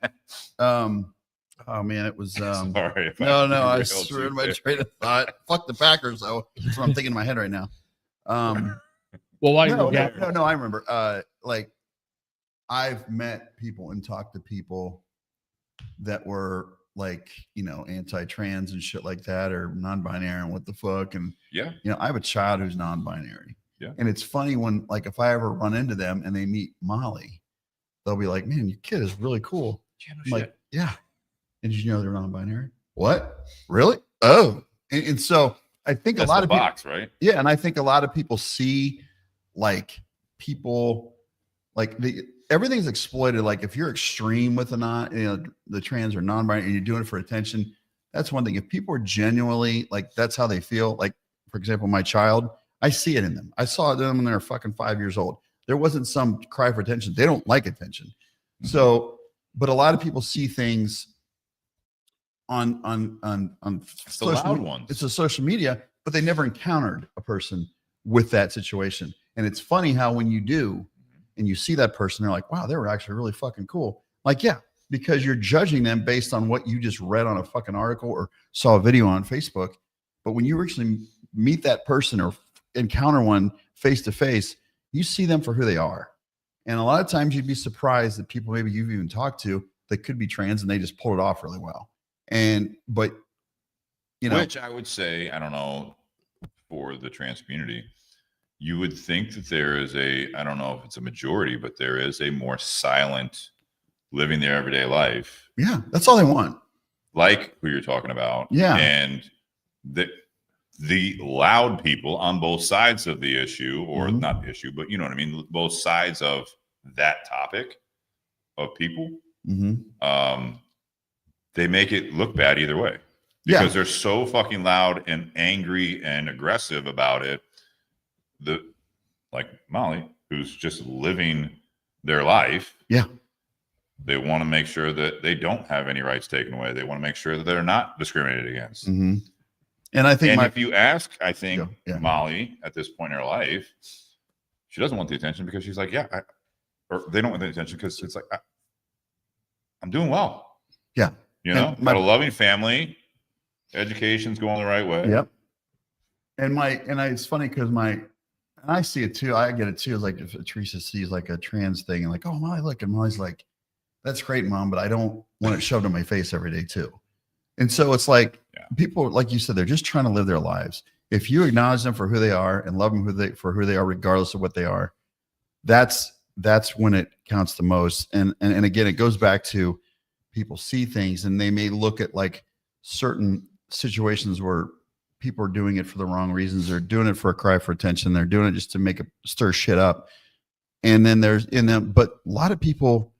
Oh man, it was Sorry. if no, I derailed screwed you my there. train of thought. Fuck the Packers, though. That's what I'm thinking in my head right now. Well, while No, you're no, I remember. Like, I've met people and talked to people that were like, anti-trans and shit like that, or non-binary and what the fuck. And Yeah. I have a child who's non-binary. Yeah. And it's funny when, like, if I ever run into them and they meet Molly, they'll be like, "Man, your kid is really cool." Yeah, no I'm like, shit. "Yeah." And did you know they're non-binary? What? Really? Oh. And so I think That's a lot the of people, box, right? yeah, and I think a lot of people see like people like everything's exploited. Like if you're extreme with the trans or non-binary and you're doing it for attention, that's one thing. If people are genuinely like that's how they feel, like for example, my child, I see it in them. I saw them when they were fucking 5 years old. There wasn't some cry for attention. They don't like attention. Mm-hmm. So, but a lot of people see things on It's the loud ones. It's a social media, but they never encountered a person with that situation. And it's funny how when you do and you see that person, they're like, wow, they were actually really fucking cool. Like, yeah, because you're judging them based on what you just read on a fucking article or saw a video on Facebook. But when you actually meet that person or encounter one face to face, you see them for who they are. And a lot of times you'd be surprised that people maybe you've even talked to that could be trans and they just pull it off really well. But which I would say, I don't know, for the trans community, you would think that there is I don't know if it's a majority, but there is a more silent living their everyday life. Yeah, that's all they want. Like who you're talking about. Yeah. And the loud people on both sides of the issue, or Mhm. not the issue, but you know what I mean? Both sides of that topic of people. Mm-hmm. They make it look bad either way because they're so fucking loud and angry and aggressive about it. Like Molly, who's just living their life. Yeah. They want to make sure that they don't have any rights taken away. They want to make sure that they're not discriminated against. Mm-hmm. And I think if you ask, I think Yeah. Molly at this point in her life, she doesn't want the attention because she's like, or they don't want the attention because it's like, I'm doing well. Yeah. Got a loving family, education's going the right way. Yep. And it's funny because I see it too. I get it too. It's like if Teresa sees like a trans thing and like, oh, Molly, look, and Molly's like, that's great, Mom, but I don't want it shoved in my face every day too. And so it's like people, like you said, they're just trying to live their lives. If you acknowledge them for who they are and love them for who they are, regardless of what they are, that's when it counts the most. And again, it goes back to people see things and they may look at like certain situations where people are doing it for the wrong reasons. They're doing it for a cry for attention. They're doing it just to stir shit up. And then but a lot of people,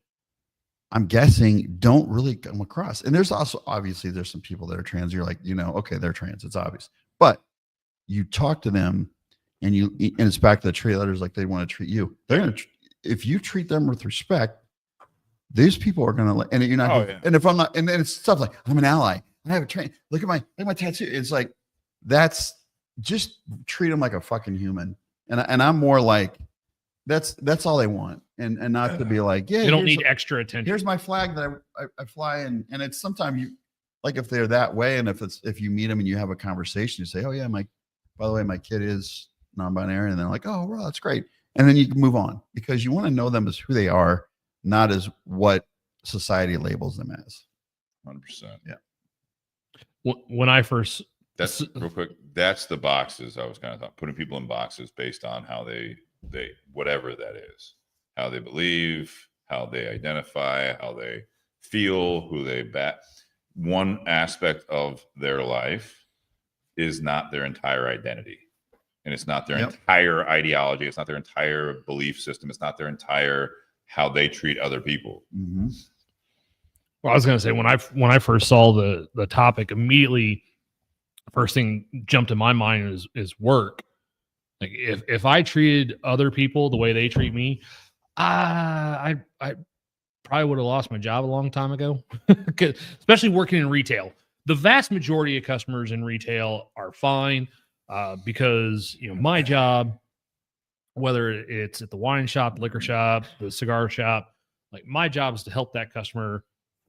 I'm guessing, don't really come across. And there's also, obviously there's some people that are trans. You're like, okay, they're trans. It's obvious, but you talk to them and it's back to the treat others like they want to treat you. They're going to, if you treat them with respect, these people are going to, and you're not, and if I'm not, and then it's stuff like, I'm an ally. I have a train. Look at my tattoo. It's like, that's just treat them like a fucking human. And I'm more like, that's all they want, and not to be like, yeah, They don't here's- need extra attention. Here's my flag that I fly, and it's sometimes you like if they're that way, and if you meet them and you have a conversation, you say, oh yeah, by the way, my kid is non-binary, and they're like, oh well, that's great, and then you can move on because you want to know them as who they are, not as what society labels them as. 100%. Yeah. When I first, That's real quick. That's the boxes. I was kind of thought putting people in boxes based on how they whatever that is, how they believe, how they identify, how they feel, who they bat. One aspect of their life is not their entire identity, and it's not their entire ideology. It's not their entire belief system. It's not their entire how they treat other people. Mm-hmm. well, I was going to say when I first saw the topic, immediately first thing jumped in my mind is work. Like if I treated other people the way they treat me, I probably would have lost my job a long time ago. Especially working in retail. The vast majority of customers in retail are fine because my job, whether it's at the wine shop, the liquor shop, the cigar shop, like my job is to help that customer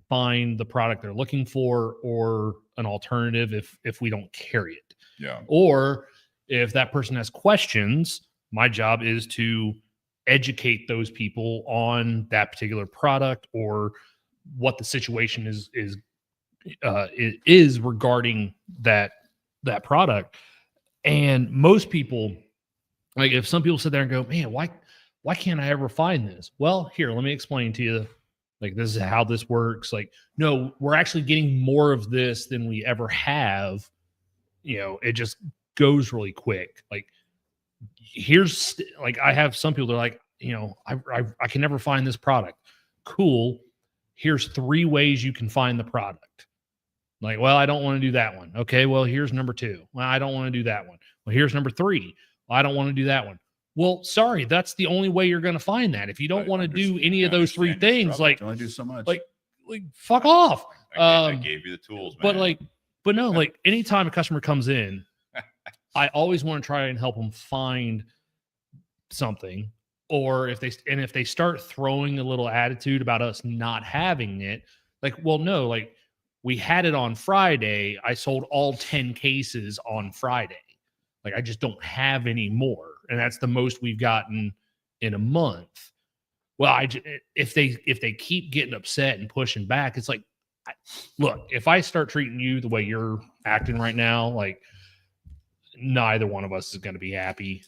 find the product they're looking for or an alternative if we don't carry it. Yeah. Or if that person has questions, my job is to educate those people on that particular product or what the situation is regarding that product. And most people, like if some people sit there and go, man, why can't I ever find this? Well, here, let me explain to you. Like, this is how this works. Like, no, we're actually getting more of this than we ever have. It just goes really quick. Like, I have some people that are like, I can never find this product. Cool. Here's 3 ways you can find the product. Like, well, I don't want to do that one. Okay. Well, here's number 2. Well, I don't want to do that one. Well, here's number 3. Well, I don't want to do that one. Well, sorry, that's the only way you're going to find that. If you don't want to do any of those 3 things, like, only do so much. like fuck off. I gave you the tools, man. But no, like anytime a customer comes in, I always want to try and help them find something. Or if they start throwing a little attitude about us not having it, like, well, no, like we had it on Friday. I sold all 10 cases on Friday. Like, I just don't have any more. And that's the most we've gotten in a month. Well, if they keep getting upset and pushing back, it's like, look, if I start treating you the way you're acting right now, like neither one of us is going to be happy.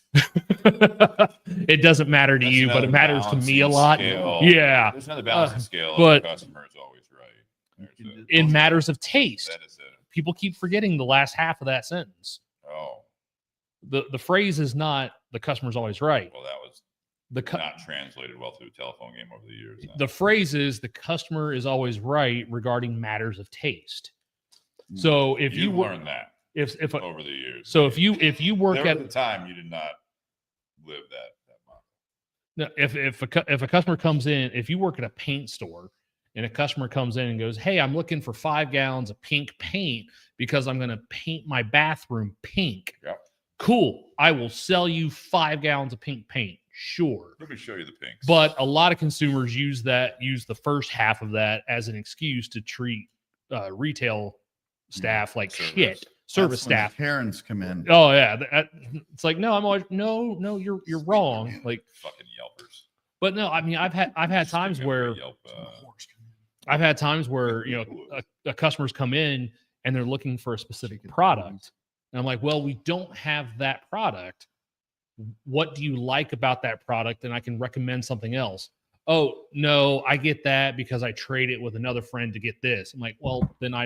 It doesn't matter to you, but it matters to me a lot. Scale. Yeah. There's another balancing scale. But the customer is always right. In matters of taste, That is it. people keep forgetting the last half of that sentence. Oh, The phrase is not the customer's always right. well, that was The not translated well through the telephone game over the years. Huh? the phrase is the customer is always right regarding matters of taste. So if you learned that if over the years, so if you work there at was a time you did not live that model. no, if a customer comes in, if you work at a paint store and a customer comes in and goes, hey, I'm looking for 5 gallons of pink paint because I'm going to paint my bathroom pink. Yep. Cool. I will sell you 5 gallons of pink paint. Sure. Let me show you the pinks. But a lot of consumers use the first half of that as an excuse to treat retail staff like shit. Service staff. Parents come in. Oh yeah, it's like no, I'm always no, you're wrong. Like fucking Yelpers. But no, I mean I've had times where a customer's come in and they're looking for a specific product, and I'm like, well, we don't have that product. What do you like about that product? And I can recommend something else. Oh, no, I get that because I trade it with another friend to get this. I'm like, well, then I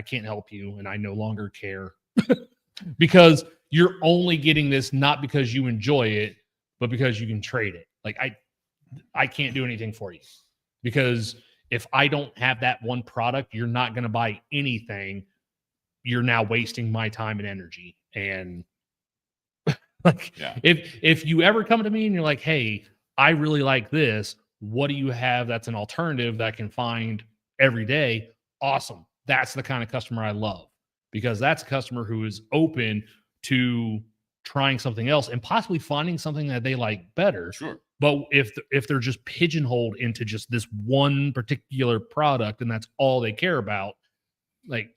can't help you and I no longer care because you're only getting this not because you enjoy it, but because you can trade it. Like I can't do anything for you because if I don't have that one product, you're not going to buy anything. You're now wasting my time and energy. And like, if you ever come to me and you're like, hey, I really like this. What do you have that's an alternative that I can find every day? Awesome. That's the kind of customer I love because that's a customer who is open to trying something else and possibly finding something that they like better. Sure. But if they're just pigeonholed into just this one particular product and that's all they care about, like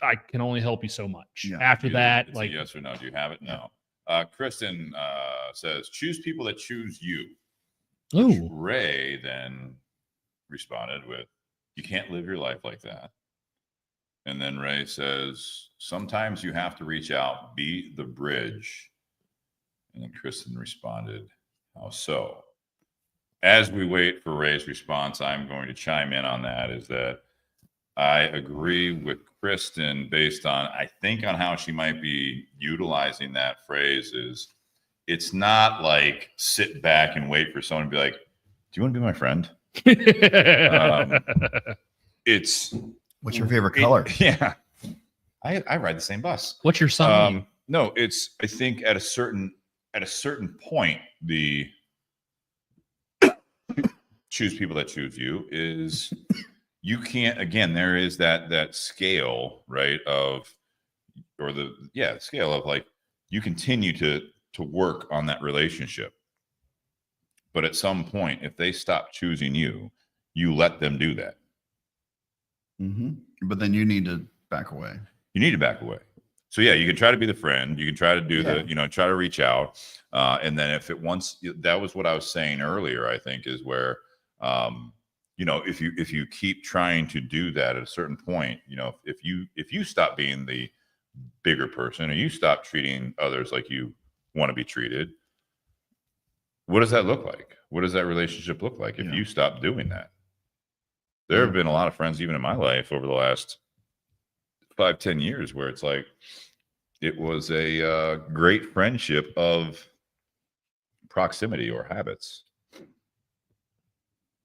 I can only help you so much. Yeah. After that, It's like a yes or no. Do you have it? No. Kristen says, choose people that choose you. ooh, Ray then responded with, you can't live your life like that. And then Ray says, sometimes you have to reach out, be the bridge. And then Kristen responded, how so? As we wait for Ray's response, I'm going to chime in on that, is that I agree with Kristen based on, I think, on how she might be utilizing that phrase is, it's not like sit back and wait for someone to be like, do you want to be my friend? It's What's your favorite color? Yeah. I ride the same bus. What's your sign? No, it's, I think at a certain point, the choose people that choose you is you can't, again, there is that scale, right? Scale of like, you continue to work on that relationship. But at some point, if they stop choosing you, you let them do that. But then you need to back away. You need to back away. So yeah, you can try to be the friend. You can try to do try to reach out. And then if it that was what I was saying earlier, I think, is where, if you keep trying to do that at a certain point, if you stop being the bigger person or you stop treating others like you want to be treated, what does that look like? What does that relationship look like if you stop doing that? There have been a lot of friends, even in my life, over the last 5-10 years, where it's like it was a great friendship of proximity or habits.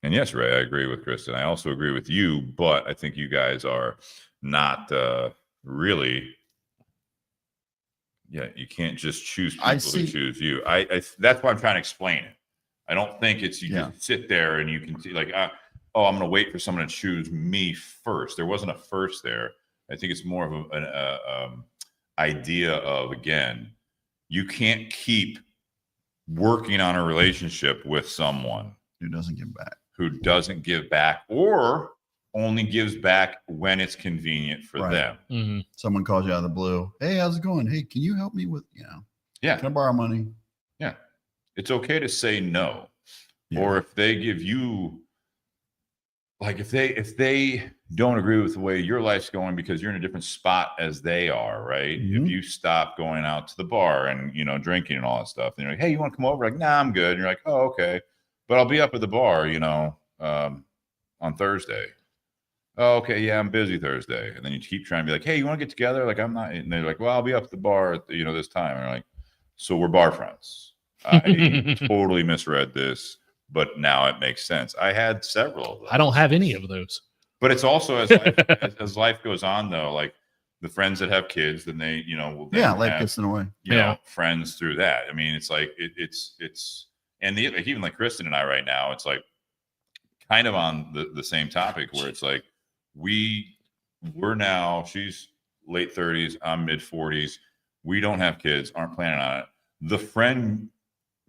And yes, Ray, I agree with Kristen. I also agree with you, but I think you guys are not really. Yeah, you can't just choose people to choose you. I that's why I'm trying to explain it. I don't think it's just sit there and you can see like, I'm going to wait for someone to choose me first. There wasn't a first there. I think it's more of an idea of, again, you can't keep working on a relationship with someone Who doesn't give back. Or only gives back when it's convenient for them. Mm-hmm. Someone calls you out of the blue. Hey, how's it going? Hey, can you help me with, Yeah. Can I borrow money? Yeah. It's okay to say no. Yeah. Or if they give you, like if they don't agree with the way your life's going because you're in a different spot as they are, right? Mm-hmm. If you stop going out to the bar and, drinking and all that stuff, and you're like, hey, you want to come over? Like, nah, I'm good. And you're like, oh, okay. But I'll be up at the bar, on Thursday. Oh, okay. Yeah, I'm busy Thursday. And then you keep trying to be like, hey, you want to get together? Like, I'm not. And they're like, well, I'll be up at the bar at this time. And you're like, so we're bar friends. I totally misread this, but now it makes sense. I had several of those. I don't have any of those. But it's also as life goes on, though, like the friends that have kids, then they, life gets in the way. Friends through that. I mean, it's like it's and even like Kristen and I right now, it's like kind of on the same topic where it's like we're now, she's late 30s, I'm mid 40s. We don't have kids, aren't planning on it. The friend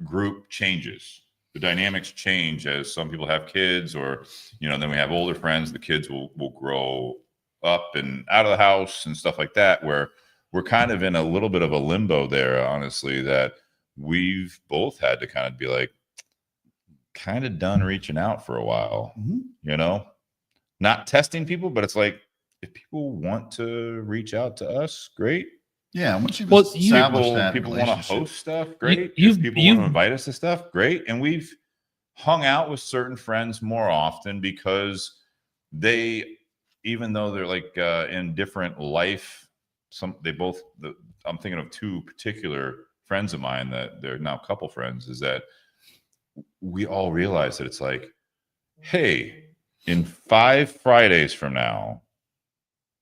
group changes. The dynamics change as some people have kids, or then we have older friends. The kids will grow up and out of the house and stuff like that, where we're kind of in a little bit of a limbo there, honestly, that we've both had to kind of be like, kind of done reaching out for a while. Not testing people, but it's like, if people want to reach out to us, great. Yeah, once you've established that people want to host stuff, great. If people want to invite us to stuff, great. And we've hung out with certain friends more often because they, even though they're like in different life, I'm thinking of two particular friends of mine that they're now couple friends, is that we all realize that it's like, hey, in 5 Fridays from now,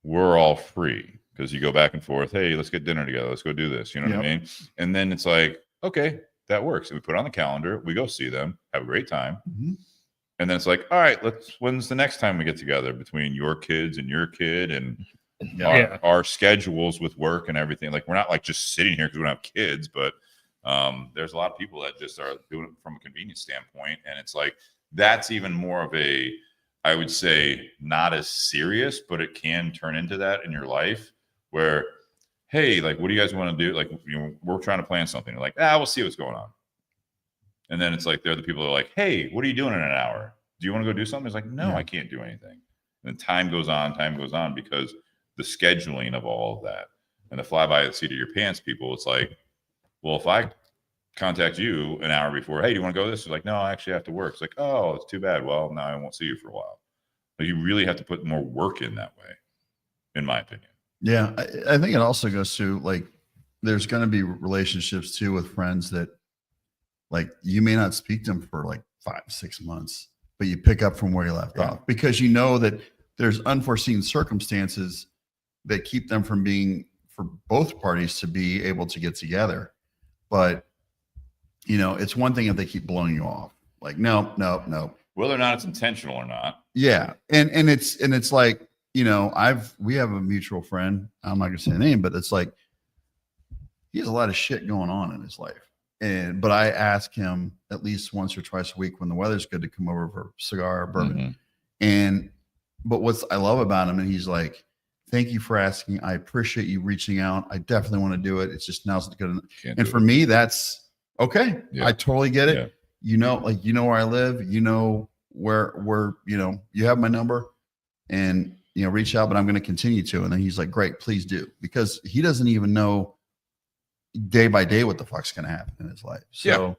we're all free. Because you go back and forth, hey, let's get dinner together. Let's go do this. You know what I mean? And then it's like, okay, that works. And we put it on the calendar. We go see them, have a great time. Mm-hmm. And then it's like, all right, when's the next time we get together between your kids and your kid? And Yeah. our schedules with work and everything. Like we're not like just sitting here because we don't have kids, but there's a lot of people that just are doing it from a convenience standpoint. And it's like, that's even more of a, I would say, not as serious, but it can turn into that in your life where, hey, like, what do you guys want to do? Like, we're trying to plan something. They're like, we'll see what's going on. And then it's like, they're the people that are like, hey, what are you doing in an hour? Do you want to go do something? It's like, no, I can't do anything. And time goes on because the scheduling of all of that and the fly by the seat of your pants people, it's like, well, if I contact you an hour before, hey, do you want to go to this? It's like, no, I actually have to work. It's like, oh, it's too bad. Well, now I won't see you for a while. But you really have to put more work in that way, in my opinion. Yeah. I think it also goes to like, there's going to be relationships too with friends that like you may not speak to them for like 5-6 months, but you pick up from where you left off because you know that there's unforeseen circumstances that keep them from being, for both parties to be able to get together. But, you know, it's one thing if they keep blowing you off. Like, no. Whether or not it's intentional or not. Yeah. And it's like, you know, we have a mutual friend. I'm not gonna say a name, but it's like he has a lot of shit going on in his life. But I ask him at least once or twice a week when the weather's good to come over for cigar or bourbon. But what I love about him, and he's like, thank you for asking. I appreciate you reaching out. I definitely want to do it. It's just now's good. And for me, that's okay. Yeah. I totally get it. Yeah. You know, like, you know where I live, you know, where, you know, you have my number and, you know, reach out, but I'm going to continue to. And then he's like, great, please do. Because he doesn't even know day by day what the fuck's going to happen in his life. So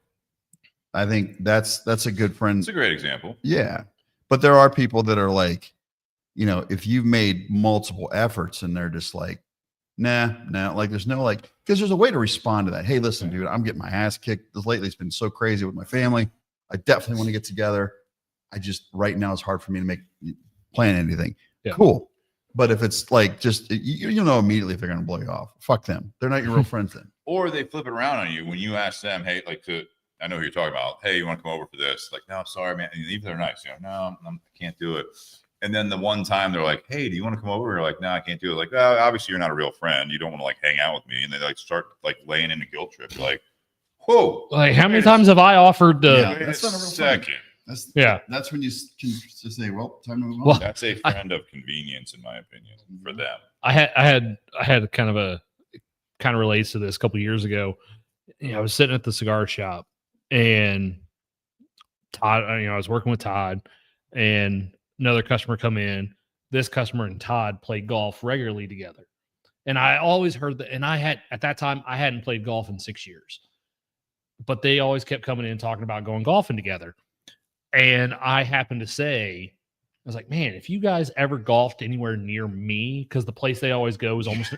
I think that's a good friend. It's a great example. Yeah. But there are people that are like, you know, if you've made multiple efforts and they're just like, nah, like there's no like, because there's a way to respond to that. Hey, listen, dude, I'm getting my ass kicked. Lately it's been so crazy with my family. I definitely want to get together. I just, right now it's hard for me to plan anything. Yeah. Cool. But if it's like just, you know immediately if they're going to blow you off. Fuck them. They're not your real friends then. Or they flip it around on you when you ask them, hey, like I know who you're talking about. Hey, you want to come over for this? Like, no, sorry, man. And even if they're nice, you know, no, I can't do it. And then the one time they're like, hey, do you want to come over? You're like, no, I can't do it. Like, obviously you're not a real friend. You don't want to like hang out with me. And they like start like laying in a guilt trip. You're like, whoa. Like, how many times have I offered to? Yeah, that's not a real second. That's when you can just say, well, time to move on. Well, that's a friend of convenience, in my opinion, for them. I had kind of relates to this a couple of years ago. You know, I was sitting at the cigar shop and Todd, you know, I was working with Todd and another customer come in. This customer and Todd played golf regularly together. And I always heard that, and at that time, I hadn't played golf in 6 years. But they always kept coming in talking about going golfing together. And I happened to say, I was like, man, if you guys ever golfed anywhere near me, because the place they always go is almost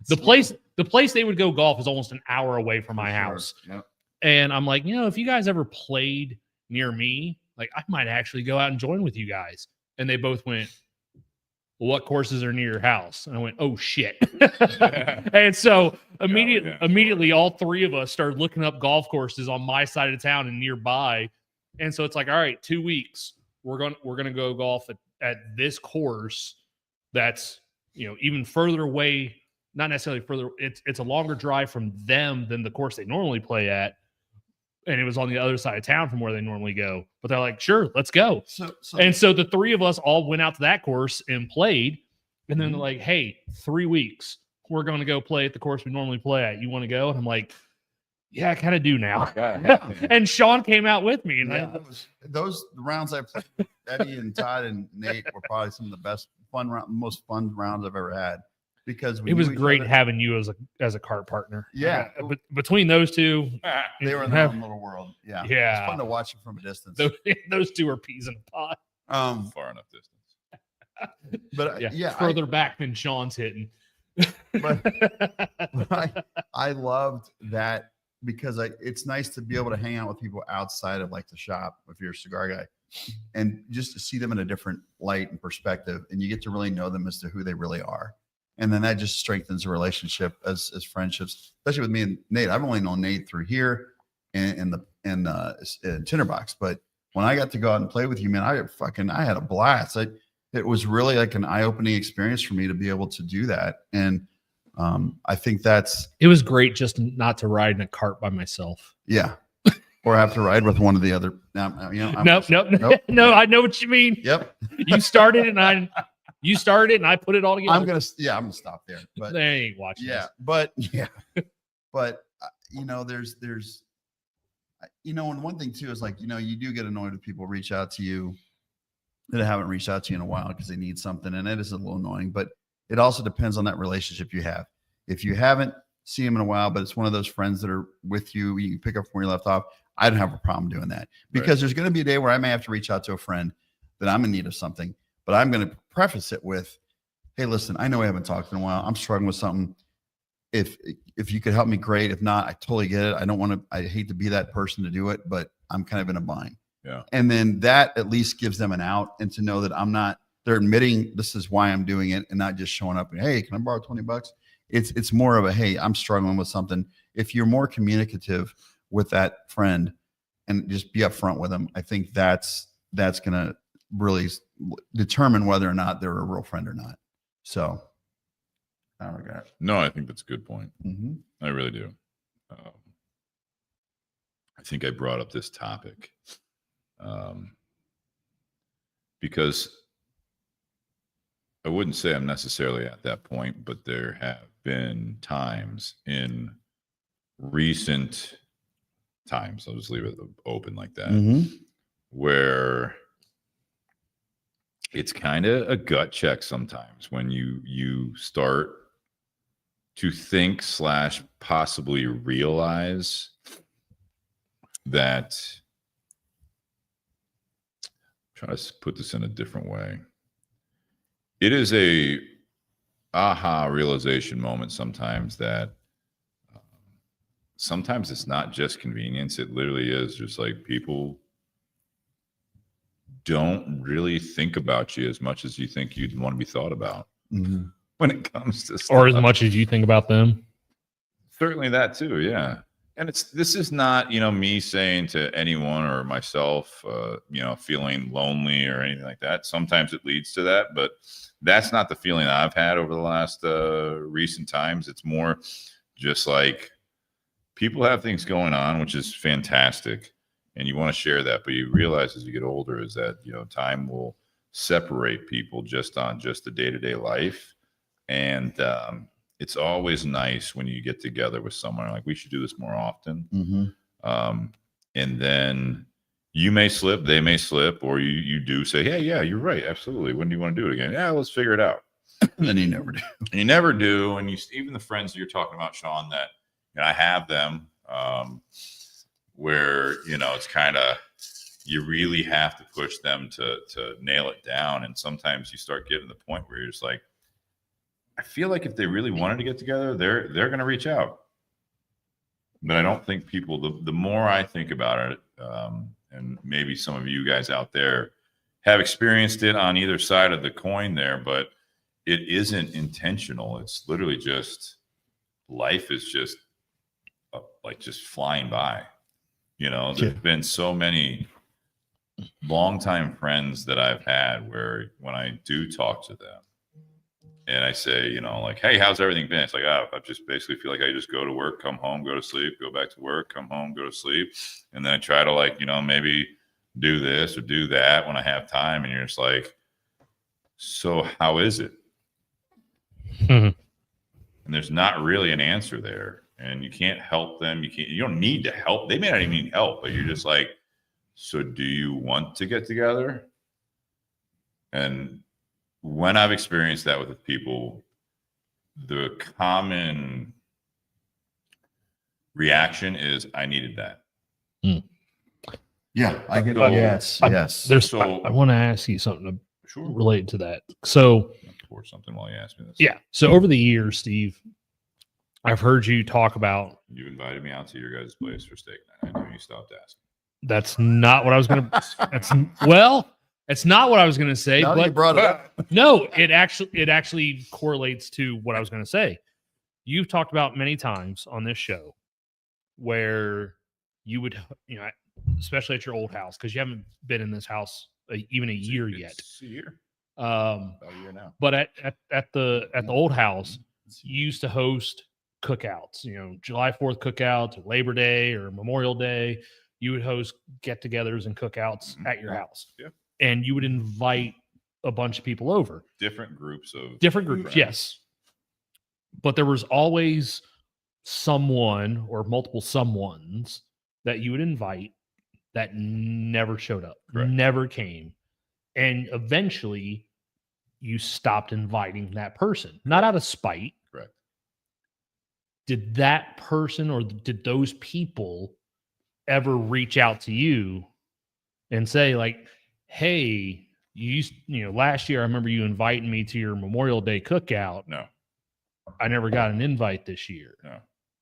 the place they would go golf is almost an hour away from my house. Yep. And I'm like, you know, if you guys ever played near me, like I might actually go out and join with you guys. And they both went, well, what courses are near your house? And I went, oh shit. And so immediately all three of us started looking up golf courses on my side of town and nearby. And so it's like, all right, 2 weeks, we're going to go golf at this course that's, you know, even further away, not necessarily further. It's a longer drive from them than the course they normally play at. And it was on the other side of town from where they normally go. But they're like, sure, let's go. So the three of us all went out to that course and played. And then they're like, hey, 3 weeks, we're going to go play at the course we normally play at. You want to go? And I'm like, yeah, I kind of do now. And Sean came out with me. And those rounds I played with Eddie and Todd and Nate were probably some of the most fun rounds I've ever had. Because it was great having you as a cart partner. Yeah. But between those two, they were in their own little world. Yeah. Yeah. It's fun to watch it from a distance. Those two are peas in a pod. Far enough distance. But further back than Sean's hitting. But I loved that because it's nice to be able to hang out with people outside of like the shop if you're a cigar guy and just to see them in a different light and perspective. And you get to really know them as to who they really are. And then that just strengthens a relationship as friendships, especially with me and Nate. I've only known Nate through here and Tinder Box. But when I got to go out and play with you, man, I had a blast. it was really like an eye-opening experience for me to be able to do that. And I think it was great just not to ride in a cart by myself. yeah. Or have to ride with one of the other. Nope. No, I know what you mean. Yep. You started and I put it all together. I'm gonna stop there. But they ain't watching. yeah, This. but there's and one thing too is like, you do get annoyed when people reach out to you that haven't reached out to you in a while because they need something, and it is a little annoying. But it also depends on that relationship you have. If you haven't seen them in a while, but it's one of those friends that are with you, you can pick up from where you left off. I don't have a problem doing that because there's going to be a day where I may have to reach out to a friend that I'm in need of something, but I'm going to preface it with, hey, listen, I know we haven't talked in a while. I'm struggling with something. If you could help me, great. If not, I totally get it. I hate to be that person to do it, but I'm kind of in a bind. Yeah. And then that at least gives them an out, and to know that they're admitting this is why I'm doing it and not just showing up and, hey, can I borrow $20? It's more of a, hey, I'm struggling with something. If you're more communicative with that friend and just be upfront with them, I think that's going to really determine whether or not they're a real friend or not. So I don't know. No, I think that's a good point. Mm-hmm. I really do. I think I brought up this topic because I wouldn't say I'm necessarily at that point, but there have been times in recent times, I'll just leave it open like that, Mm-hmm. where it's kind of a gut check sometimes when you start to think / possibly realize that, try to put this in a different way, it is a aha realization moment sometimes that sometimes it's not just convenience. It literally is just like people don't really think about you as much as you think you'd want to be thought about when it comes to stuff. Or as much as you think about them. Certainly that too, yeah. And this is not, me saying to anyone or myself, feeling lonely or anything like that. Sometimes it leads to that, but that's not the feeling I've had over the last recent times. It's more just like people have things going on, which is fantastic, and you want to share that. But you realize as you get older is that, time will separate people just on just the day-to-day life. And it's always nice when you get together with someone like, we should do this more often. Mm-hmm. And then you may slip, they may slip, or you do say, hey, yeah, you're right. Absolutely. When do you want to do it again? Yeah, let's figure it out. And then you never do. You never do. And even the friends you're talking about, Sean, that I have them where, it's kind of, you really have to push them to nail it down. And sometimes you start getting to the point where you're just like, I feel like if they really wanted to get together, they're going to reach out. But I don't think people, the more I think about it, and maybe some of you guys out there have experienced it on either side of the coin there, but it isn't intentional. It's literally just, life is just just flying by. There's been so many longtime friends that I've had where when I do talk to them and I say, hey, how's everything been? It's like, I just basically feel like I just go to work, come home, go to sleep, go back to work, come home, go to sleep. And then I try to maybe do this or do that when I have time. And you're just like, so how is it? And there's not really an answer there. And you can't help them. You don't need to help. They may not even need help, but you're just like, so do you want to get together? And when I've experienced that with people, the common reaction is, I needed that. Yeah, I get So- it. Yes. I want to ask you something Sure. related to that. So, Pour something while you ask me this. yeah. So over the years, Steve, I've heard you talk about. You invited me out to your guys' place for steak night. I know you stopped asking. That's not what I was going to. It's not what I was going to say. Now that you But brought it up. no, it actually correlates to what I was going to say. You've talked about many times on this show where you would, especially at your old house, because you haven't been in this house even a year yet. It's a year. Um, About a year now. but at the old house, you used to host cookouts, July 4th cookouts, or Labor Day or Memorial Day. You would host get-togethers and cookouts at your house. Yeah. And you would invite a bunch of people over. Different groups of Friends. Yes. But there was always someone or multiple someones that you would invite that never showed up, Correct. never came. And eventually you stopped inviting that person, not out of spite. Correct. Did that person or did those people ever reach out to you and say, like, hey, last year I remember you inviting me to your Memorial Day cookout. No. I never got an invite this year.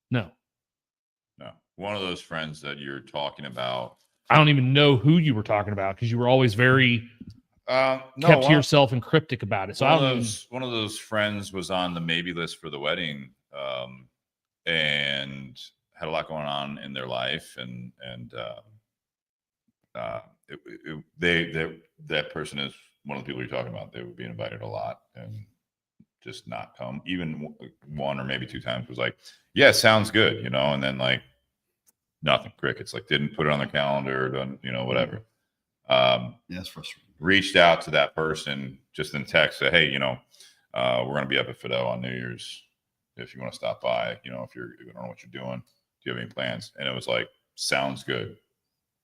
No. One of those friends that you're talking about, I don't even know who you were talking about because you were always very kept to yourself and cryptic about it. So one of those friends was on the maybe list for the wedding, and had a lot going on in their life, and that person is one of the people you're talking about. They were being invited a lot and just not come. Even one or maybe 2 times was like, yeah, sounds good, and then like nothing, crickets, like didn't put it on their calendar, done, whatever. That's frustrating. Reached out to that person just in text, said, hey, we're going to be up at Fido on New Year's. If you want to stop by, if you don't know what you're doing, do you have any plans? And it was like, sounds good.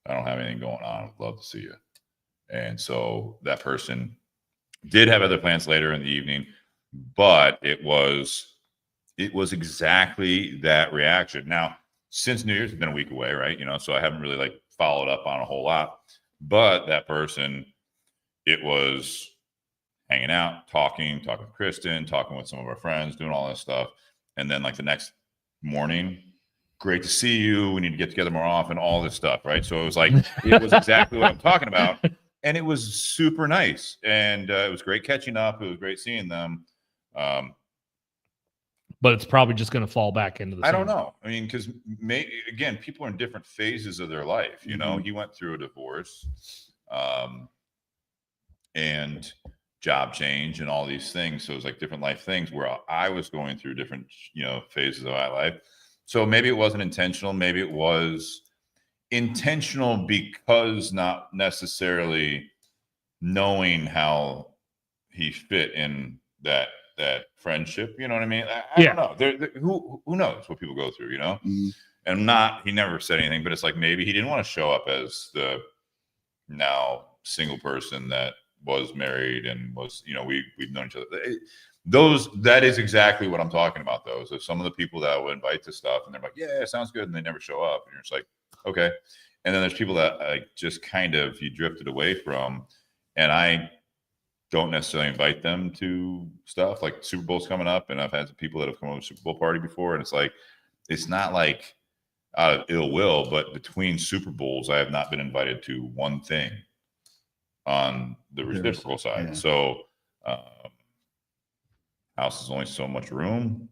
I don't have anything going on. I'd love to see you. And so that person did have other plans later in the evening, but it was exactly that reaction. Now, since New Year's, it's been a week away, right? So I haven't really like followed up on a whole lot, but that person, it was hanging out, talking with Kristen, talking with some of our friends, doing all this stuff. And then like the next morning, great to see you. We need to get together more often, all this stuff, right? So it was like, it was exactly what I'm talking about. And it was super nice. And it was great catching up. It was great seeing them. But it's probably just going to fall back into the same. I don't know. I mean, because again, people are in different phases of their life. He went through a divorce, and job change and all these things. So it was like different life things where I was going through different, phases of my life. So maybe it wasn't intentional. Maybe it was intentional because not necessarily knowing how he fit in that friendship. You know what I mean? I don't know. Who knows what people go through, Mm-hmm. And he never said anything, but it's like, maybe he didn't want to show up as the now single person that was married and was, we've known each other. That is exactly what I'm talking about. Those are some of the people that will invite to stuff and they're like, yeah, it sounds good. And they never show up. And you're just like, okay. And then there's people that like just kind of you drifted away from. And I don't necessarily invite them to stuff like Super Bowl's coming up. And I've had some people that have come to a Super Bowl party before. And it's like, it's not like out of ill will, but between Super Bowls, I have not been invited to one thing on the reciprocal side. Yeah. So house is only so much room.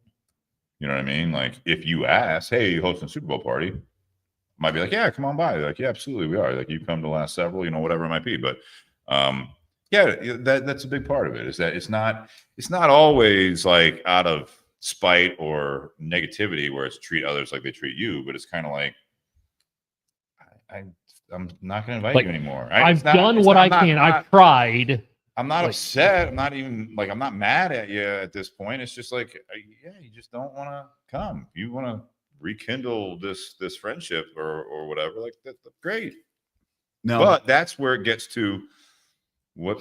You know what I mean? Like if you ask, hey, you hosting a Super Bowl party? I might be like, yeah, come on by. They're like, yeah, absolutely, we are. Like you come to the last several, whatever it might be. But yeah, that's a big part of it. Is that it's not always like out of spite or negativity where it's treat others like they treat you, but it's kind of like I'm not going to invite you anymore. I've done what I can. I've tried. I'm not upset. I'm not even like, I'm not mad at you at this point. It's just like, yeah, you just don't want to come. You want to rekindle this friendship or whatever. Like that's great. No, but that's where it gets to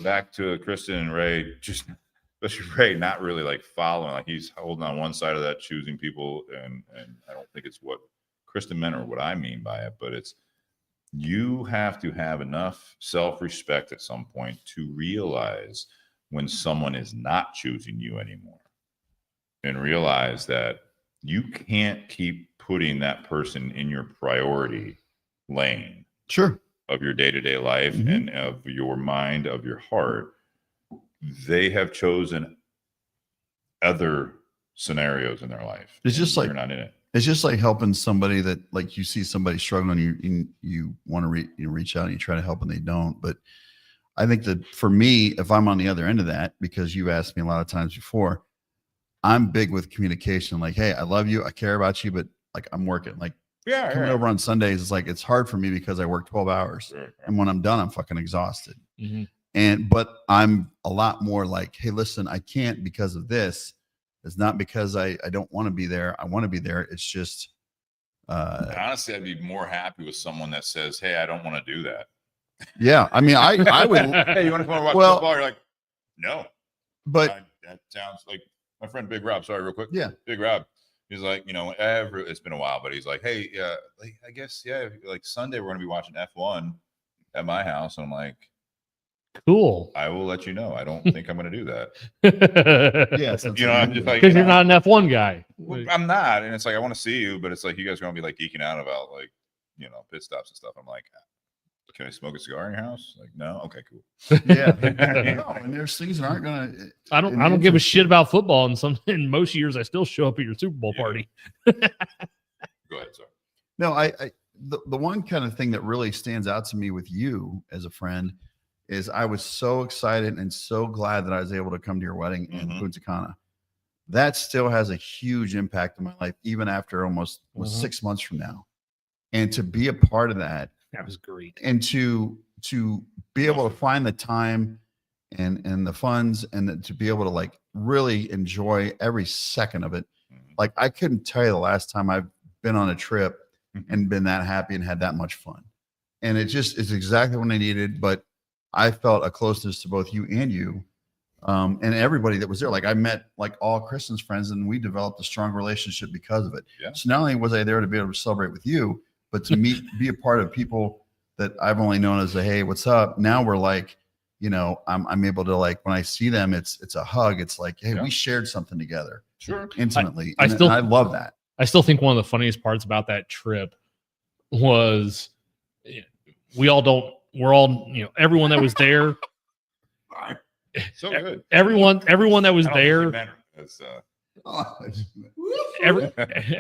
back to Kristen and Ray, just especially Ray, not really like following, like he's holding on one side of that, choosing people. And I don't think it's what Kristen meant or what I mean by it, but it's, you have to have enough self-respect at some point to realize when someone is not choosing you anymore and realize that you can't keep putting that person in your priority lane of your day-to-day life and of your mind, of your heart. They have chosen other scenarios in their life. It's just like, you're not in it. It's just like helping somebody that like you see somebody struggling, you want to reach out and you try to help and they don't. But I think that for me, if I'm on the other end of that, because you asked me a lot of times before, I'm big with communication. Like, hey, I love you, I care about you, but like I'm working. Like coming over on Sundays is like it's hard for me because I work 12 hours, and when I'm done, I'm fucking exhausted. But I'm a lot more like, hey, listen, I can't because of this. It's not because I don't want to be there. I want to be there. It's just honestly, I'd be more happy with someone that says, hey, I don't want to do that. Yeah, I mean, I would. Hey, you want to come and watch football? You're like, no. But that sounds like my friend Big Rob. Sorry, real quick. Yeah, Big Rob. He's like, it's been a while, but he's like, hey, like I guess like Sunday we're gonna be watching F1 at my house. And I'm like, cool. I will let you know. I don't think I'm gonna do that. Yes, I'm just like, because you're not an F1 guy. I'm not, and it's like I want to see you, but it's like you guys are gonna be like geeking out about like pit stops and stuff. I'm like, can I smoke a cigar in your house? Like, no. Okay, cool. Yeah. No, and there's things that aren't gonna. I don't give a shit about football, and in most years I still show up at your Super Bowl party. Go ahead, sir. No, the one kind of thing that really stands out to me with you as a friend is I was so excited and so glad that I was able to come to your wedding in Punta Cana. That still has a huge impact on my life, even after almost 6 months from now. And to be a part of that. That was great. And to be able to find the time and the funds and to be able to like really enjoy every second of it. Like I couldn't tell you the last time I've been on a trip and been that happy and had that much fun. And it just is exactly what I needed. But I felt a closeness to both you and everybody that was there. Like I met like all Kristen's friends and we developed a strong relationship because of it. Yeah. So not only was I there to be able to celebrate with you, but to be a part of people that I've only known as hey, what's up? Now we're like, I'm able to like, when I see them, it's a hug. It's like, hey, we shared something together. Sure. Intimately. I love that. I still think one of the funniest parts about that trip was we're all, everyone that was there. So good. Everyone that was there.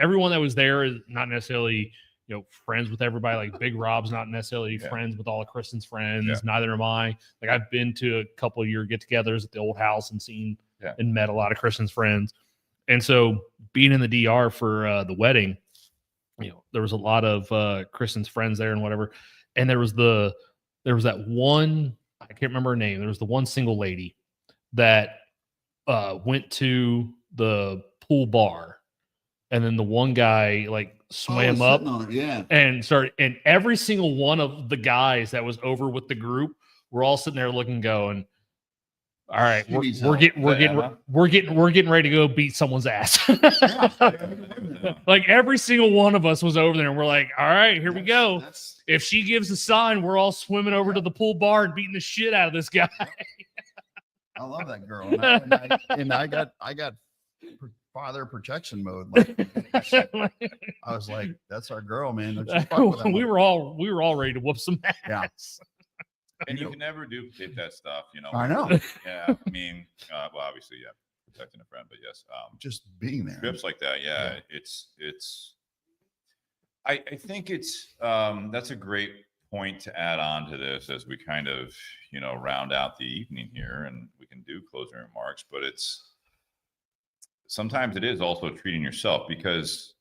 Everyone that was there is not necessarily friends with everybody. Like Big Rob's not necessarily friends with all of Kristen's friends. Neither am I. Like I've been to a couple of your get-togethers at the old house and seen and met a lot of Kristen's friends. And so being in the DR for the wedding, there was a lot of Kristen's friends there and whatever. And there was that one, I can't remember her name. There was the one single lady that went to the pool bar, and then the one guy like swam up and started, and every single one of the guys that was over with the group were all sitting there looking, going, all right, we're getting ready to go beat someone's ass. Like every single one of us was over there and we're like, all right, here we go. If she gives a sign, we're all swimming over to the pool bar and beating the shit out of this guy. I love that girl. And I got father protection mode. Like, I was like, that's our girl, man. We were all ready to whoop some ass. Yeah. And you can never duplicate that stuff, I know. Yeah. I mean, well, obviously, protecting a friend, but yes. Just being there. Trips like that. Yeah. I think it's, that's a great point to add on to this as we kind of, round out the evening here, and we can do closing remarks, but sometimes it is also treating yourself, because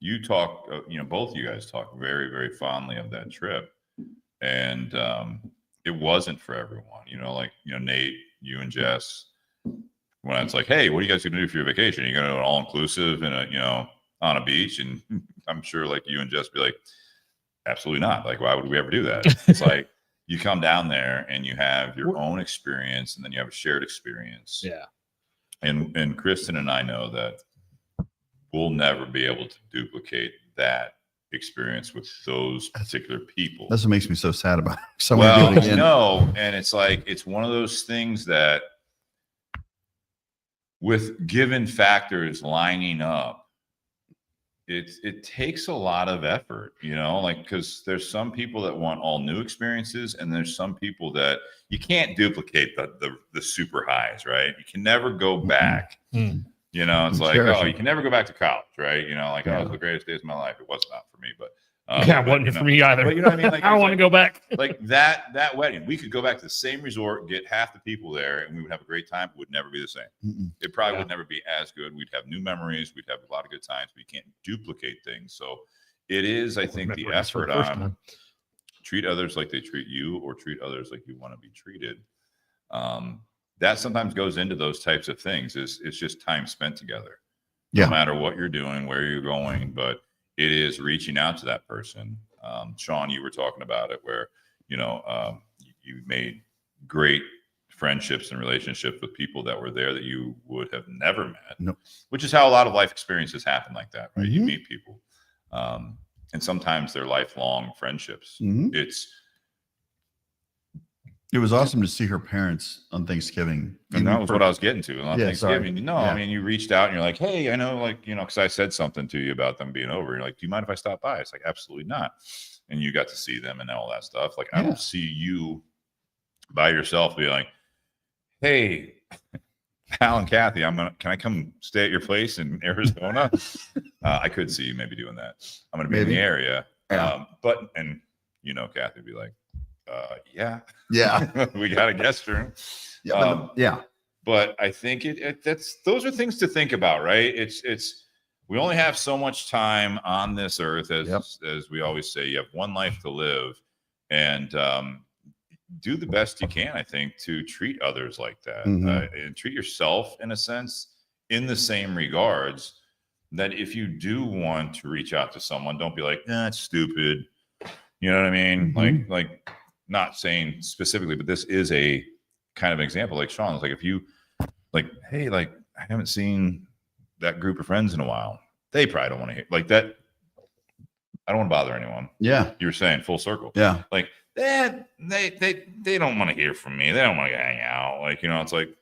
you talk, both of you guys talk very, very fondly of that trip. And it wasn't for everyone, Nate, you and Jess, when it's like, hey, what are you guys going to do for your vacation? You're going to do an all-inclusive and on a beach? And I'm sure like you and Jess be like, absolutely not. Like, why would we ever do that? It's like you come down there and you have your own experience, and then you have a shared experience. Yeah. And Kristen and I know that we'll never be able to duplicate that experience with those particular people. That's what makes me so sad about it. No, and it's like it's one of those things that with given factors lining up, it takes a lot of effort, like, because there's some people that want all new experiences, and there's some people that you can't duplicate the super highs, right? You can never go back. It's like, you can never go back to college, right? It was the greatest days of my life. It was not for me, but Yeah, it wasn't for me either. But you know what I mean? Like, I don't want to go back. Like that wedding, we could go back to the same resort, get half the people there, and we would have a great time. It would never be the same. It probably would never be as good. We'd have new memories. We'd have a lot of good times. But you can't duplicate things. So it is, I think, the effort on treat others like they treat you, or treat others like you want to be treated. That sometimes goes into those types of things. It's just time spent together. No matter what you're doing, where you're going, but it is reaching out to that person. Sean, you were talking about it where, you made great friendships and relationships with people that were there that you would have never met, which is how a lot of life experiences happen like that, right? You meet people. And sometimes they're lifelong friendships. It was awesome to see her parents on Thanksgiving. And that was what I was getting to. On Thanksgiving, I mean, you reached out and you're like, hey, I know, like, because I said something to you about them being over. You're like, do you mind if I stop by? It's like, absolutely not. And you got to see them and all that stuff. Like, I don't see you by yourself be like, hey, Al and Kathy, can I come stay at your place in Arizona? I could see you maybe doing that. I'm going to be in the area. And Kathy would be like, yeah, we got a guest room. But I think those are things to think about, right? It's we only have so much time on this earth, as we always say. You have one life to live, and do the best you can, I think, to treat others like that, and treat yourself in a sense in the same regards. That if you do want to reach out to someone, don't be like, it's stupid. You know what I mean? Like. Not saying specifically, but this is a kind of example. Like Sean, it's like, if you like, hey, like, I haven't seen that group of friends in a while. They probably don't want to hear like that. I don't want to bother anyone. Yeah. You were saying full circle. Yeah. Like they don't want to hear from me. They don't want to hang out. Like, it's like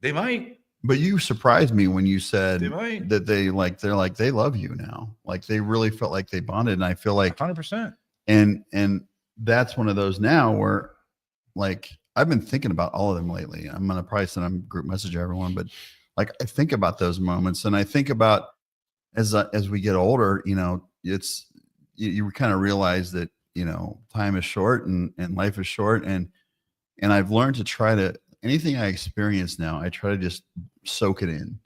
they might. But you surprised me when you said that they love you now. Like they really felt like they bonded. And I feel like 100%. And that's one of those now where, like, I've been thinking about all of them lately. I'm going to probably send a group message to everyone, but like, I think about those moments, and I think about as we get older, it's, you kind of realize that, time is short and life is short. And I've learned to try to, anything I experience now, I try to just soak it in,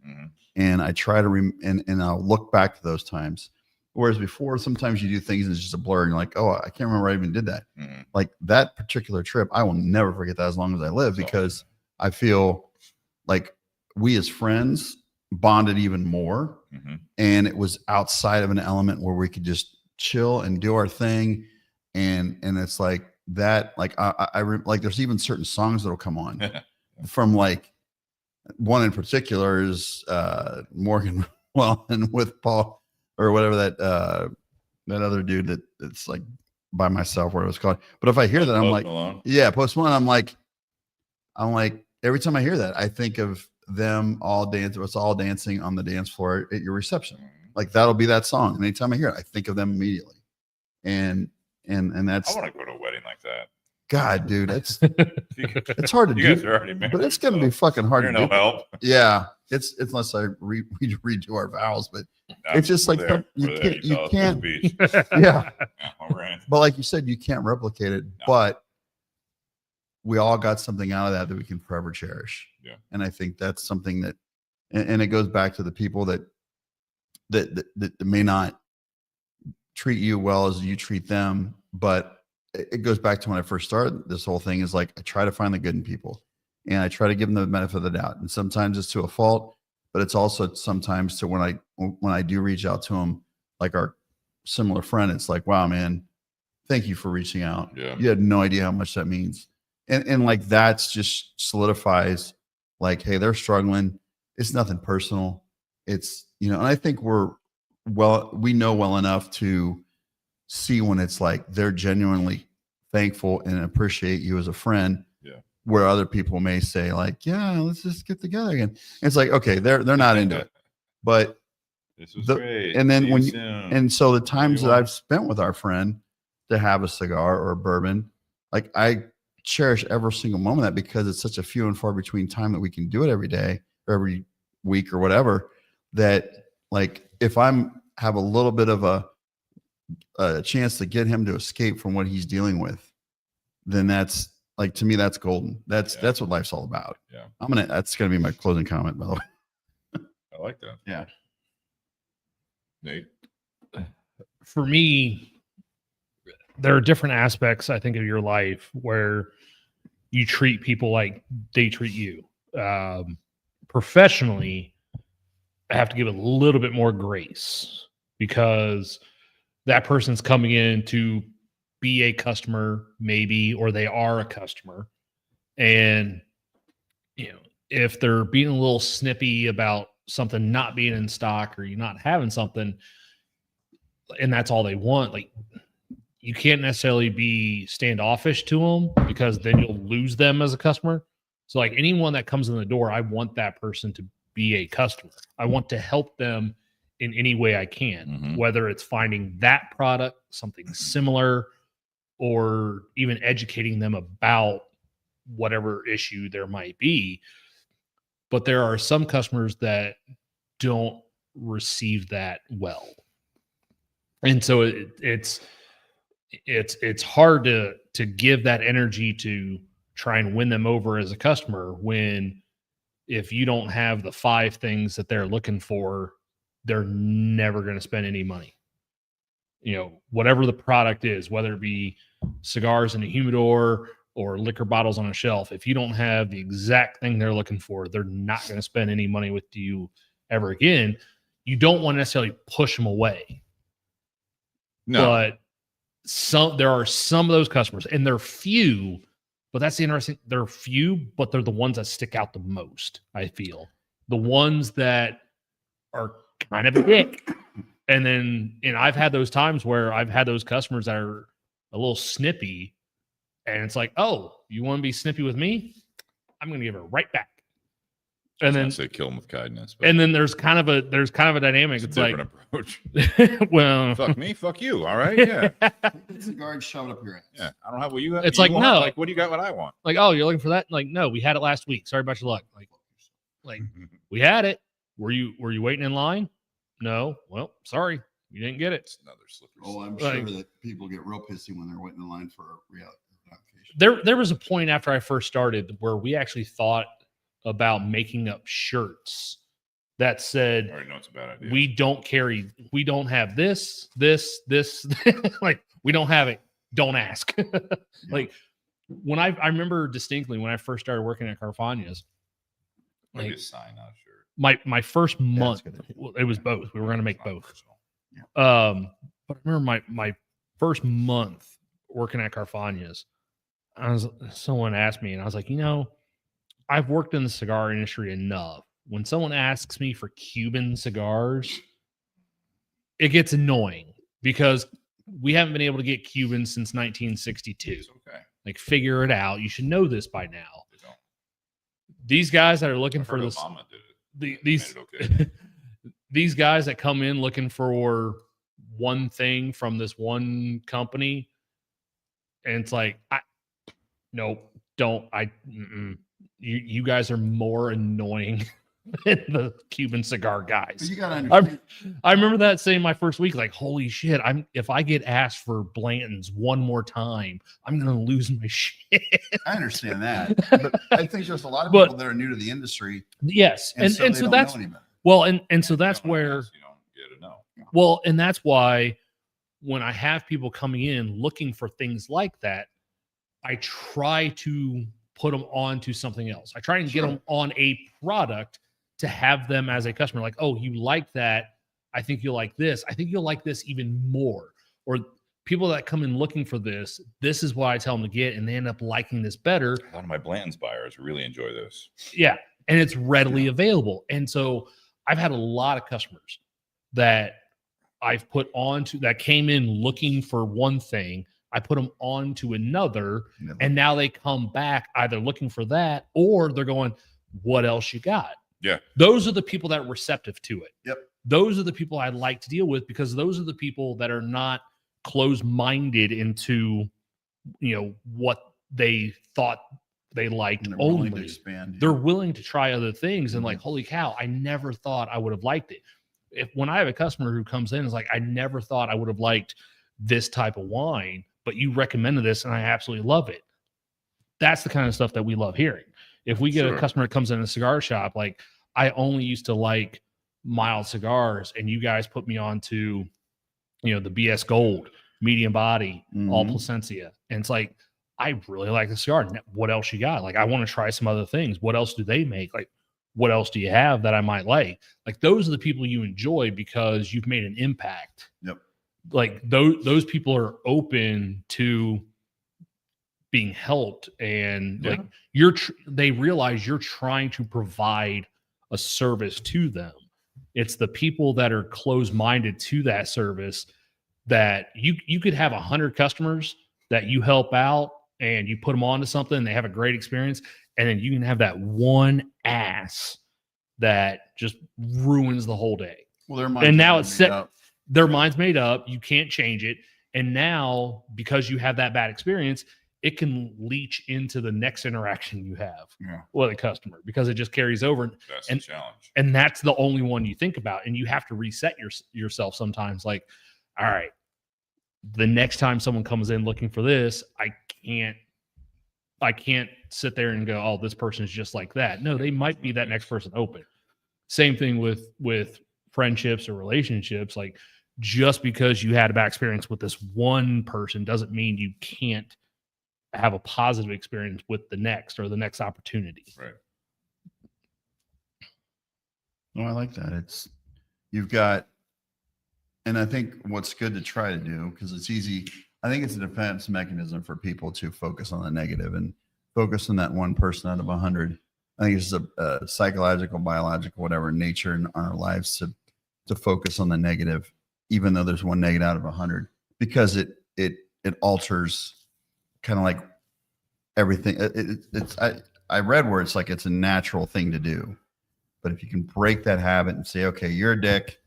and I try to, and I'll look back to those times. Whereas before, sometimes you do things and it's just a blur, and you're like, oh, I can't remember I even did that. Like that particular trip, I will never forget that as long as I live, because I feel like we as friends bonded even more. And it was outside of an element where we could just chill and do our thing. And it's like that, like I like there's even certain songs that'll come on from, like, one in particular is Morgan Wallen with Paul, or whatever that other dude that's like By Myself, where it was called. But if I hear that, I'm like, Post Malone. I'm like, every time I hear that, I think of them all dancing. It's all dancing on the dance floor at your reception. Like that'll be that song. And anytime I hear it, I think of them immediately. And that's. I want to go to a wedding like that. God, dude, it's hard to do. Guys are already married, but it's gonna be fucking hard to do. No help. Yeah, it's unless I redo our vows, but it's just like you can't. Yeah, but like you said, you can't replicate it. No. But we all got something out of that we can forever cherish. Yeah, and I think that's something that, and it goes back to the people that may not treat you well as you treat them, but it goes back to when I first started this whole thing. Is like, I try to find the good in people, and I try to give them the benefit of the doubt. And sometimes it's to a fault, but it's also sometimes to when I do reach out to them, like our similar friend, it's like, wow, man, thank you for reaching out. Yeah. You had no idea how much that means. And like, that's just solidifies like, hey, they're struggling. It's nothing personal. It's, and I think we know well enough to see when it's like they're genuinely thankful and appreciate you as a friend. Yeah. Where other people may say like, yeah, let's just get together again. And it's like, okay, they're not into it. But this was great. And then and so the times that I've spent with our friend to have a cigar or a bourbon, like I cherish every single moment of that, because it's such a few and far between time that we can do it every day or every week or whatever, that like if have a little bit of a a chance to get him to escape from what he's dealing with, then that's like, to me, that's golden. That's what life's all about. Yeah. That's going to be my closing comment, by the way. I like that. Yeah. Nate. For me, there are different aspects, I think, of your life where you treat people like they treat you. Professionally, I have to give a little bit more grace because that person's coming in to be a customer, maybe, or they are a customer. And, if they're being a little snippy about something not being in stock or you not having something, and that's all they want, like, you can't necessarily be standoffish to them because then you'll lose them as a customer. So like anyone that comes in the door, I want that person to be a customer. I want to help them in any way I can, whether it's finding that product, something similar, or even educating them about whatever issue there might be. But there are some customers that don't receive that well. And so it's hard to give that energy to try and win them over as a customer when if you don't have the 5 things that they're looking for, they're never going to spend any money. Whatever the product is, whether it be cigars in a humidor or liquor bottles on a shelf, if you don't have the exact thing they're looking for, they're not going to spend any money with you ever again. You don't want to necessarily push them away. No. But there are some of those customers, and they're few, but that's the interesting. They're few, but they're the ones that stick out the most, I feel. The ones that are kind of a dick. And I've had those times where I've had those customers that are a little snippy, and it's like, oh, you want to be snippy with me? I'm going to give it right back. And then say kill them with kindness. And then there's kind of a dynamic. It's like approach. Well, fuck me, fuck you. All right, yeah. Cigar and shove it up your ass. Yeah, I don't have what you got. It's like, want. no. Like, what do you got? What I want? Like, oh, you're looking for that? Like, no, we had it last week. Sorry about your luck. Like we had it. Were you waiting in line? No. Well, sorry, you didn't get it. It's another slippery. Oh, I'm sure that people get real pissy when they're waiting in line for a reality application. There was a point after I first started where we actually thought about making up shirts that said, I already know it's a bad idea. we don't have this, like, we don't have it. Don't ask. Like, when I remember distinctly when I first started working at Carfagna's, Maybe a sign, not a shirt. my first month, it was both. We were going to make both. Yeah. But I remember my first month working at Carfagna's, someone asked me, and I was like, I've worked in the cigar industry enough. When someone asks me for Cuban cigars, it gets annoying because we haven't been able to get Cubans since 1962. It's okay. Like, figure it out. You should know this by now. These guys that are looking for this, Obama did it. These guys that come in looking for one thing from this one company, and it's like, you guys are more annoying than the Cuban cigar guys. You gotta understand. I remember that saying my first week, like, holy shit, if I get asked for Blanton's one more time, I'm gonna lose my shit. I understand that, but I think there's a lot of people that are new to the industry. Yes, and so that's well, and so that's where you don't get to know. Well, and that's why when I have people coming in looking for things like that, I try to put them on to something else. I try and get them on a product to have them as a customer. Like, oh, you like that? I think you'll like this. I think you'll like this even more. Or people that come in looking for this is what I tell them to get, and they end up liking this better. A lot of my Blanton's buyers really enjoy this. Yeah, and it's readily available. And so I've had a lot of customers that I've put on to that came in looking for one thing. I put them on to another, and now they come back either looking for that or they're going, what else you got? Yeah. Those are the people that are receptive to it. Yep. Those are the people I like to deal with because those are the people that are not closed-minded into, what they thought they liked And they're only. willing to expand. They're willing to try other things and like, holy cow, I never thought I would have liked it. When I have a customer who comes in and is like, I never thought I would have liked this type of wine, but you recommended this and I absolutely love it. That's the kind of stuff that we love hearing. If we get a customer that comes in a cigar shop, like, I only used to like mild cigars, and you guys put me on to, the BS Gold, medium body, all Plasencia. And it's like, I really like the cigar. What else you got? Like, I want to try some other things. What else do they make? Like, what else do you have that I might like? Like, those are the people you enjoy because you've made an impact. Yep. Like, those people are open to being helped, and like they realize you're trying to provide a service to them. It's the people that are closed-minded to that service that you could have 100 customers that you help out and you put them onto something and they have a great experience. And then you can have that one ass that just ruins the whole day. Well, and now it's set. Their mind's made up. You can't change it. And now, because you have that bad experience, it can leach into the next interaction you have with a customer, because it just carries over. That's the challenge. And that's the only one you think about. And you have to reset yourself sometimes. Like, all right, the next time someone comes in looking for this, I can't sit there and go, oh, this person is just like that. No, they might be that next person open. Same thing with friendships or relationships. Like, just because you had a bad experience with this one person doesn't mean you can't have a positive experience with the next opportunity. Right. No, I like that. You've got, and I think what's good to try to do, because it's easy, I think it's a defense mechanism for people to focus on the negative and focus on that one person out of 100. I think it's a psychological, biological, whatever nature in our lives to focus on the negative, even though there's one negative out of 100, because it alters kind of like everything. I read where it's like, it's a natural thing to do, but if you can break that habit and say, okay, you're a dick,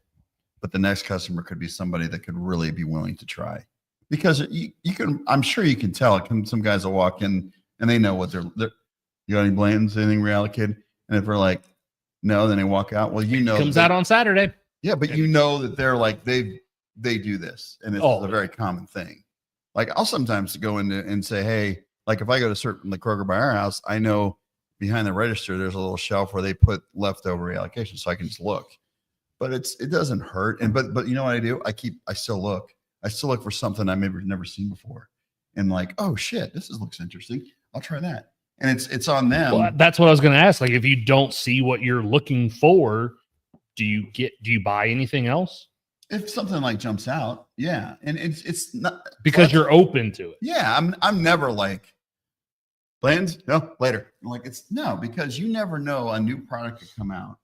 but the next customer could be somebody that could really be willing to try, because you can, I'm sure you can tell. Some guys will walk in and they know what they're you got any blames, anything reallocated? And if they're like, no, then they walk out. Well, it comes out on Saturday. Yeah, but you know that they're like, they do this, and it's a very common thing. Like, I'll sometimes go in and say, hey, like if I go to certain like Kroger by our house, I know behind the register there's a little shelf where they put leftover reallocation, so I can just look. But it doesn't hurt. And but you know what I do? I still look for something I maybe never seen before, and like, oh shit, looks interesting. I'll try that. And it's on them. Well, that's what I was going to ask. Like, if you don't see what you're looking for, do you buy anything else? If something like jumps out, yeah. And it's not because you're open to it. Yeah. I'm never like, plans? No, later. Like, because you never know a new product could come out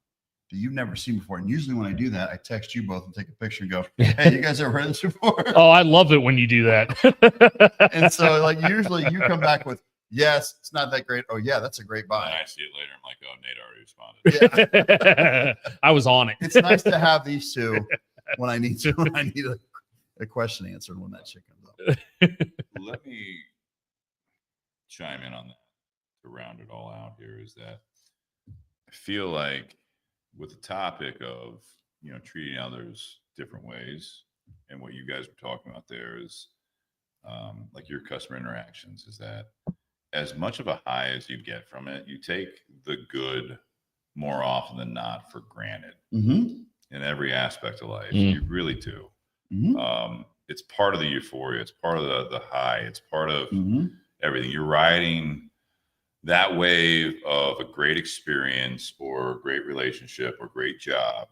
that you've never seen before. And usually when I do that, I text you both and take a picture and go, hey, you guys ever heard this before? Oh, I love it when you do that. And so like usually you come back with, yes, it's not that great. Oh yeah, that's a great buy. And I see it later. I'm like, oh, Nate already responded. Yeah. I was on it. It's nice to have these two when I need a question answered when that shit comes up. Let me chime in on that to round it all out here. Is that I feel like with the topic of treating others different ways, and what you guys were talking about there is like your customer interactions, is that as much of a high as you get from it, you take the good more often than not for granted in every aspect of life. You really do. It's part of the euphoria. It's part of the high. It's part of everything. You're riding that wave of a great experience or a great relationship or great job.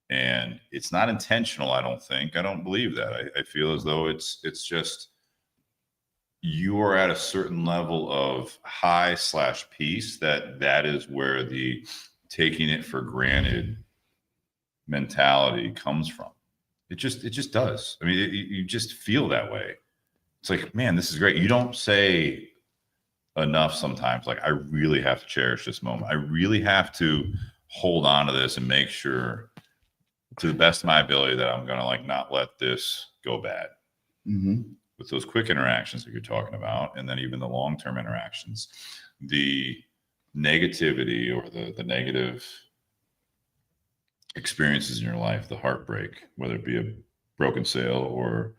And it's not intentional, I don't think. I don't believe that. I feel as though it's just you are at a certain level of high/peace that is where the taking it for granted mentality comes from. It just does. I mean, you just feel that way. It's like, man, this is great. You don't say enough sometimes, like, I really have to cherish this moment. I really have to hold on to this and make sure to the best of my ability that I'm going to like not let this go bad. With those quick interactions that you're talking about, and then even the long-term interactions, the negativity or the negative experiences in your life, the heartbreak, whether it be a broken sale or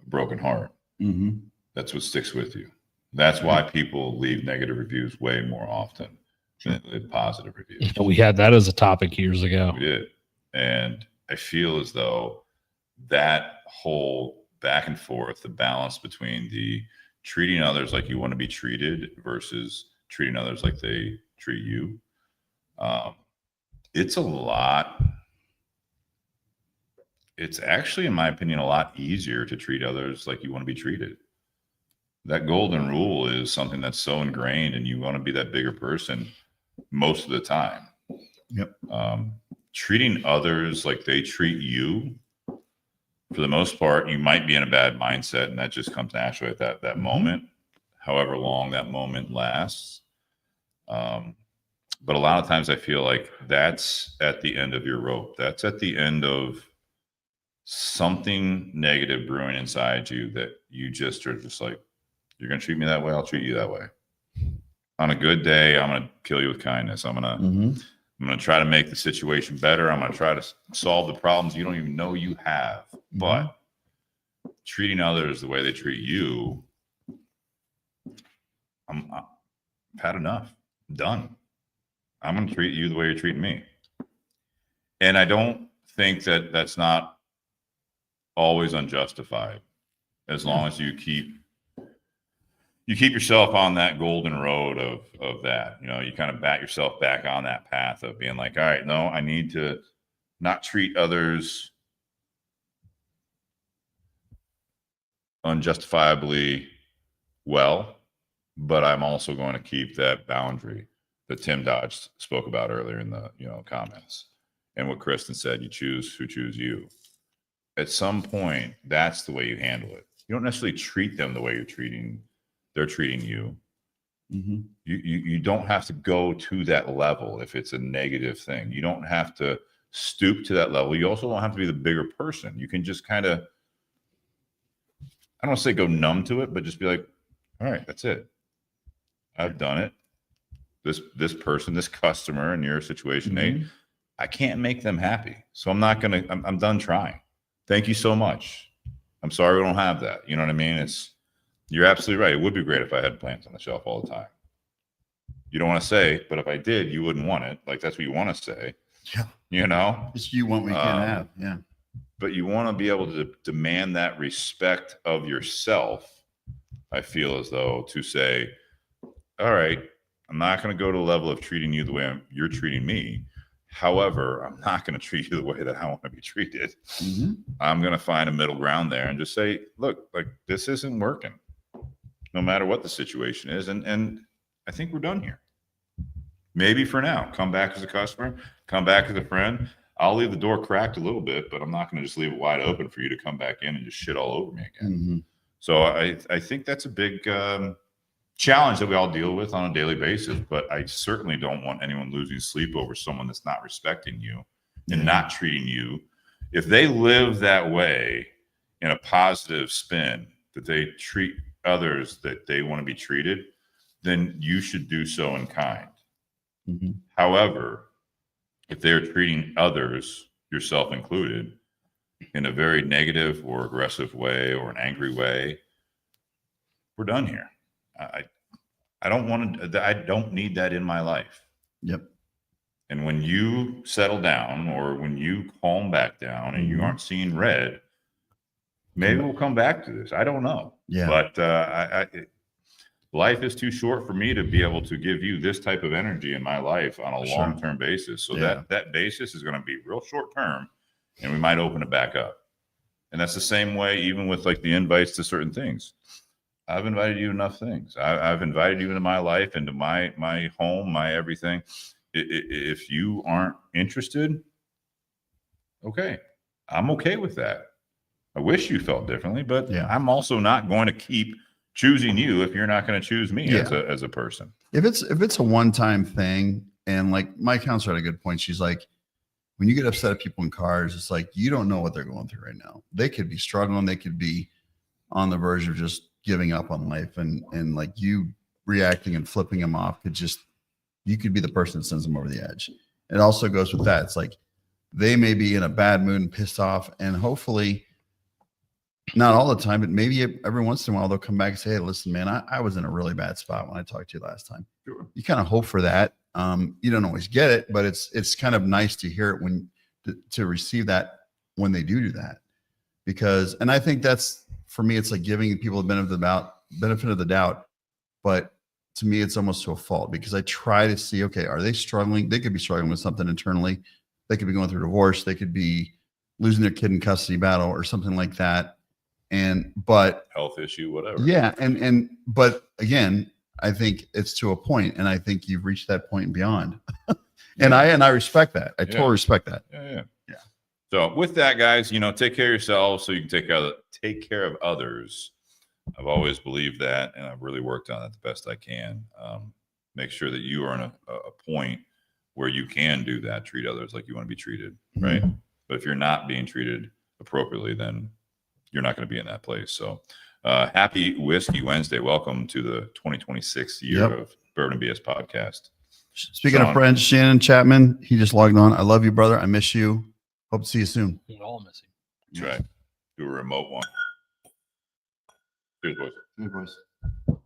broken heart. Mm-hmm. That's what sticks with you. That's why people leave negative reviews way more often than they leave positive reviews. We had that as a topic years ago. We did. And I feel as though that whole back and forth, the balance between the treating others like you want to be treated versus treating others like they treat you, it's a lot. It's actually, in my opinion, a lot easier to treat others like you want to be treated. That golden rule is something that's so ingrained, and you want to be that bigger person most of the time. Yep. Treating others like they treat you, for the most part, you might be in a bad mindset, and that just comes naturally at that moment, however long that moment lasts. But a lot of times I feel like that's at the end of your rope. That's at the end of something negative brewing inside you that you just are just like, you're going to treat me that way, I'll treat you that way. On a good day, I'm going to kill you with kindness. I'm going to try to make the situation better. I'm going to try to solve the problems you don't even know you have. But treating others the way they treat you, I've had enough. I'm done. I'm going to treat you the way you're treating me. And I don't think that that's not always unjustified, as long as you keep yourself on that golden road of that. You know, you kind of bat yourself back on that path of being like, all right, no, I need to not treat others unjustifiably well, but I'm also going to keep that boundary that Tim Dodge spoke about earlier in the comments, and what Kristen said, you choose who choose you. At some point, that's the way you handle it. You don't necessarily treat them the way they're treating you. You don't have to go to that level if it's a negative thing. You don't have to stoop to that level. You also don't have to be the bigger person. You can just kind of, I don't want to say go numb to it, but just be like, all right, that's it. I've done it. This person, this customer in your situation, I can't make them happy. So I'm done trying. Thank you so much. I'm sorry we don't have that. You know what I mean? You're absolutely right. It would be great if I had plants on the shelf all the time. You don't want to say, but if I did, you wouldn't want it. Like, that's what you want to say. Yeah. You know? It's you want what you can't have. Yeah. But you want to be able to demand that respect of yourself, I feel as though, to say, all right, I'm not going to go to the level of treating you the way you're treating me. However, I'm not going to treat you the way that I want to be treated. I'm going to find a middle ground there and just say, look, like, this isn't working, no matter what the situation is. And I think we're done here. Maybe for now. Come back as a customer, come back as a friend. I'll leave the door cracked a little bit, but I'm not going to just leave it wide open for you to come back in and just shit all over me again. So I think that's a big challenge that we all deal with on a daily basis, but I certainly don't want anyone losing sleep over someone that's not respecting you and not treating you. If they live that way in a positive spin, that they treat others that they want to be treated, then you should do so in kind. However, if they're treating others, yourself included, in a very negative or aggressive way or an angry way, we're done here. I don't need that in my life. Yep. And when you settle down, or when you calm back down and you aren't seeing red, maybe we'll come back to this. I don't know. Yeah. But life is too short for me to be able to give you this type of energy in my life on a long-term basis. So that basis is going to be real short-term, and we might open it back up. And that's the same way, even with like the invites to certain things. I've invited you enough things. I've invited you into my life, into my home, my everything. If you aren't interested, okay, I'm okay with that. I wish you felt differently, but I'm also not going to keep choosing you if you're not going to choose me as a person. If it's a one-time thing, and like my counselor had a good point. She's like, when you get upset at people in cars, it's like, you don't know what they're going through right now. They could be struggling. They could be on the verge of just giving up on life, and like you reacting and flipping them off you could be the person that sends them over the edge. It also goes with that. It's like, they may be in a bad mood and pissed off, and hopefully not all the time, but maybe every once in a while they'll come back and say, hey, listen, man, I was in a really bad spot when I talked to you last time. Sure. You kind of hope for that. You don't always get it, but it's kind of nice to hear it when to receive that when they do that, because, and I think that's, for me, it's like giving people the benefit of the doubt, but to me, it's almost to a fault, because I try to see, okay, are they struggling? They could be struggling with something internally. They could be going through divorce. They could be losing their kid in custody battle or something like that. But health issue, whatever. Yeah. But again, I think it's to a point, and I think you've reached that point and beyond. and I respect that. I totally respect that. Yeah. So with that, guys, take care of yourselves so you can take care of others. I've always believed that, and I've really worked on it the best I can. Make sure that you are in a point where you can do that, treat others like you want to be treated, right? Mm-hmm. But if you're not being treated appropriately, then you're not going to be in that place. So happy Whiskey Wednesday. Welcome to the 2026 year of Bourbon BS podcast. Speaking of friends, Shannon Chapman, he just logged on. I love you, brother. I miss you. Hope to see you soon. We all miss him. That's right. Do a remote one. Cheers, boys. Cheers, boys.